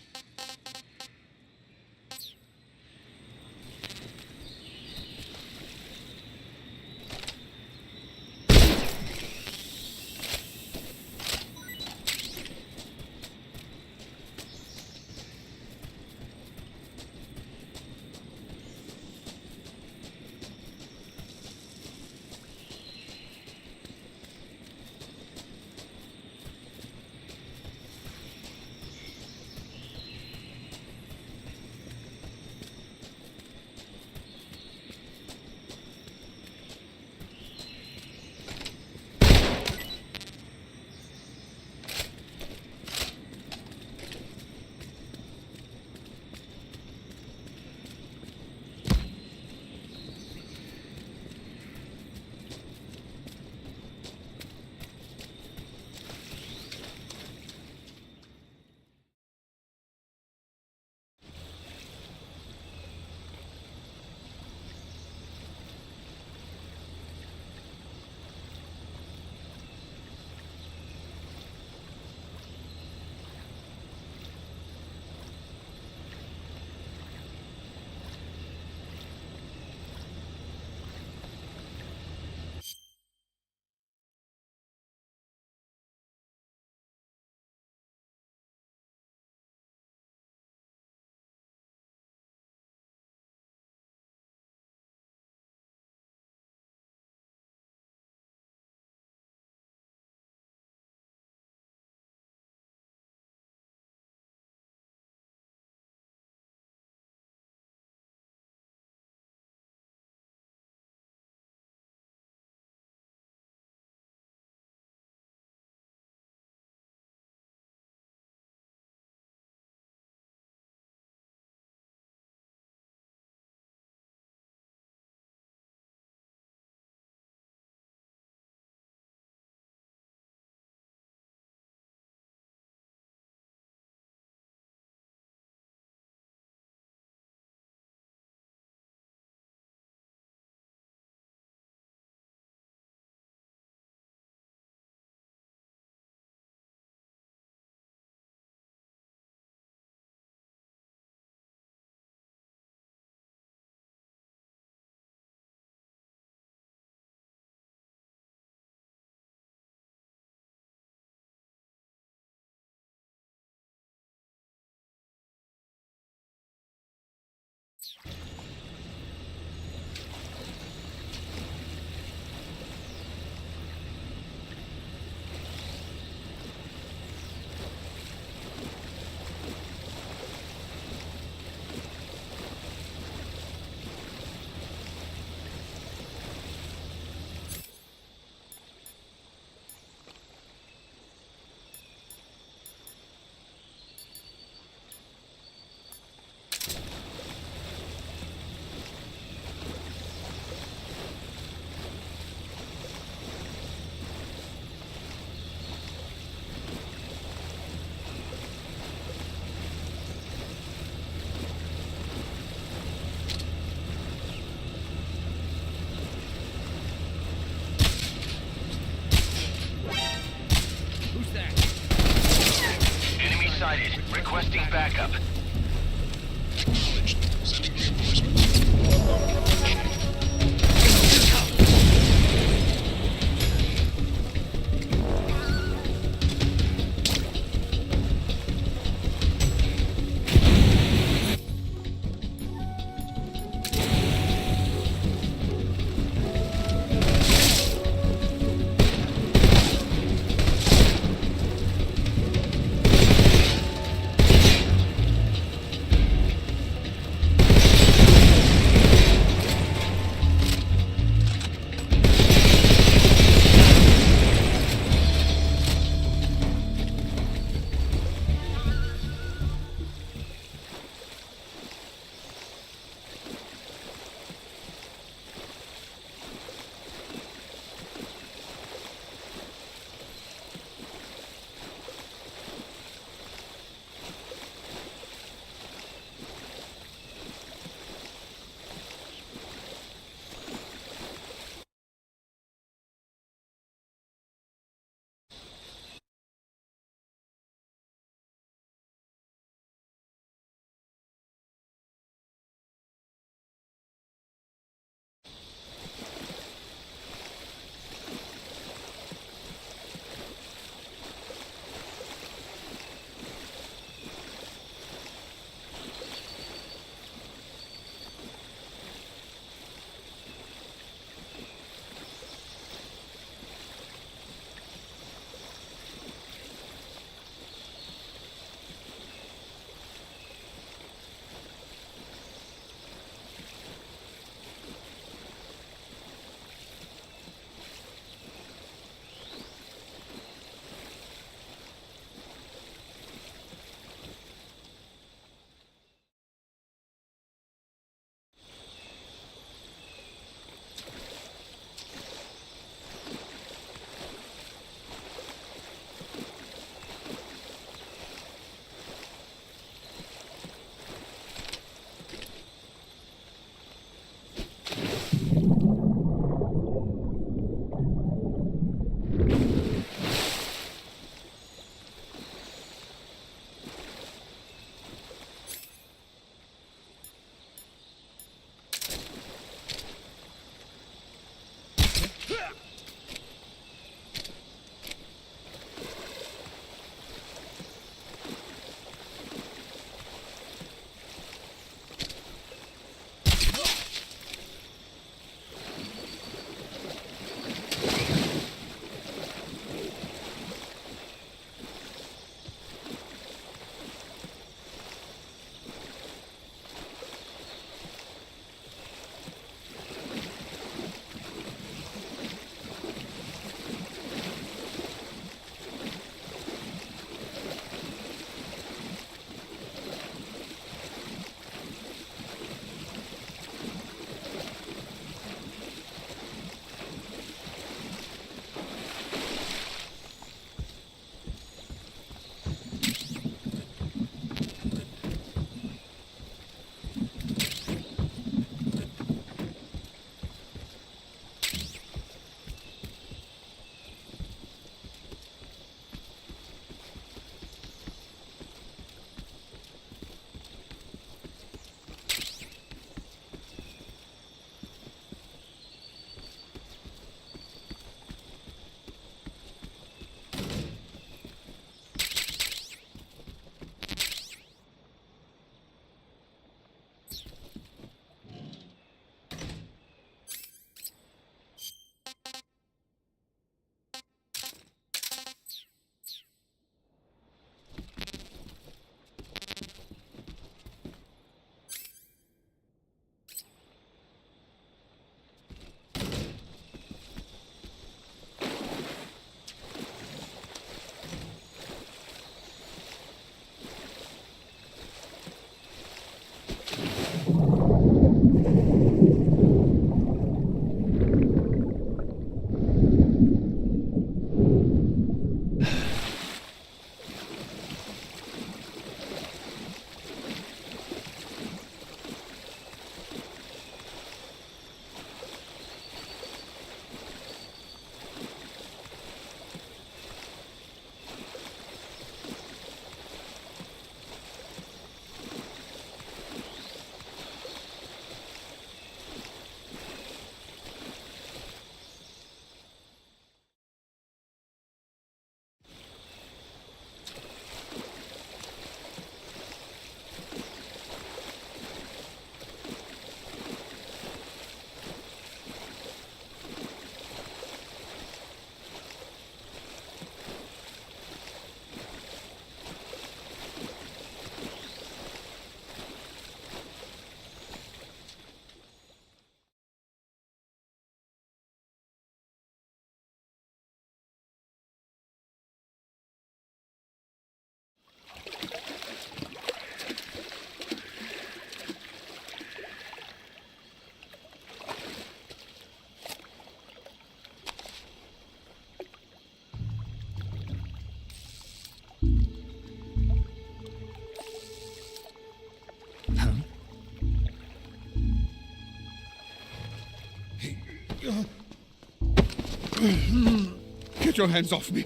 Get your hands off me.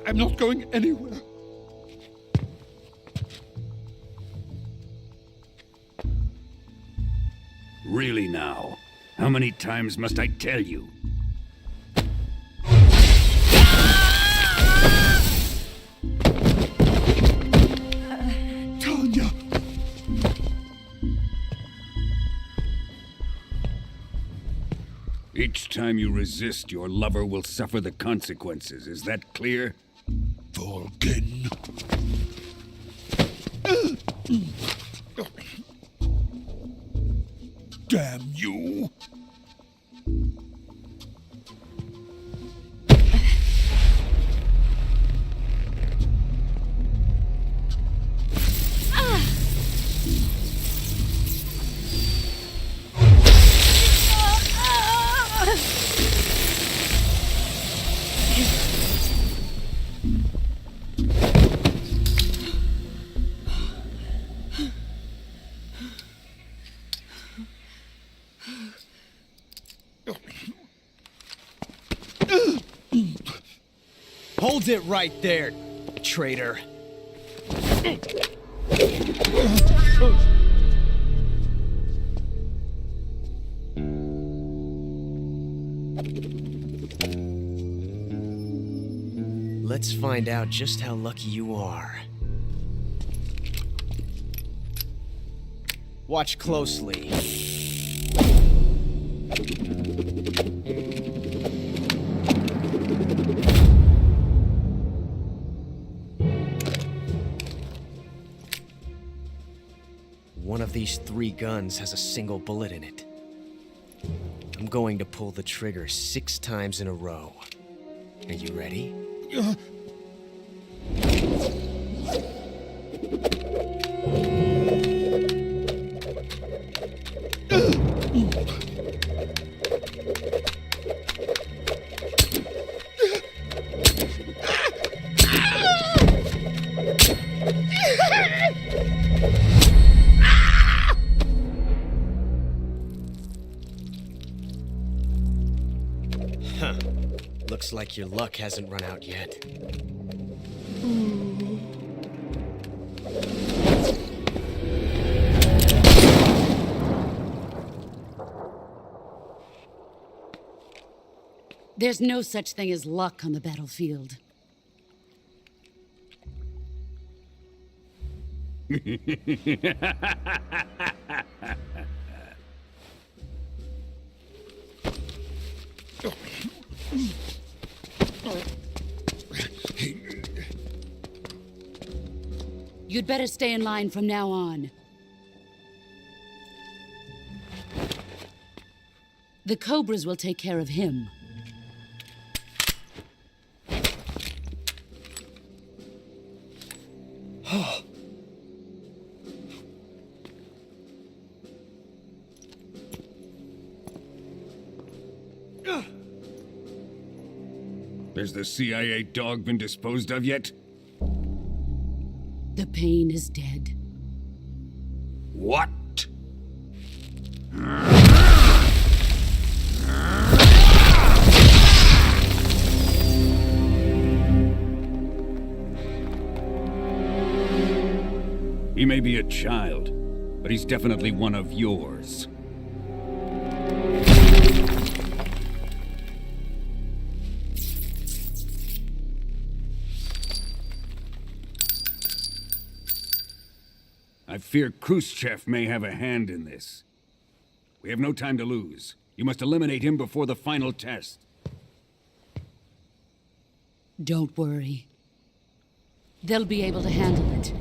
I'm not going anywhere. Really now? How many times must I tell you? Tanya! Each time you resist, your lover will suffer the consequences. Is that clear? Vulcan. Damn you! Hold it right there, traitor. Let's find out just how lucky you are. Watch closely. One of these 3 guns has a single bullet in it. I'm going to pull the trigger 6 times in a row. Are you ready? Huh. Looks like your luck hasn't run out yet. There's no such thing as luck on the battlefield. You'd better stay in line from now on. The Cobras will take care of him. Has the CIA dog been disposed of yet? The pain is dead. What? He may be a child, but he's definitely one of yours. I fear Khrushchev may have a hand in this. We have no time to lose. You must eliminate him before the final test. Don't worry. They'll be able to handle it.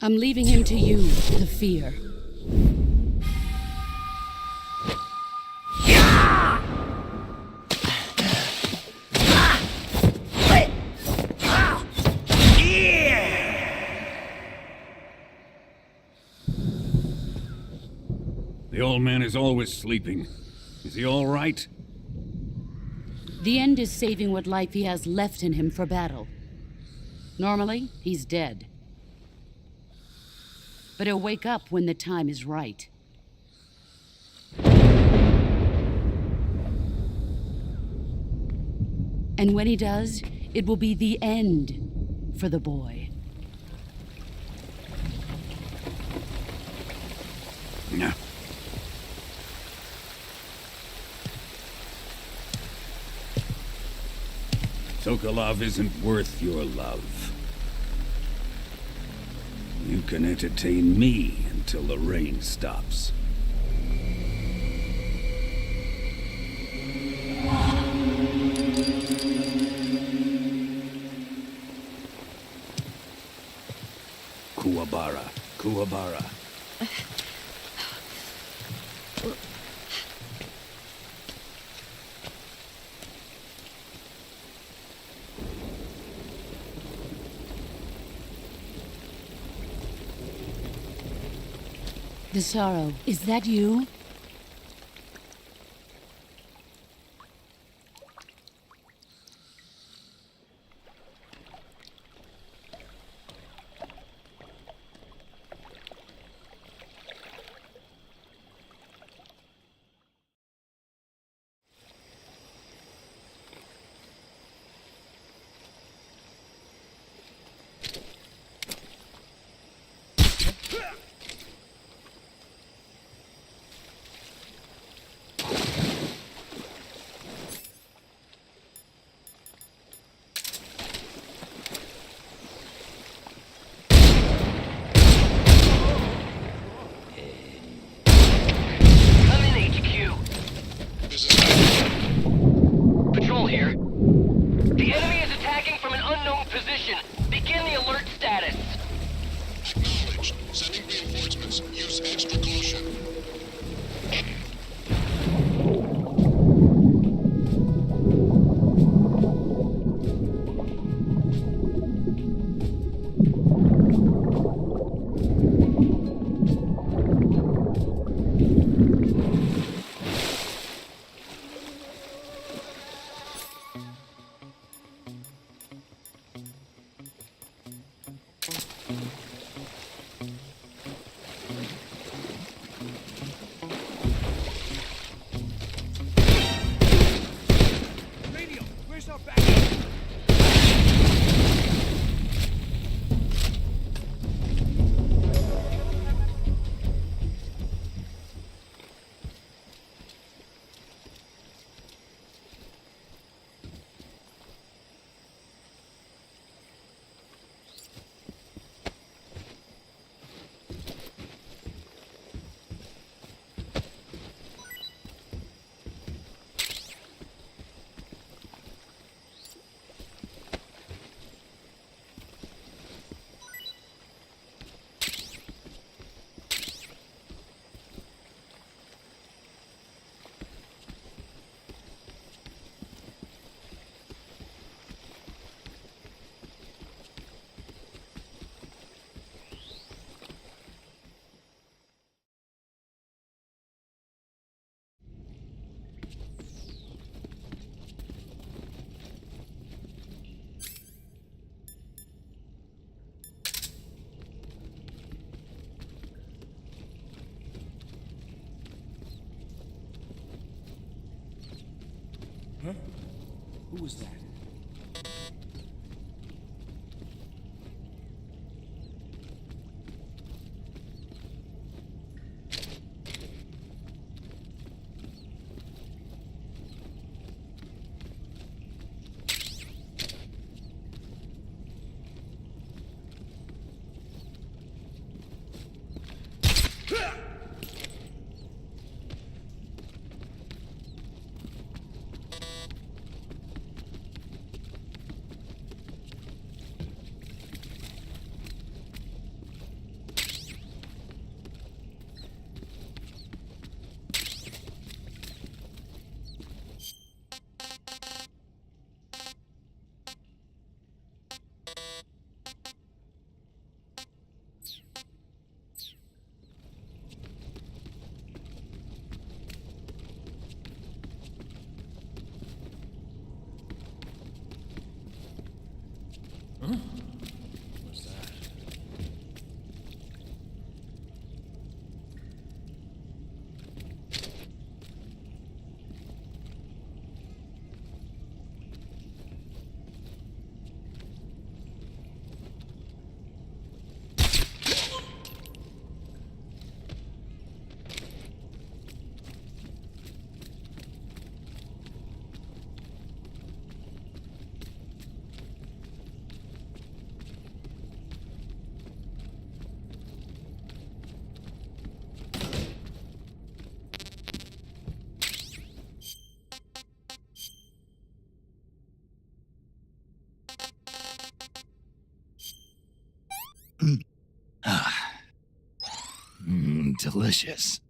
I'm leaving him to you, the fear. The old man is always sleeping. Is he all right? The end is saving what life he has left in him for battle. Normally, he's dead. But he'll wake up when the time is right. And when he does, it will be the end for the boy. No. Sokolov isn't worth your love. You can entertain me until the rain stops. Kuwabara. Kuwabara. The Sorrow, is that you? Patrol here. The enemy is attacking from an unknown position. Begin the alert status. Acknowledged. Sending reinforcements. Use extra caution. Huh? Who was that? delicious.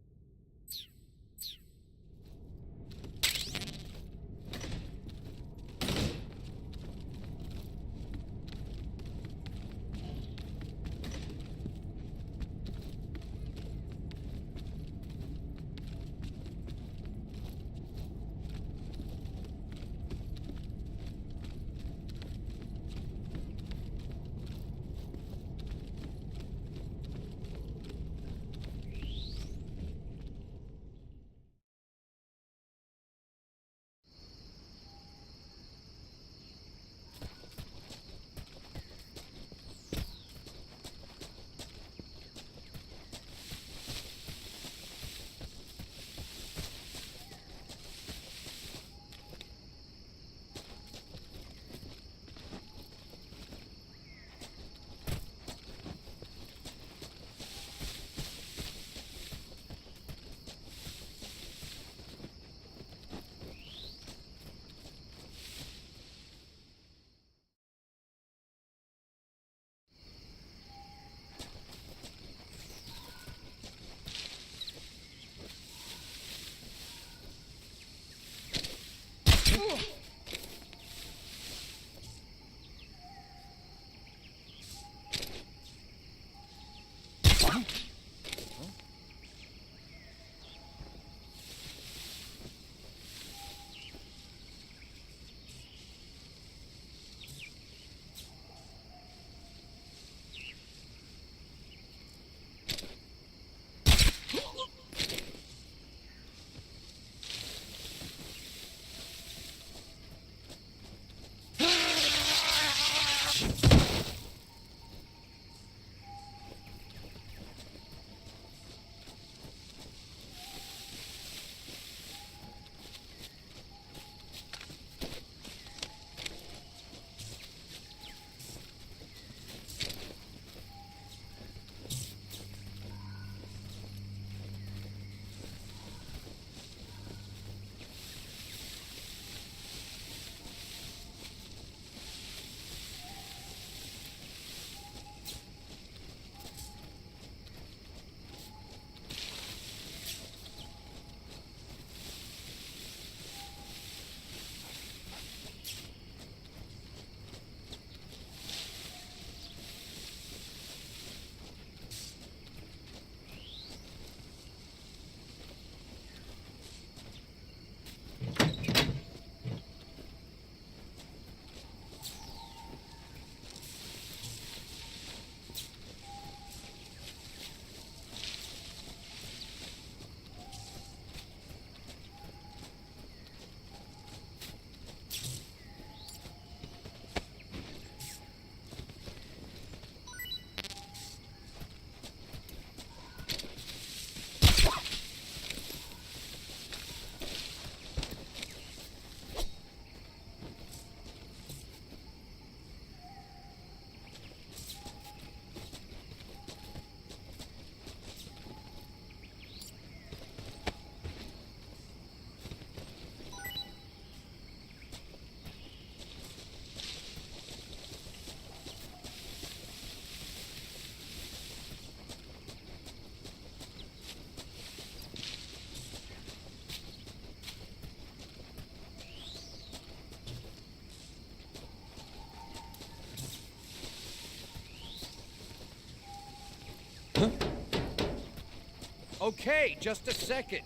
Okay, just a second.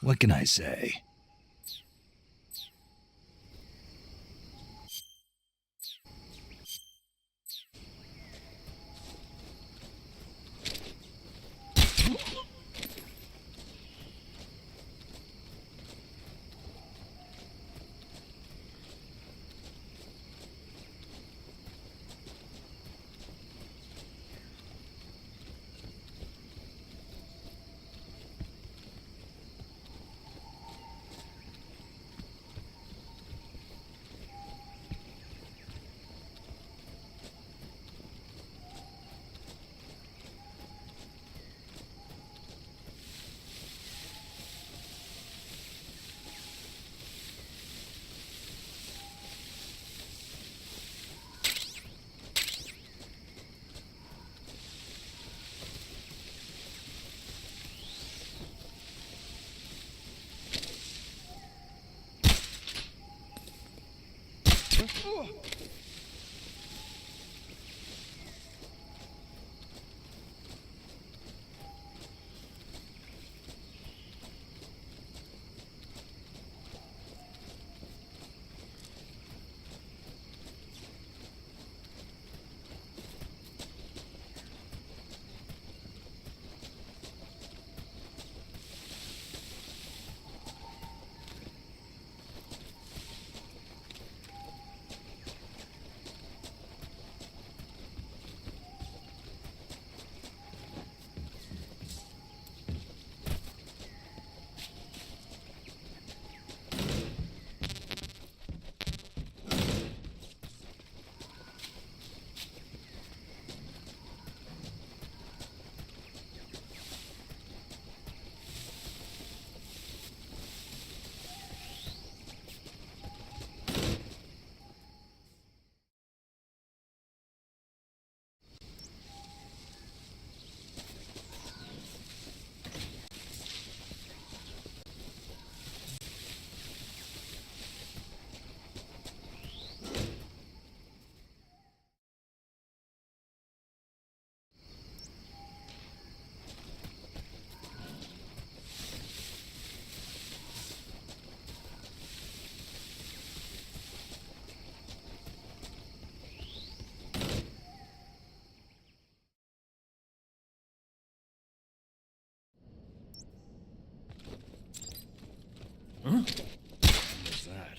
What can I say? Huh? What's that?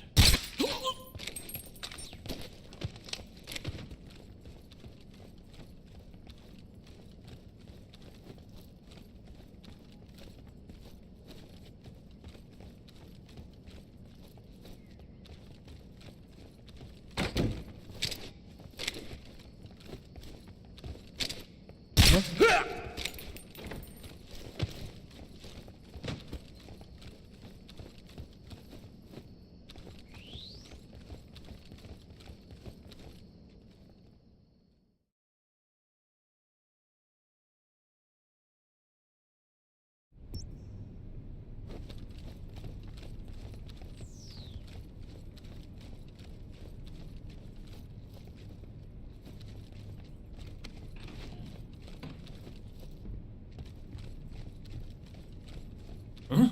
Huh?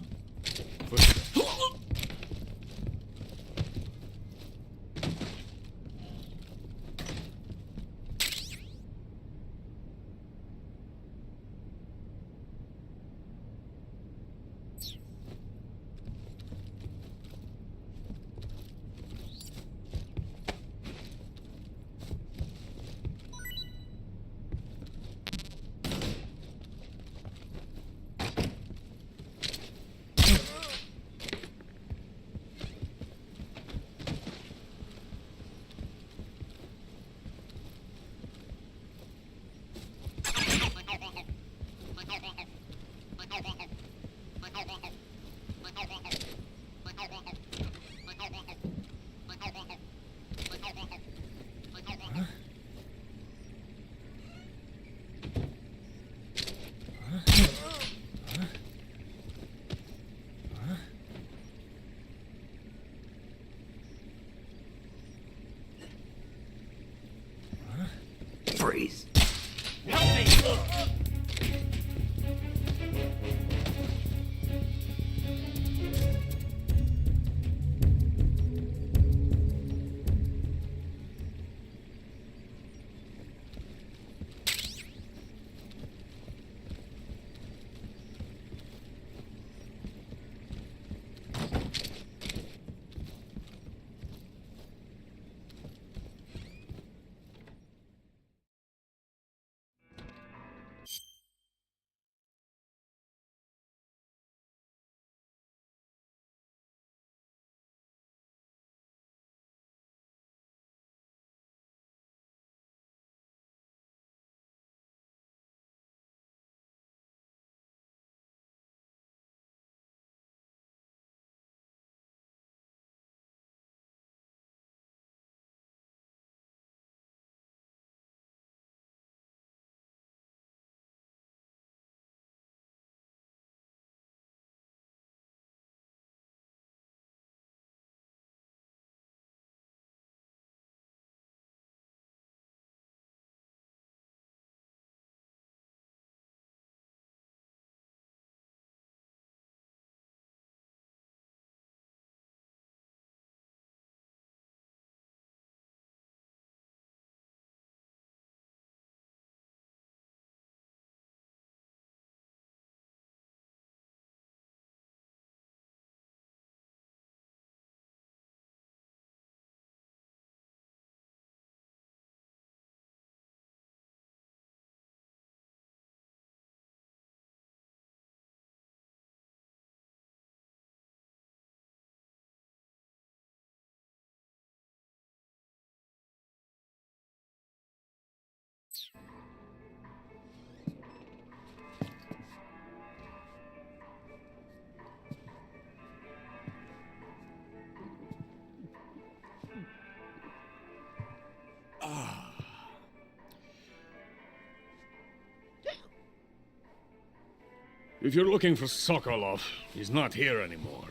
If you're looking for Sokolov, he's not here anymore.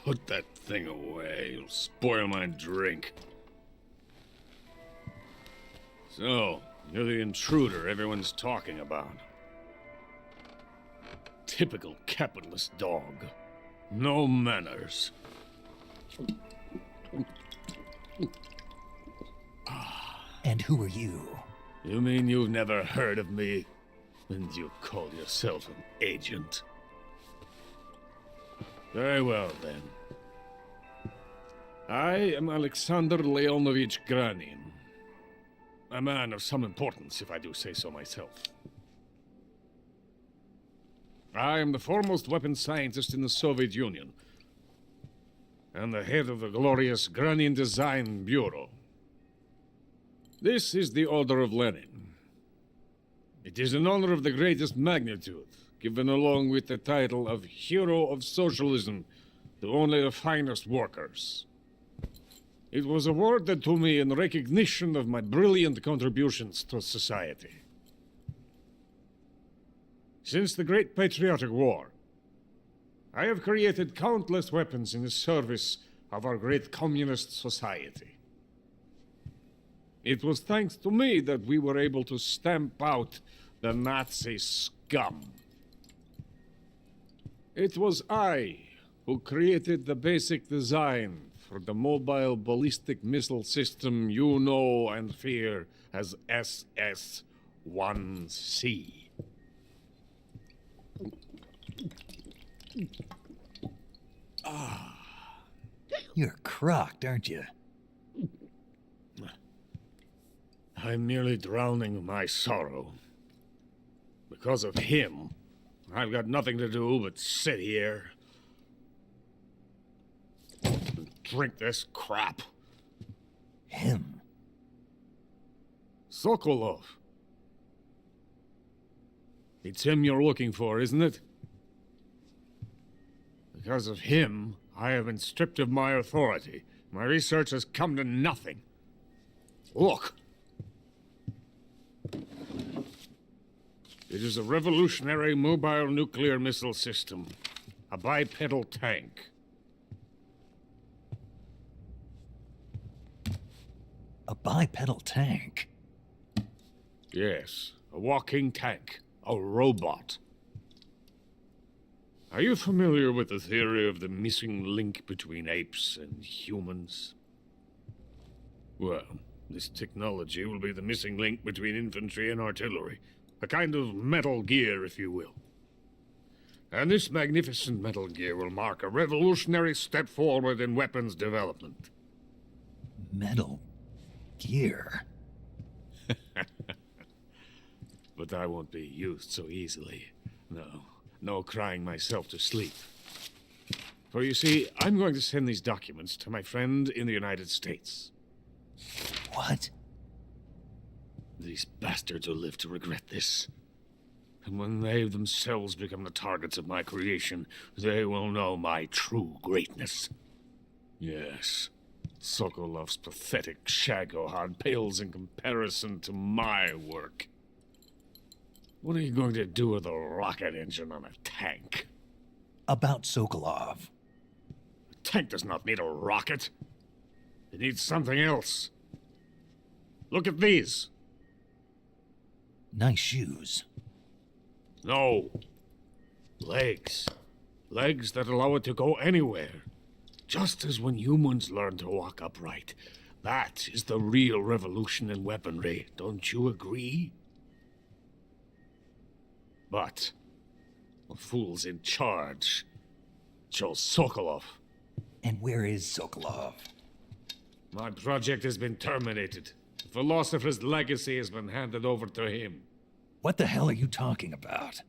Put that thing away. You'll spoil my drink. So, you're the intruder everyone's talking about. Typical capitalist dog. No manners. And who are you? You mean you've never heard of me? And you call yourself an agent? Very well, then. I am Alexander Leonovich Granin. A man of some importance, if I do say so myself. I am the foremost weapons scientist in the Soviet Union, and the head of the glorious Granin Design Bureau. This is the Order of Lenin. It is an honor of the greatest magnitude, given along with the title of Hero of Socialism to only the finest workers. It was awarded to me in recognition of my brilliant contributions to society. Since the Great Patriotic War, I have created countless weapons in the service of our great communist society. It was thanks to me that we were able to stamp out the Nazi scum. It was I who created the basic design for the mobile ballistic missile system you know and fear as SS-1C. You're crocked, aren't you? I'm merely drowning my sorrow. Because of him, I've got nothing to do but sit here and drink this crap. Him? Sokolov. It's him you're looking for, isn't it? Because of him, I have been stripped of my authority. My research has come to nothing. Look. It is a revolutionary mobile nuclear missile system. A bipedal tank. A bipedal tank? Yes, a walking tank. A robot. Are you familiar with the theory of the missing link between apes and humans? Well, this technology will be the missing link between infantry and artillery. A kind of Metal Gear, if you will. And this magnificent Metal Gear will mark a revolutionary step forward in weapons development. Metal Gear? But I won't be used so easily. No crying myself to sleep. For you see, I'm going to send these documents to my friend in the United States. What? These bastards will live to regret this. And when they themselves become the targets of my creation, they will know my true greatness. Yes, Sokolov's pathetic Shagohod pales in comparison to my work. What are you going to do with a rocket engine on a tank? About Sokolov. A tank does not need a rocket. It needs something else. Look at these. Nice shoes. No. Legs. Legs that allow it to go anywhere. Just as when humans learn to walk upright. That is the real revolution in weaponry. Don't you agree? But the fool's in charge. Joe Sokolov. And where is Sokolov? My project has been terminated. The philosopher's legacy has been handed over to him. What the hell are you talking about?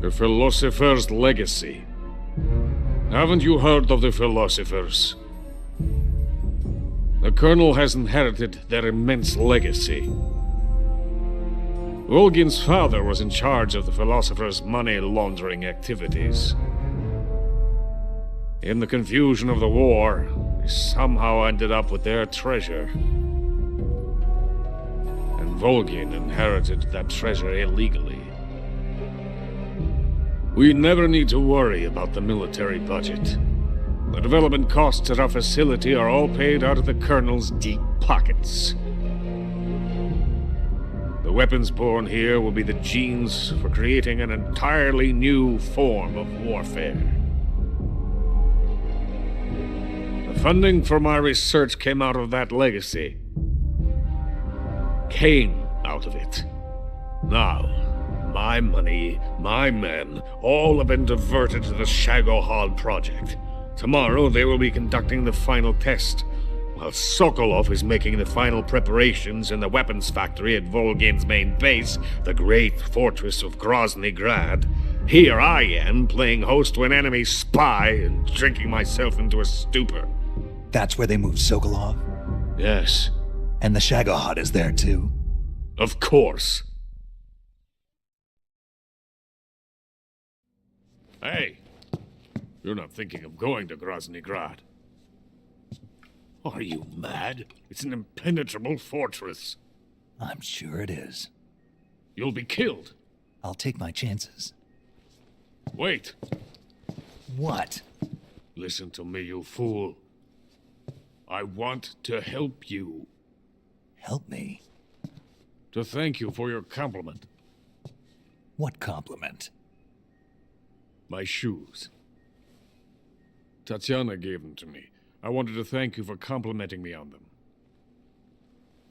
The philosopher's legacy. Haven't you heard of the philosophers? The Colonel has inherited their immense legacy. Volgin's father was in charge of the philosopher's money laundering activities. In the confusion of the war, they somehow ended up with their treasure. And Volgin inherited that treasure illegally. We never need to worry about the military budget. The development costs at our facility are all paid out of the Colonel's deep pockets. The weapons born here will be the genes for creating an entirely new form of warfare. The funding for my research came out of that legacy. Came out of it. Now, my money, my men, all have been diverted to the Shagohod project. Tomorrow they will be conducting the final test, while Sokolov is making the final preparations in the weapons factory at Volgin's main base, the great fortress of Grozny Grad. Here I am, playing host to an enemy spy and drinking myself into a stupor. That's where they moved Sokolov? Yes. And the Shagohod is there too? Of course. Hey, you're not thinking of going to Grozny Grad. Are you mad? It's an impenetrable fortress. I'm sure it is. You'll be killed. I'll take my chances. Wait. What? Listen to me, you fool. I want to help you. Help me? To thank you for your compliment. What compliment? My shoes. Tatiana gave them to me. I wanted to thank you for complimenting me on them.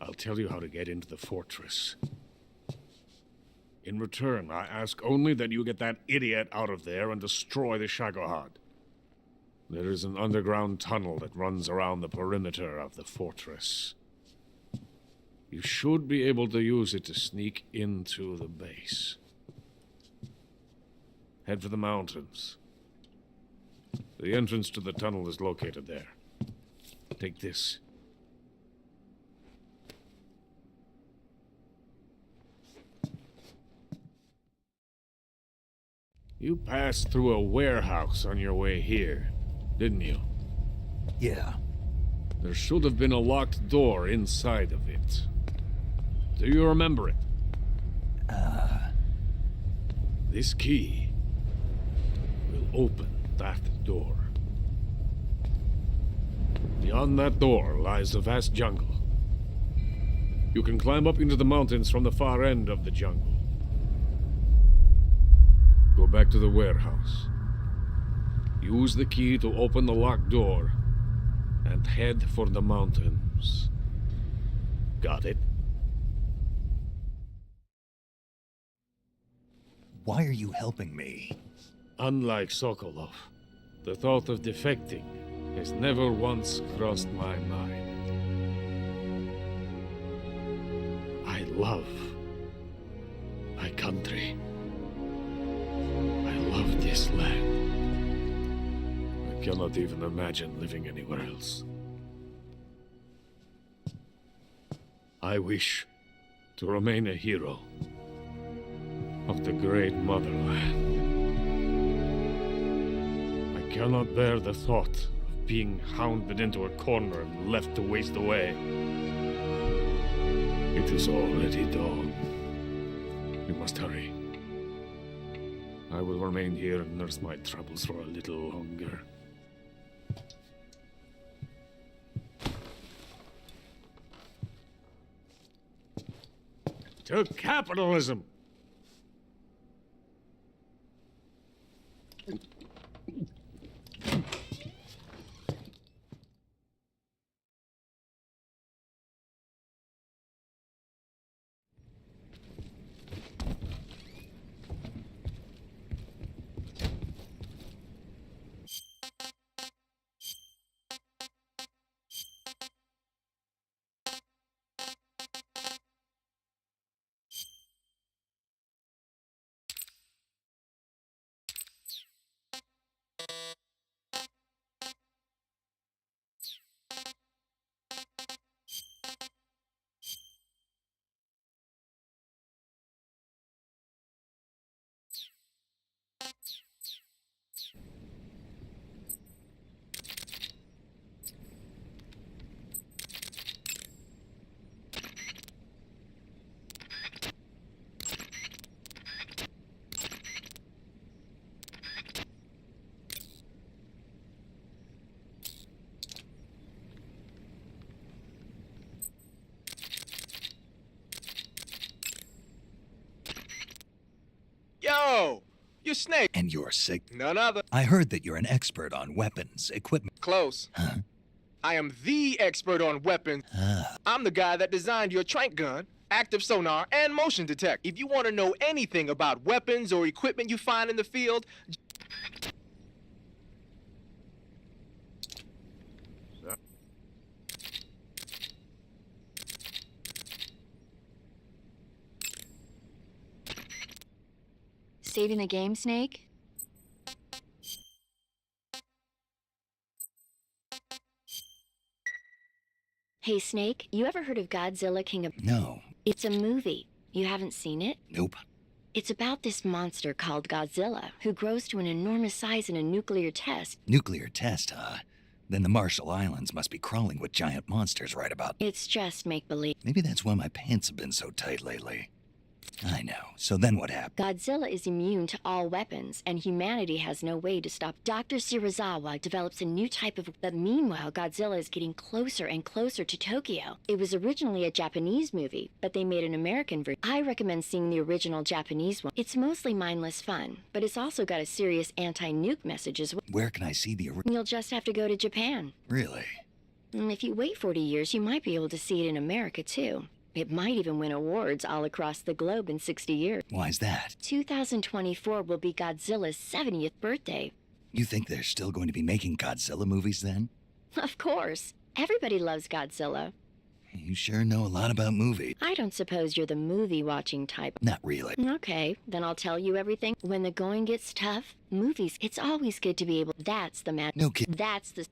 I'll tell you how to get into the fortress. In return, I ask only that you get that idiot out of there and destroy the Shagohod. There is an underground tunnel that runs around the perimeter of the fortress. You should be able to use it to sneak into the base. Head for the mountains. The entrance to the tunnel is located there. Take this. You passed through a warehouse on your way here, didn't you? Yeah. There should have been a locked door inside of it. Do you remember it? This key will open that door. Beyond that door lies a vast jungle. You can climb up into the mountains from the far end of the jungle. Go back to the warehouse. Use the key to open the locked door and head for the mountains. Got it? Why are you helping me? Unlike Sokolov, the thought of defecting has never once crossed my mind. I love my country. I love this land. I cannot even imagine living anywhere else. I wish to remain a hero of the great motherland. I cannot bear the thought of being hounded into a corner and left to waste away. It is already dawn. We must hurry. I will remain here and nurse my troubles for a little longer. To capitalism! Snake. And you're sick. None other. I heard that you're an expert on weapons, equipment. Close. Huh? I am the expert on weapons. I'm the guy that designed your trank gun, active sonar, and motion detect. If you want to know anything about weapons or equipment you find in the field, Saving the game, Snake? Hey, Snake, you ever heard of Godzilla King of... No. It's a movie. You haven't seen it? Nope. It's about this monster called Godzilla, who grows to an enormous size in a nuclear test. Nuclear test, huh? Then the Marshall Islands must be crawling with giant monsters right about... It's just make-believe. Maybe that's why my pants have been so tight lately. I know. So then what happened? Godzilla is immune to all weapons, and humanity has no way to stop. Dr. Shirazawa develops a new type of... But meanwhile, Godzilla is getting closer and closer to Tokyo. It was originally a Japanese movie, but they made an American version. I recommend seeing the original Japanese one. It's mostly mindless fun, but it's also got a serious anti-nuke message as well. Where can I see the... You'll just have to go to Japan. Really? And if you wait 40 years, you might be able to see it in America, too. It might even win awards all across the globe in 60 years. Why's that? 2024 will be Godzilla's 70th birthday. You think they're still going to be making Godzilla movies then? Of course. Everybody loves Godzilla. You sure know a lot about movies. I don't suppose you're the movie-watching type. Not really. Okay, then I'll tell you everything. When the going gets tough, movies, it's always good to be able... That's the magic. No kid. That's the...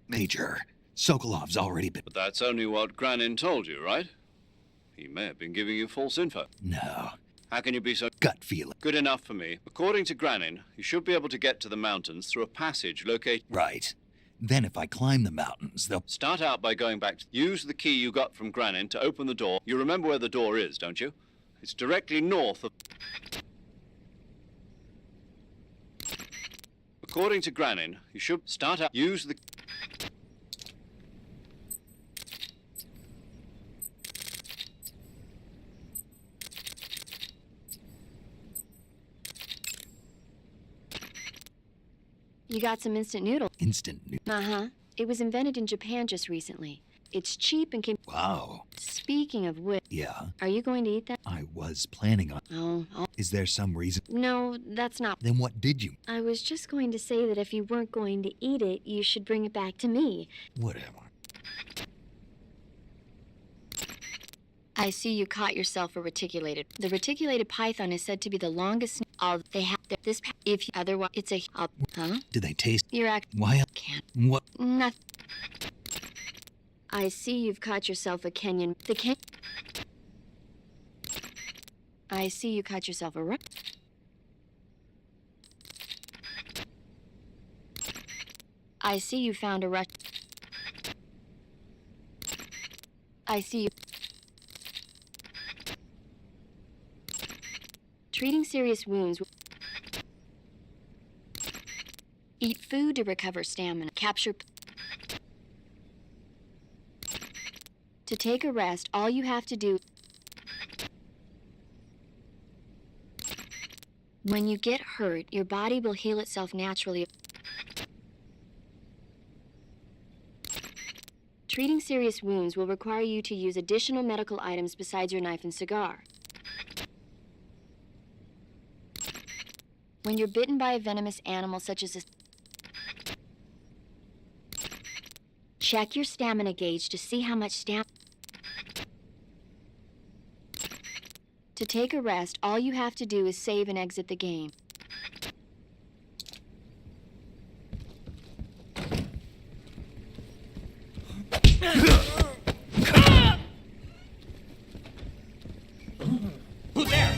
Major, Sokolov's already been... But that's only what Granin told you, right? He may have been giving you false info. No. How can you be so... Gut feeling. Good enough for me. According to Granin, you should be able to get to the mountains through a passage located... Right. Then if I climb the mountains, they'll... Start out by going back to... Use the key you got from Granin to open the door. You remember where the door is, don't you? It's directly north of... According to Granin, you should start out... Use the... You got some instant noodle. Instant noodle? Uh-huh. It was invented in Japan just recently. It's cheap and can... Wow. Speaking of which... Yeah? Are you going to eat that? I was planning on... Oh. Is there some reason? No, that's not... Then what did you... I was just going to say that if you weren't going to eat it, you should bring it back to me. Whatever. I see you caught yourself a reticulated. The reticulated python is said to be the longest... They have this... If you... Otherwise, it's a... Huh? Did they taste... You're act... Why... Can't... What... Nothing. I see you've caught yourself a Kenyan... I see you caught yourself a... I see you found a rush... I see you... Treating serious wounds... Eat food to recover stamina. Capture... To take a rest, all you have to do... When you get hurt, your body will heal itself naturally. Treating serious wounds will require you to use additional medical items besides your knife and cigar. When you're bitten by a venomous animal such as a... Check your stamina gauge to see how much stamina... To take a rest, all you have to do is save and exit the game. Who's there?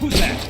Who's that?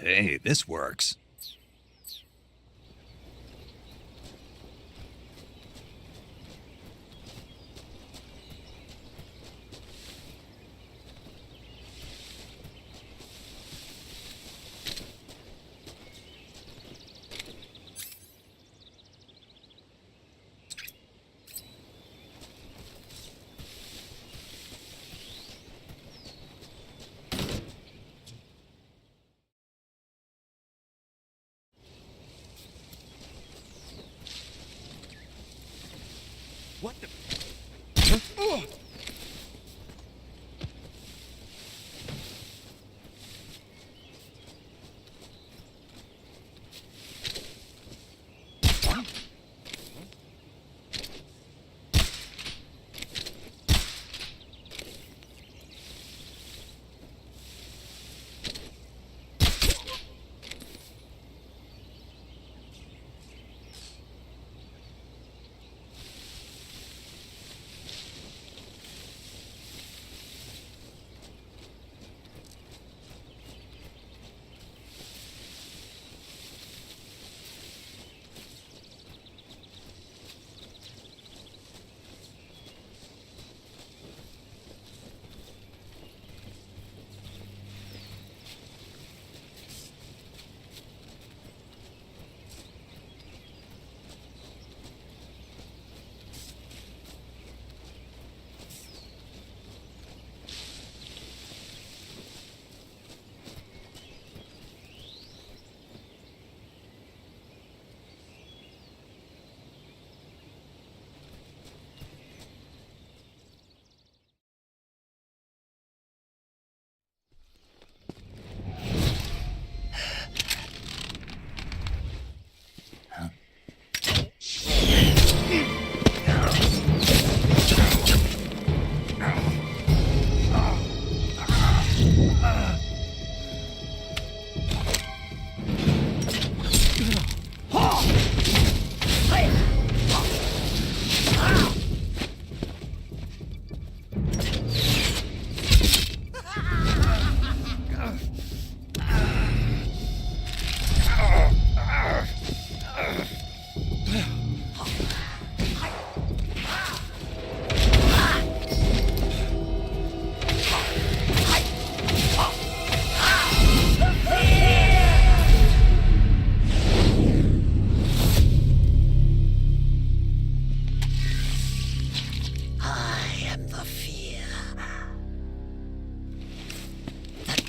Hey, this works.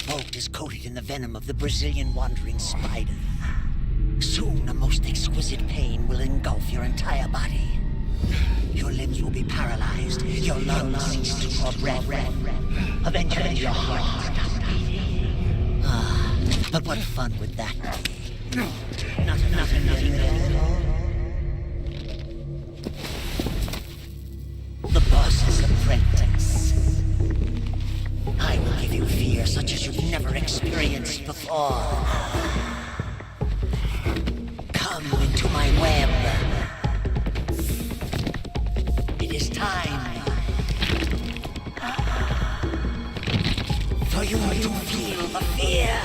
boat is coated in the venom of the Brazilian wandering spider. Soon, a most exquisite pain will engulf your entire body. Your limbs will be paralyzed, your lungs cease to draw breath. Eventually, your heart will stop beating. But what fun would that be? Nothing at all. The boss's apprentice. I will give you fear such as you've never experienced before. Come into my web. It is time for you to feel the fear.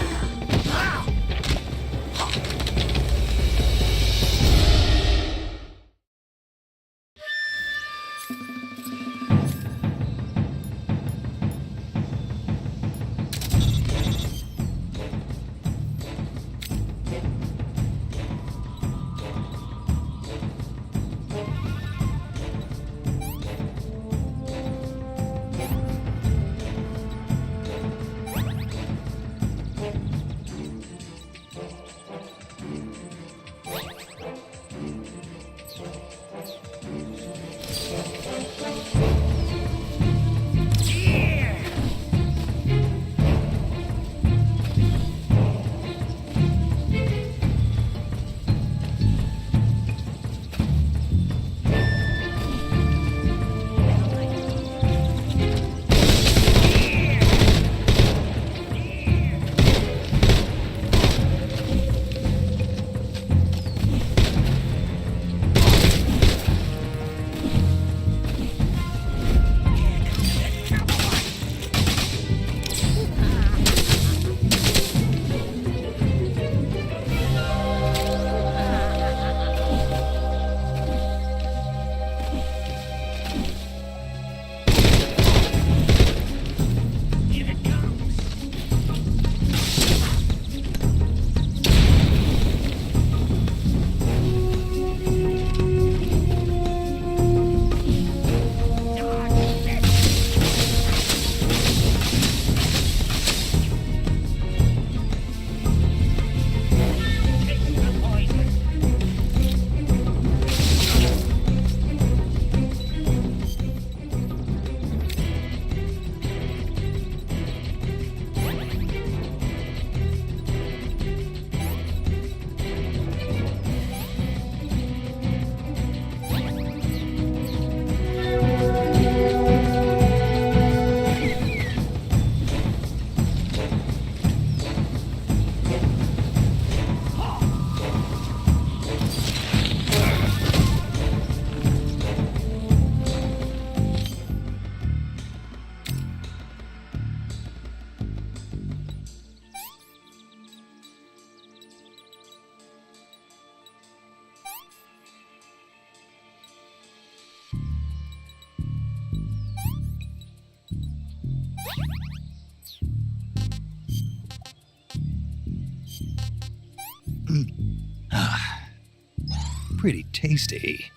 Pretty tasty.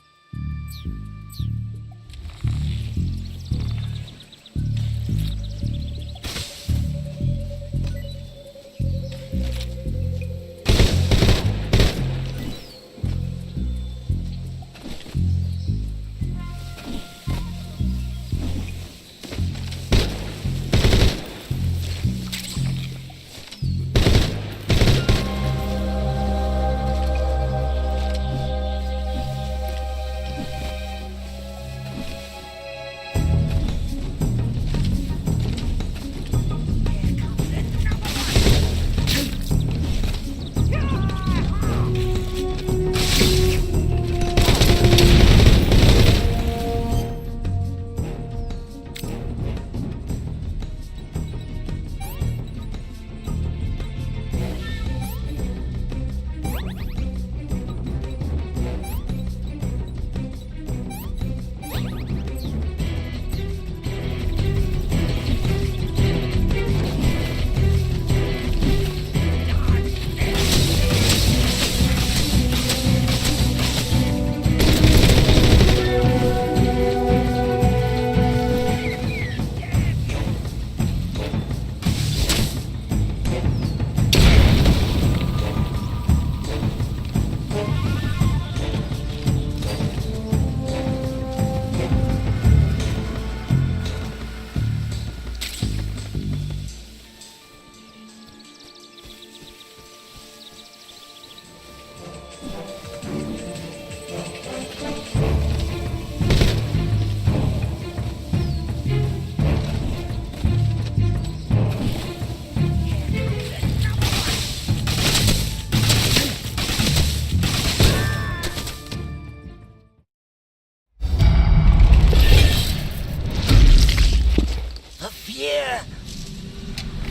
fear!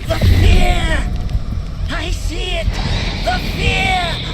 The fear! I see it! The fear!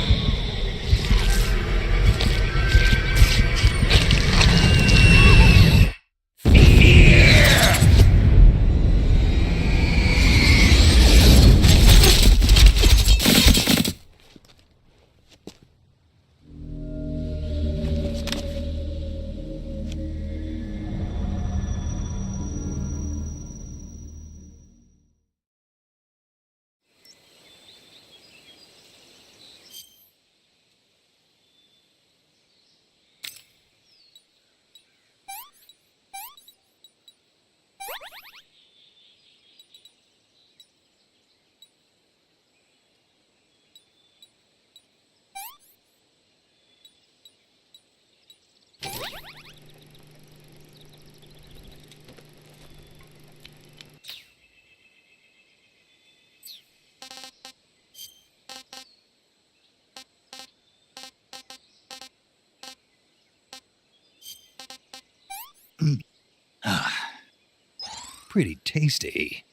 Pretty tasty.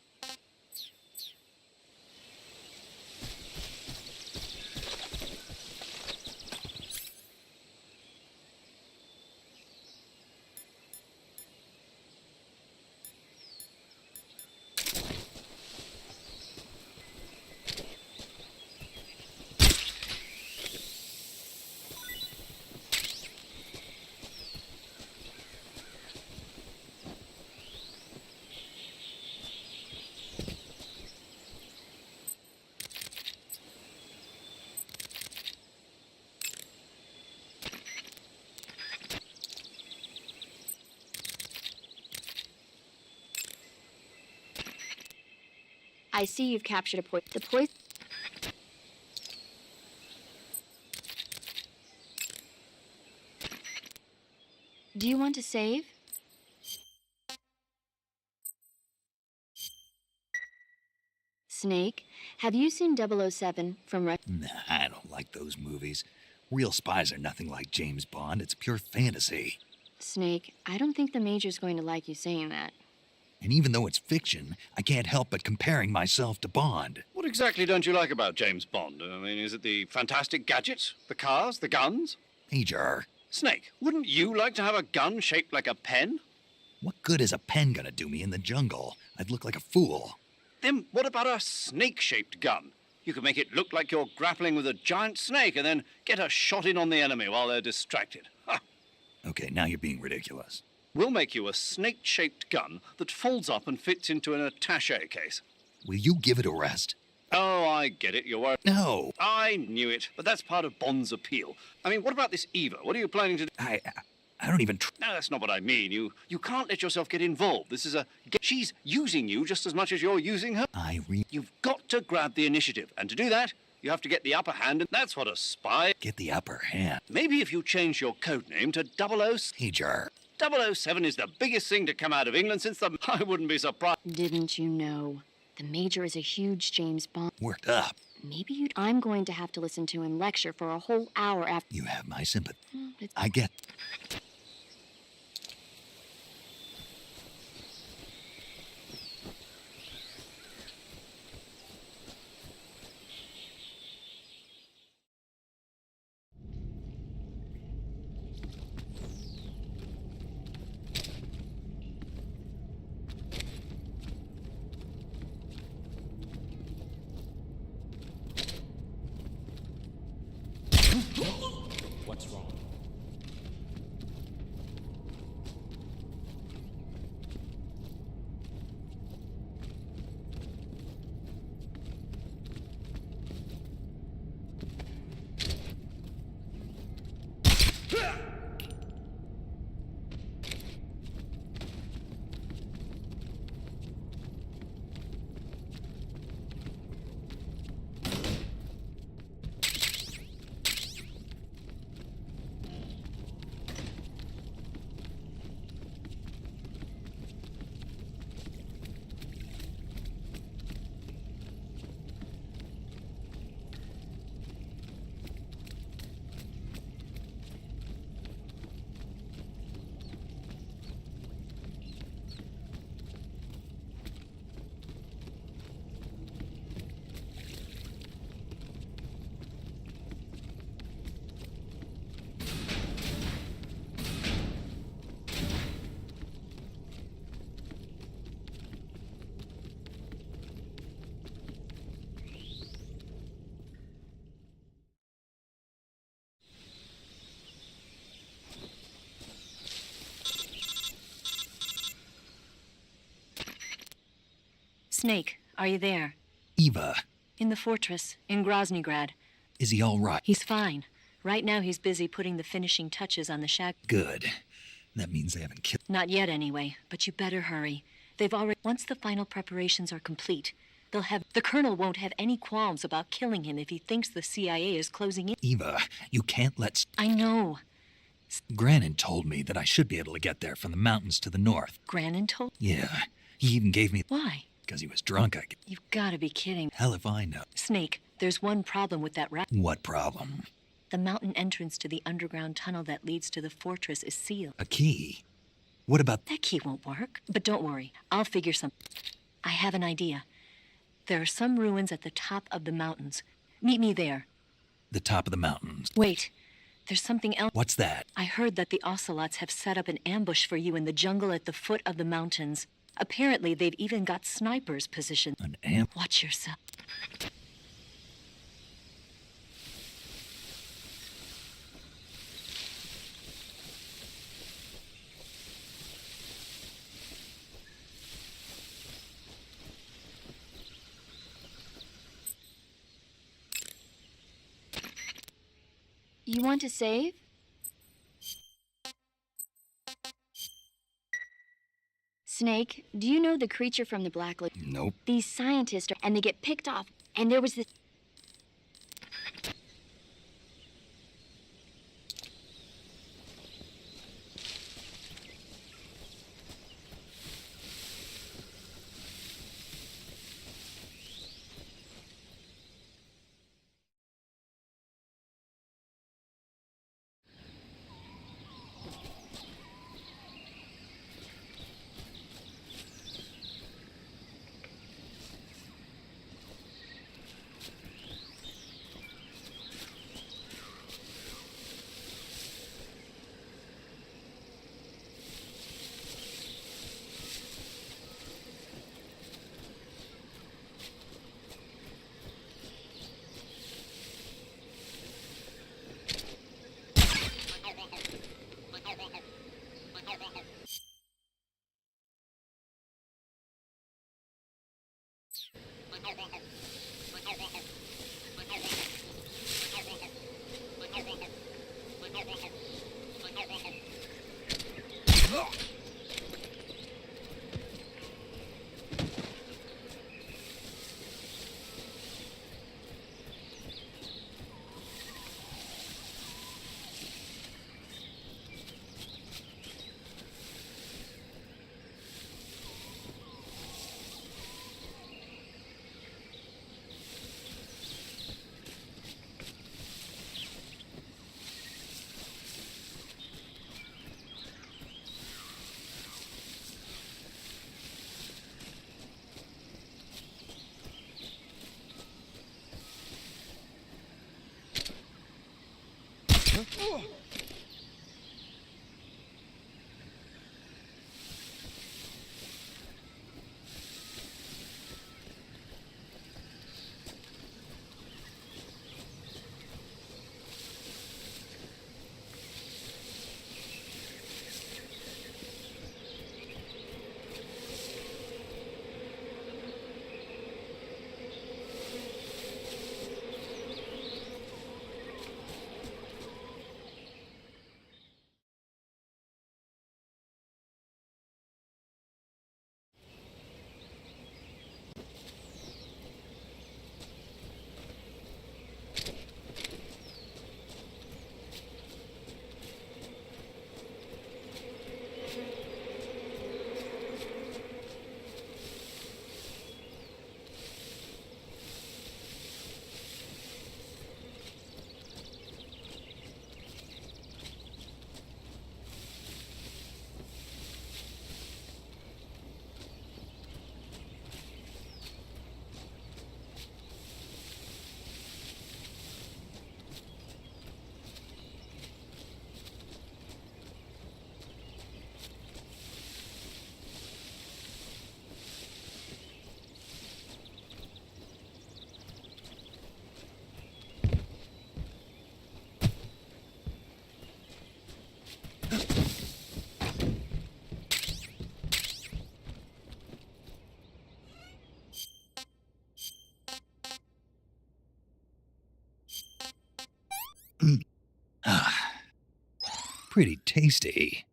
I see you've captured the poison. Do you want to save? Snake, have you seen 007 from Nah, I don't like those movies. Real spies are nothing like James Bond. It's pure fantasy. Snake, I don't think the Major's going to like you saying that. And even though it's fiction, I can't help but comparing myself to Bond. What exactly don't you like about James Bond? I mean, is it the fantastic gadgets, the cars, the guns? Major. Snake, wouldn't you like to have a gun shaped like a pen? What good is a pen gonna do me in the jungle? I'd look like a fool. Then what about a snake-shaped gun? You could make it look like you're grappling with a giant snake and then get a shot in on the enemy while they're distracted. Ha! Okay, now you're being ridiculous. We'll make you a snake-shaped gun that folds up and fits into an attaché case. Will you give it a rest? Oh, I get it. You're worried. No. I knew it, but that's part of Bond's appeal. I mean, what about this Eva? What are you planning to do? I don't even... No, that's not what I mean. You can't let yourself get involved. This is a... She's using you just as much as you're using her. You've got to grab the initiative, and to do that, you have to get the upper hand, and that's what a spy... Get the upper hand? Maybe if you change your code name to 00... Major. 007 is the biggest thing to come out of England since the... I wouldn't be surprised. Didn't you know? The Major is a huge James Bond. Worked up. Maybe you'd... I'm going to have to listen to him lecture for a whole hour after... You have my sympathy. I get... What's wrong? Snake, are you there? Eva, In the fortress, in Groznygrad. is he all right? He's fine. Right now he's busy putting the finishing touches on the shack. Good. That means they haven't killed. Not yet, anyway, but you better hurry. They've already. Once the final preparations are complete, they'll have. The Colonel won't have any qualms about killing him if he thinks the CIA is closing in. Eva, you can't let. I know. Grannon told me that I should be able to get there from the mountains to the north. Grannon told. Yeah, he even gave me. Why? Because he was drunk, I guess. You've gotta be kidding. Hell if I know. Snake, there's one problem with that rat. What problem? The mountain entrance to the underground tunnel that leads to the fortress is sealed. A key? What about... That key won't work. But don't worry, I'll figure something. I have an idea. There are some ruins at the top of the mountains. Meet me there. The top of the mountains. Wait, there's something else. What's that? I heard that the Ocelots have set up an ambush for you in the jungle at the foot of the mountains. Apparently, they've even got snipers positioned. An amp? Watch yourself. You want to save? Snake, do you know the creature from the Black Lagoon? Nope. These scientists and they get picked off, and there was this... pretty tasty.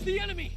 The enemy!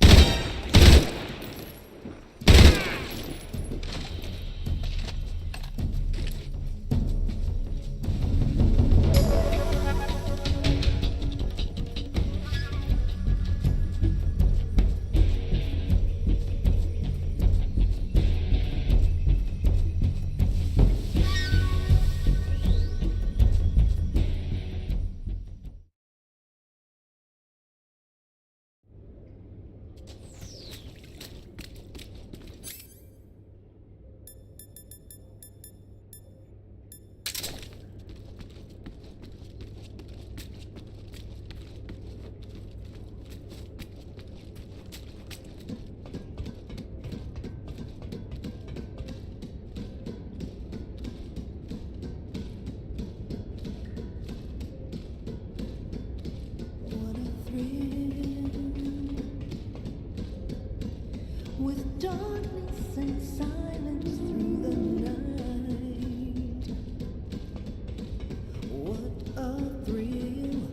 With darkness and silence through the night, what a thrill.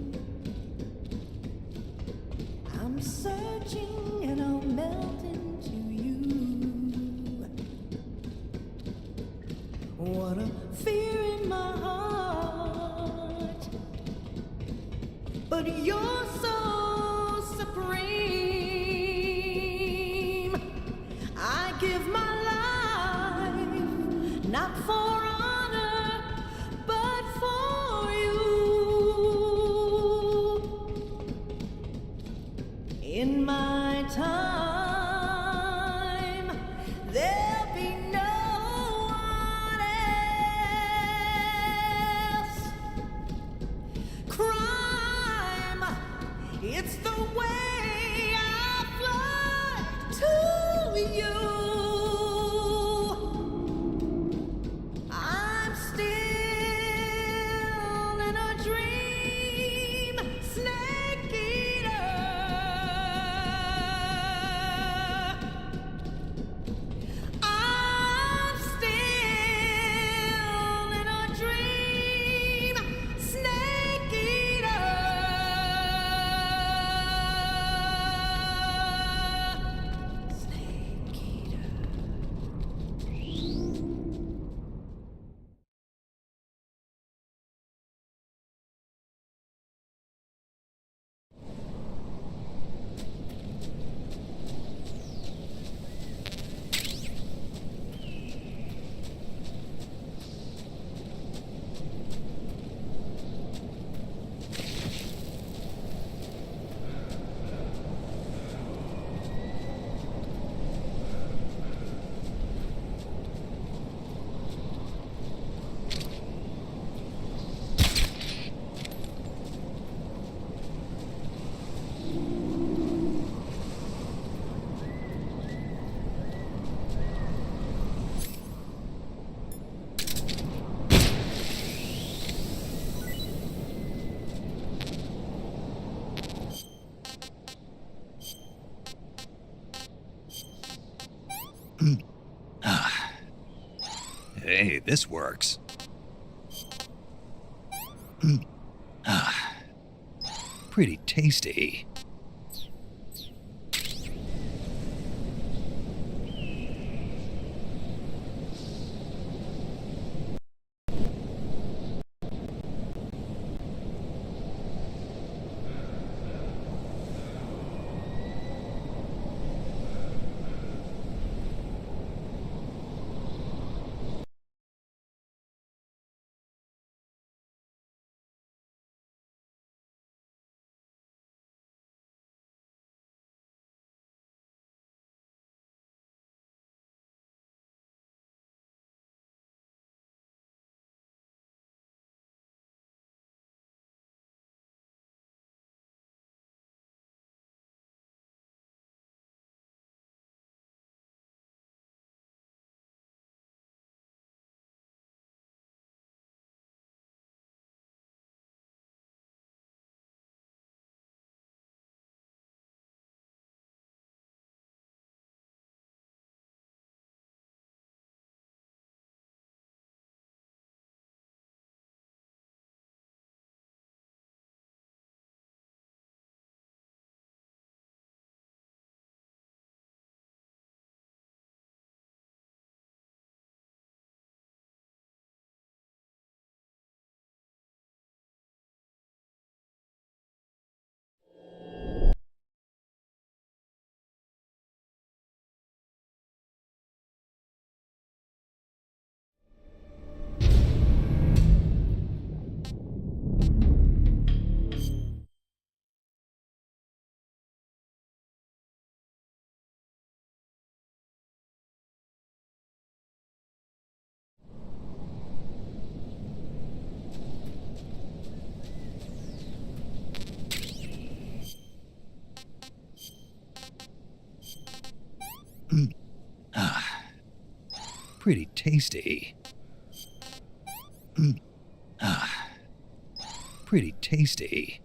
I'm searching and I'll melt into you. What a fear in my heart, but you're so supreme. I give my life, not for honor, but for you. In my time, there'll be no one else. Crime, it's the way I fly to you. Hey, this works. Pretty tasty. Pretty tasty. Pretty tasty.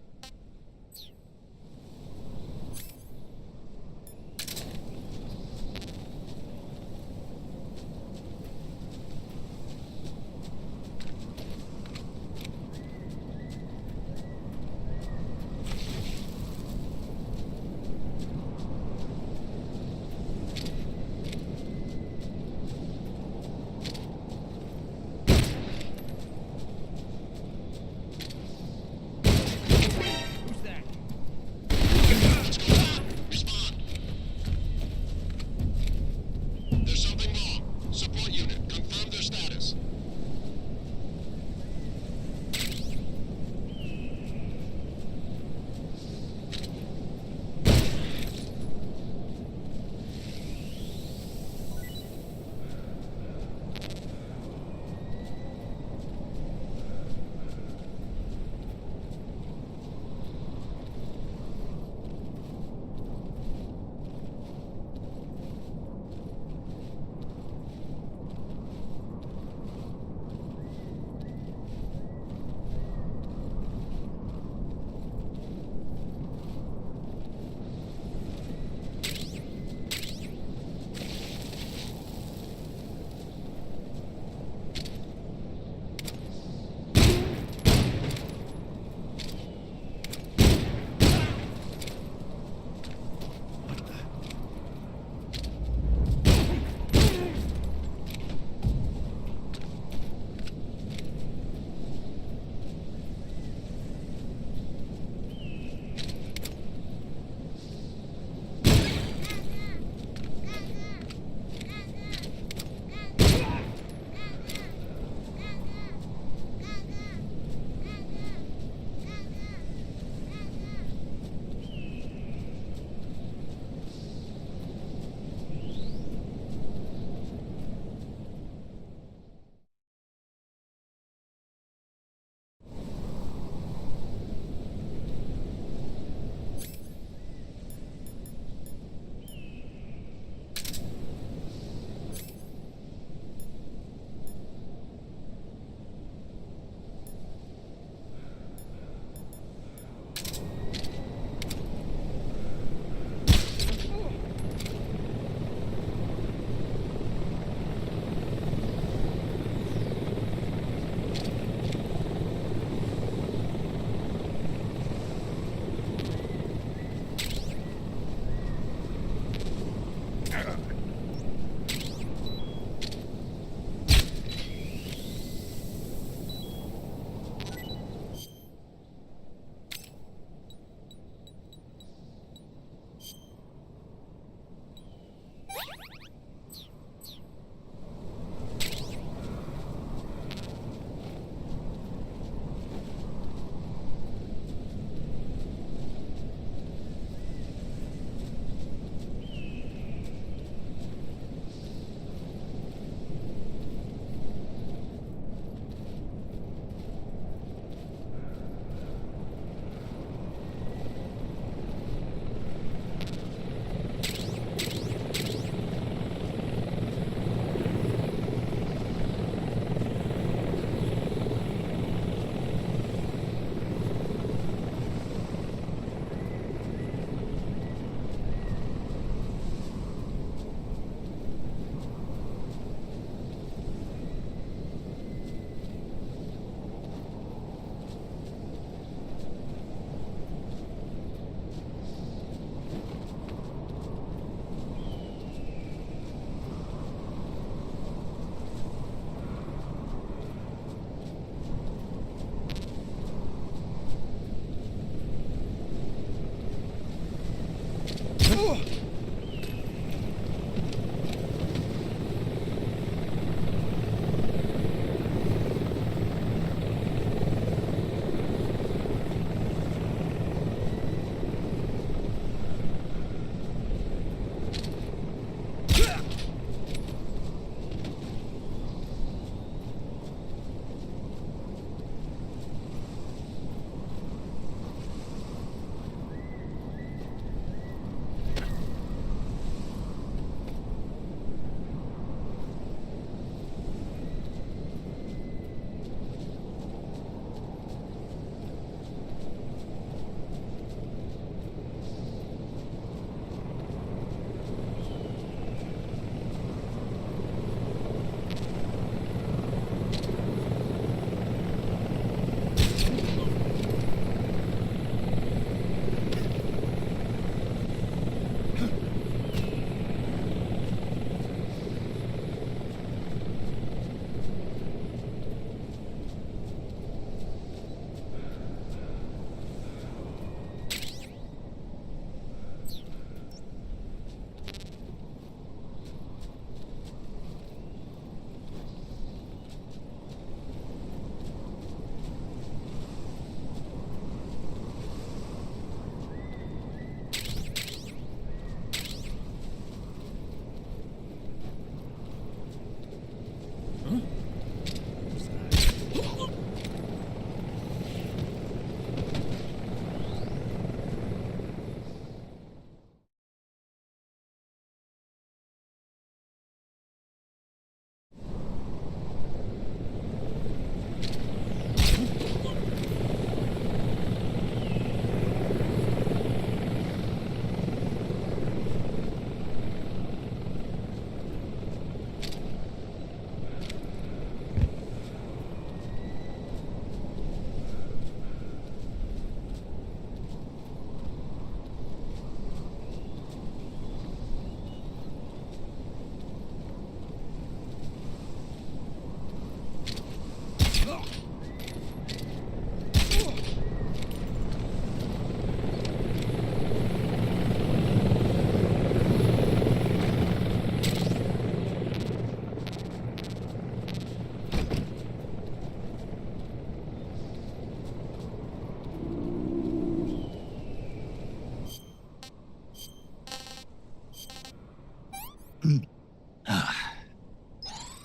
There's something wrong. Support unit, confirm their status.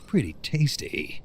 Pretty tasty.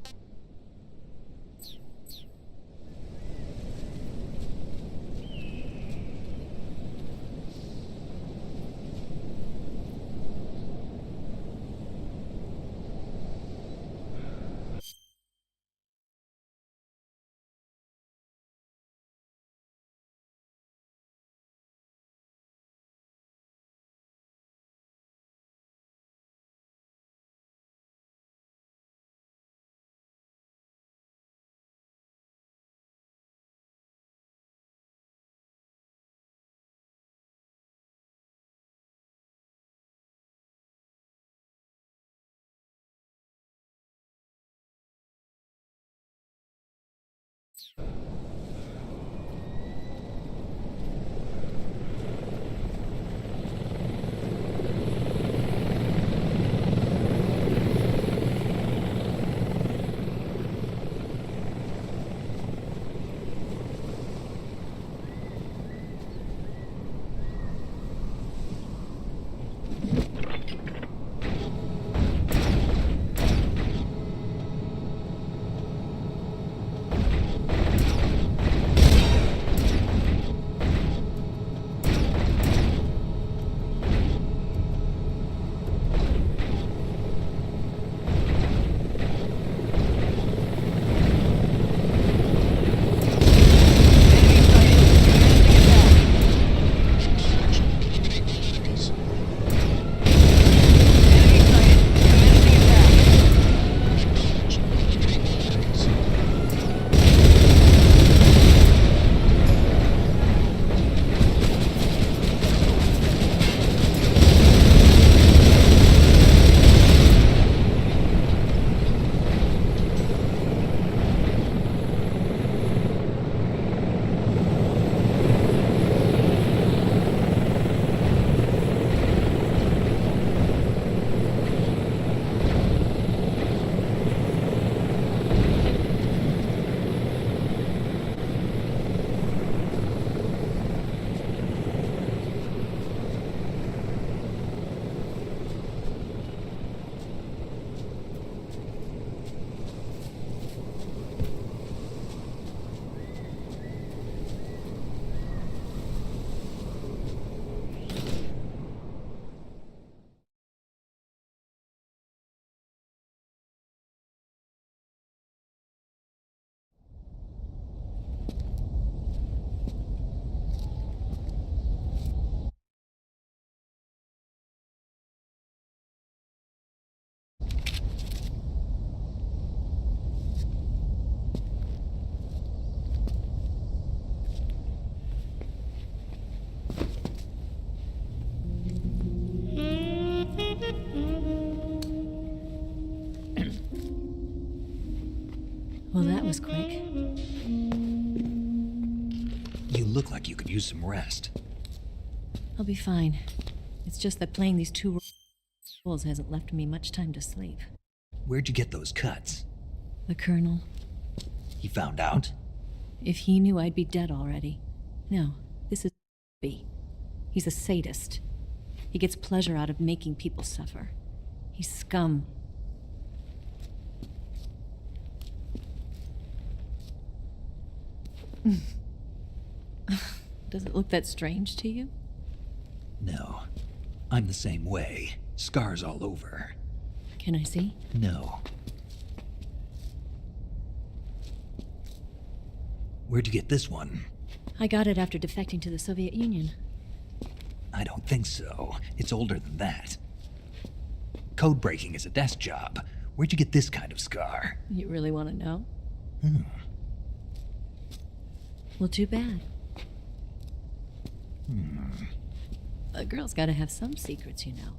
Well, that was quick. You look like you could use some rest. I'll be fine. It's just that playing these two roles hasn't left me much time to sleep. Where'd you get those cuts? The Colonel. He found out? If he knew, I'd be dead already. No, this is B. He's a sadist. He gets pleasure out of making people suffer. He's scum. Does it look that strange to you? No. I'm the same way. Scars all over. Can I see? No. Where'd you get this one? I got it after defecting to the Soviet Union. I don't think so. It's older than that. Code breaking is a desk job. Where'd you get this kind of scar? You really want to know? Hmm. Well, too bad. Hmm. A girl's gotta have some secrets, you know.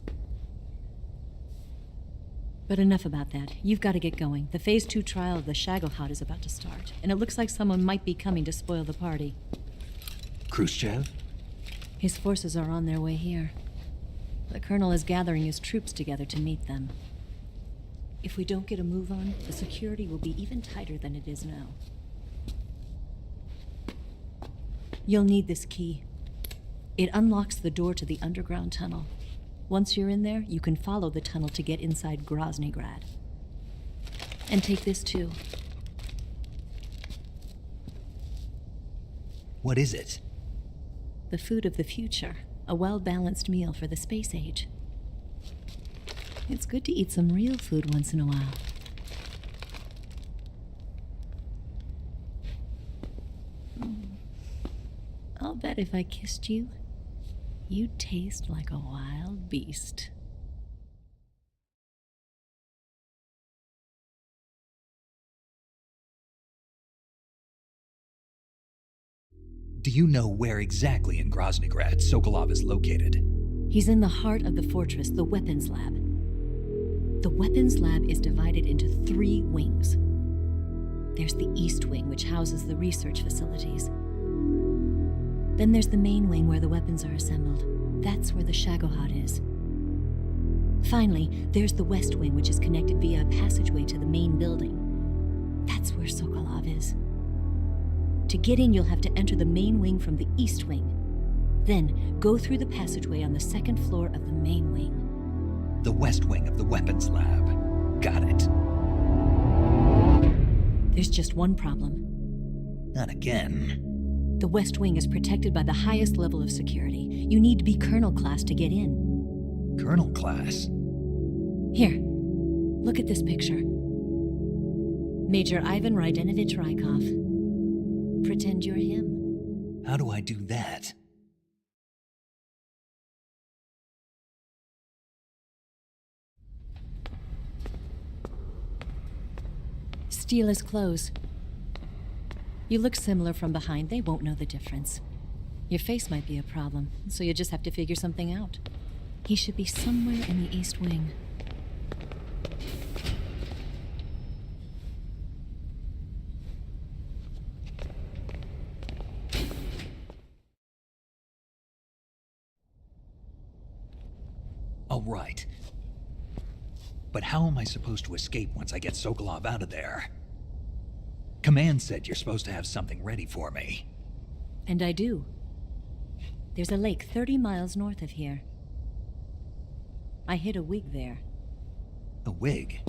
But enough about that. You've got to get going. The Phase 2 trial of the Shagelhot is about to start, and it looks like someone might be coming to spoil the party. Khrushchev? His forces are on their way here. The Colonel is gathering his troops together to meet them. If we don't get a move on, the security will be even tighter than it is now. You'll need this key. It unlocks the door to the underground tunnel. Once you're in there, you can follow the tunnel to get inside Groznygrad. And take this too. What is it? The food of the future. A well-balanced meal for the space age. It's good to eat some real food once in a while. I'll bet if I kissed you, you'd taste like a wild beast. Do you know where exactly in Groznygrad Sokolov is located? He's in the heart of the fortress, the weapons lab. The weapons lab is divided into 3 wings. There's the East Wing, which houses the research facilities. Then there's the main wing where the weapons are assembled. That's where the Shagohod is. Finally, there's the West Wing, which is connected via a passageway to the main building. That's where Sokolov is. To get in, you'll have to enter the main wing from the East Wing. Then, go through the passageway on the 2nd floor of the main wing. The West Wing of the weapons lab. Got it. There's just one problem. Not again. The West Wing is protected by the highest level of security. You need to be Colonel class to get in. Colonel class? Here, look at this picture. Major Ivan Rydenovich Rykov. Pretend you're him. How do I do that? Steal his clothes. You look similar from behind. They won't know the difference. Your face might be a problem, so you just have to figure something out. He should be somewhere in the East Wing. All right. But how am I supposed to escape once I get Sokolov out of there? Command said you're supposed to have something ready for me. And I do. There's a lake 30 miles north of here. I hid a wig there. A wig?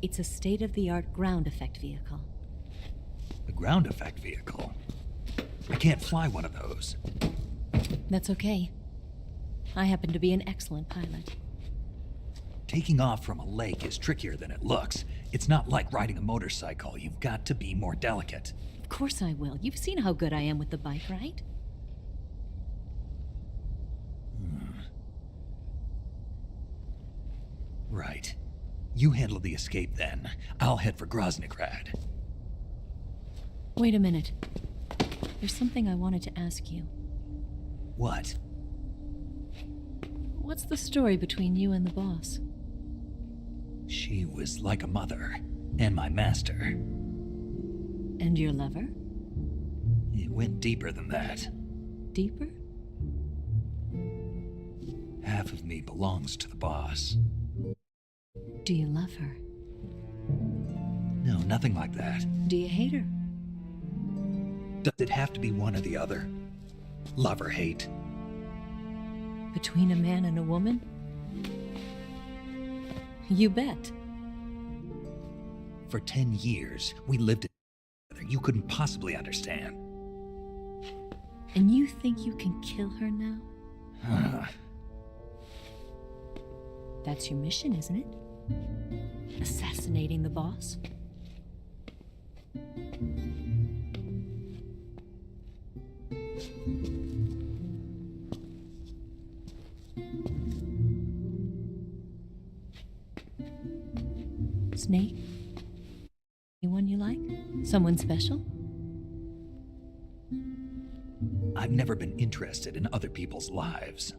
It's a state-of-the-art ground effect vehicle. A ground effect vehicle? I can't fly one of those. That's okay. I happen to be an excellent pilot. Taking off from a lake is trickier than it looks. It's not like riding a motorcycle. You've got to be more delicate. Of course I will. You've seen how good I am with the bike, right? Right. You handle the escape then. I'll head for Groznygrad. Wait a minute. There's something I wanted to ask you. What? What's the story between you and the boss? She was like a mother, and my master. And your lover? It went deeper than that. Deeper? Half of me belongs to the boss. Do you love her? No, nothing like that. Do you hate her? Does it have to be one or the other? Love or hate? Between a man and a woman? You bet. For 10 years, we lived together. You couldn't possibly understand. And you think you can kill her now? That's your mission, isn't it? Assassinating the boss? Snake? Anyone you like? Someone special? I've never been interested in other people's lives.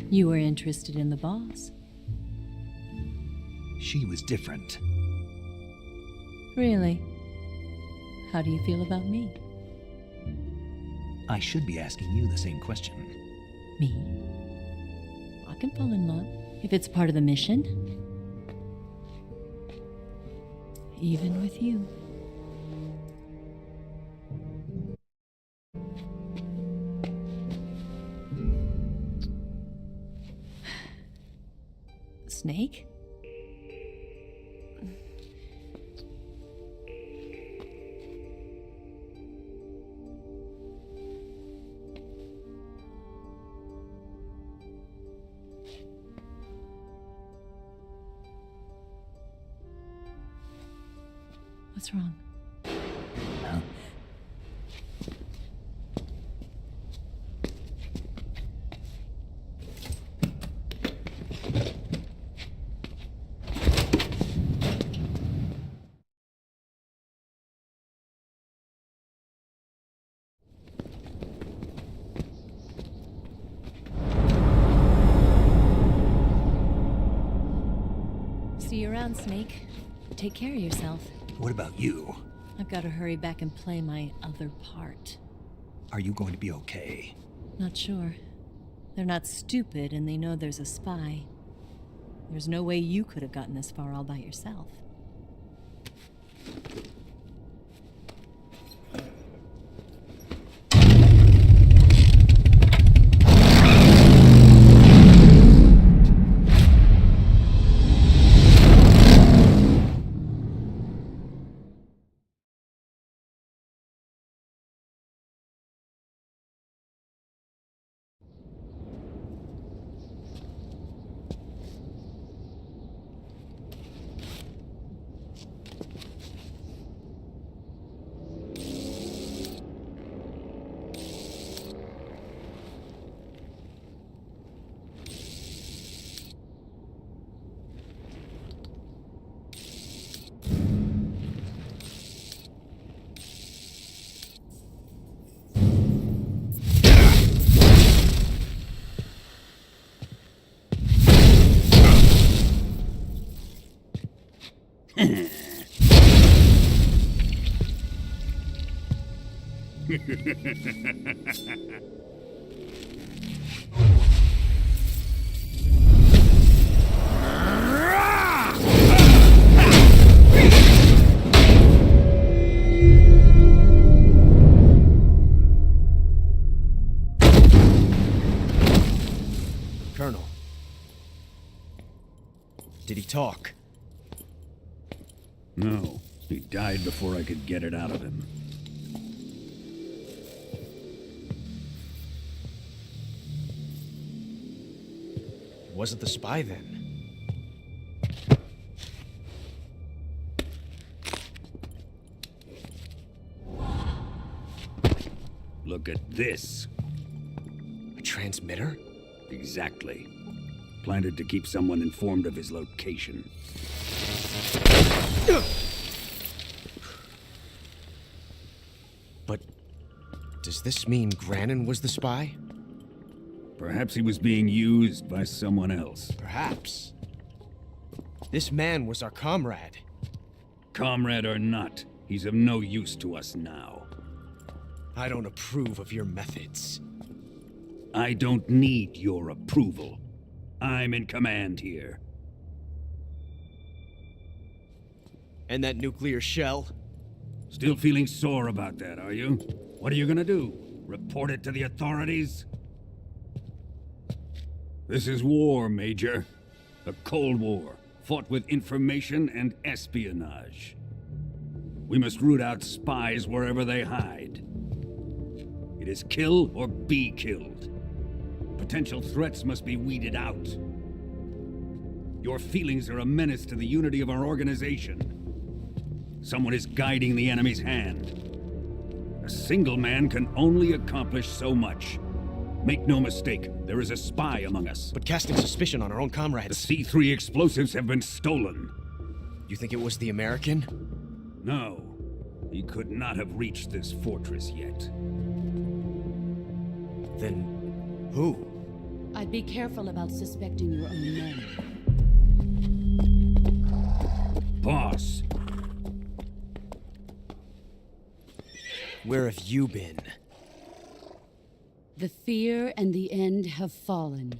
You were interested in the boss. She was different. Really? How do you feel about me? I should be asking you the same question. Me? I can fall in love if it's part of the mission. Even with you. Snake? What's wrong? See you around, Snake. Take care of yourself. What about you? I've got to hurry back and play my other part. Are you going to be okay? Not sure. They're not stupid, and they know there's a spy. There's no way you could have gotten this far all by yourself. Colonel. Did he talk? No. He died before I could get it out of him. Wasn't the spy then? Look at this. A transmitter? Exactly. Planted to keep someone informed of his location. But does this mean Granin was the spy? Perhaps he was being used by someone else. Perhaps. This man was our comrade. Comrade or not, he's of no use to us now. I don't approve of your methods. I don't need your approval. I'm in command here. And that nuclear shell? Still feeling sore about that, are you? What are you gonna do? Report it to the authorities? This is war, Major. A Cold War, fought with information and espionage. We must root out spies wherever they hide. It is kill or be killed. Potential threats must be weeded out. Your feelings are a menace to the unity of our organization. Someone is guiding the enemy's hand. A single man can only accomplish so much. Make no mistake, there is a spy among us. But casting suspicion on our own comrades. The C3 explosives have been stolen. You think it was the American? No. He could not have reached this fortress yet. Then who? I'd be careful about suspecting your own men. Boss. Where have you been? The fear and the end have fallen.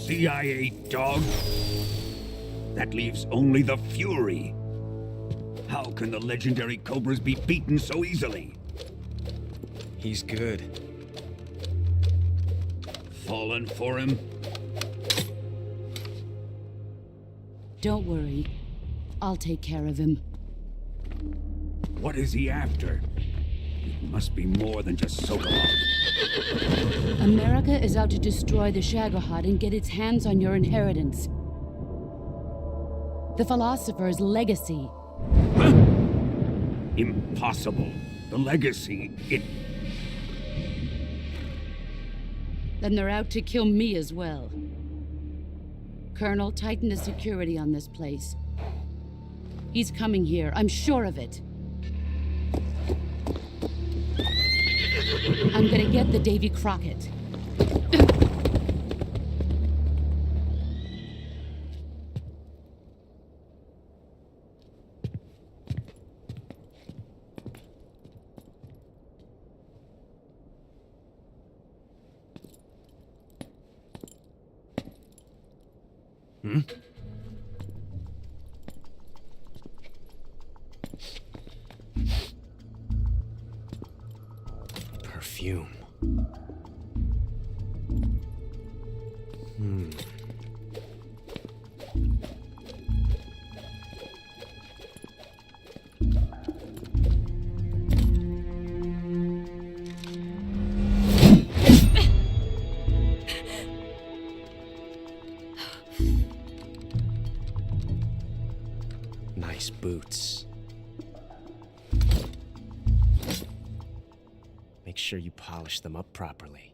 CIA dog? That leaves only the Fury. How can the legendary Cobras be beaten so easily? He's good. Fallen for him? Don't worry. I'll take care of him. What is he after? It must be more than just Sokolov. America is out to destroy the Shagohod and get its hands on your inheritance. The Philosopher's legacy. Huh? Impossible. The legacy, Then they're out to kill me as well. Colonel, tighten the security on this place. He's coming here, I'm sure of it. I'm gonna get the Davy Crockett. Hmm? Perfume. Nice boots. Make sure you polish them up properly.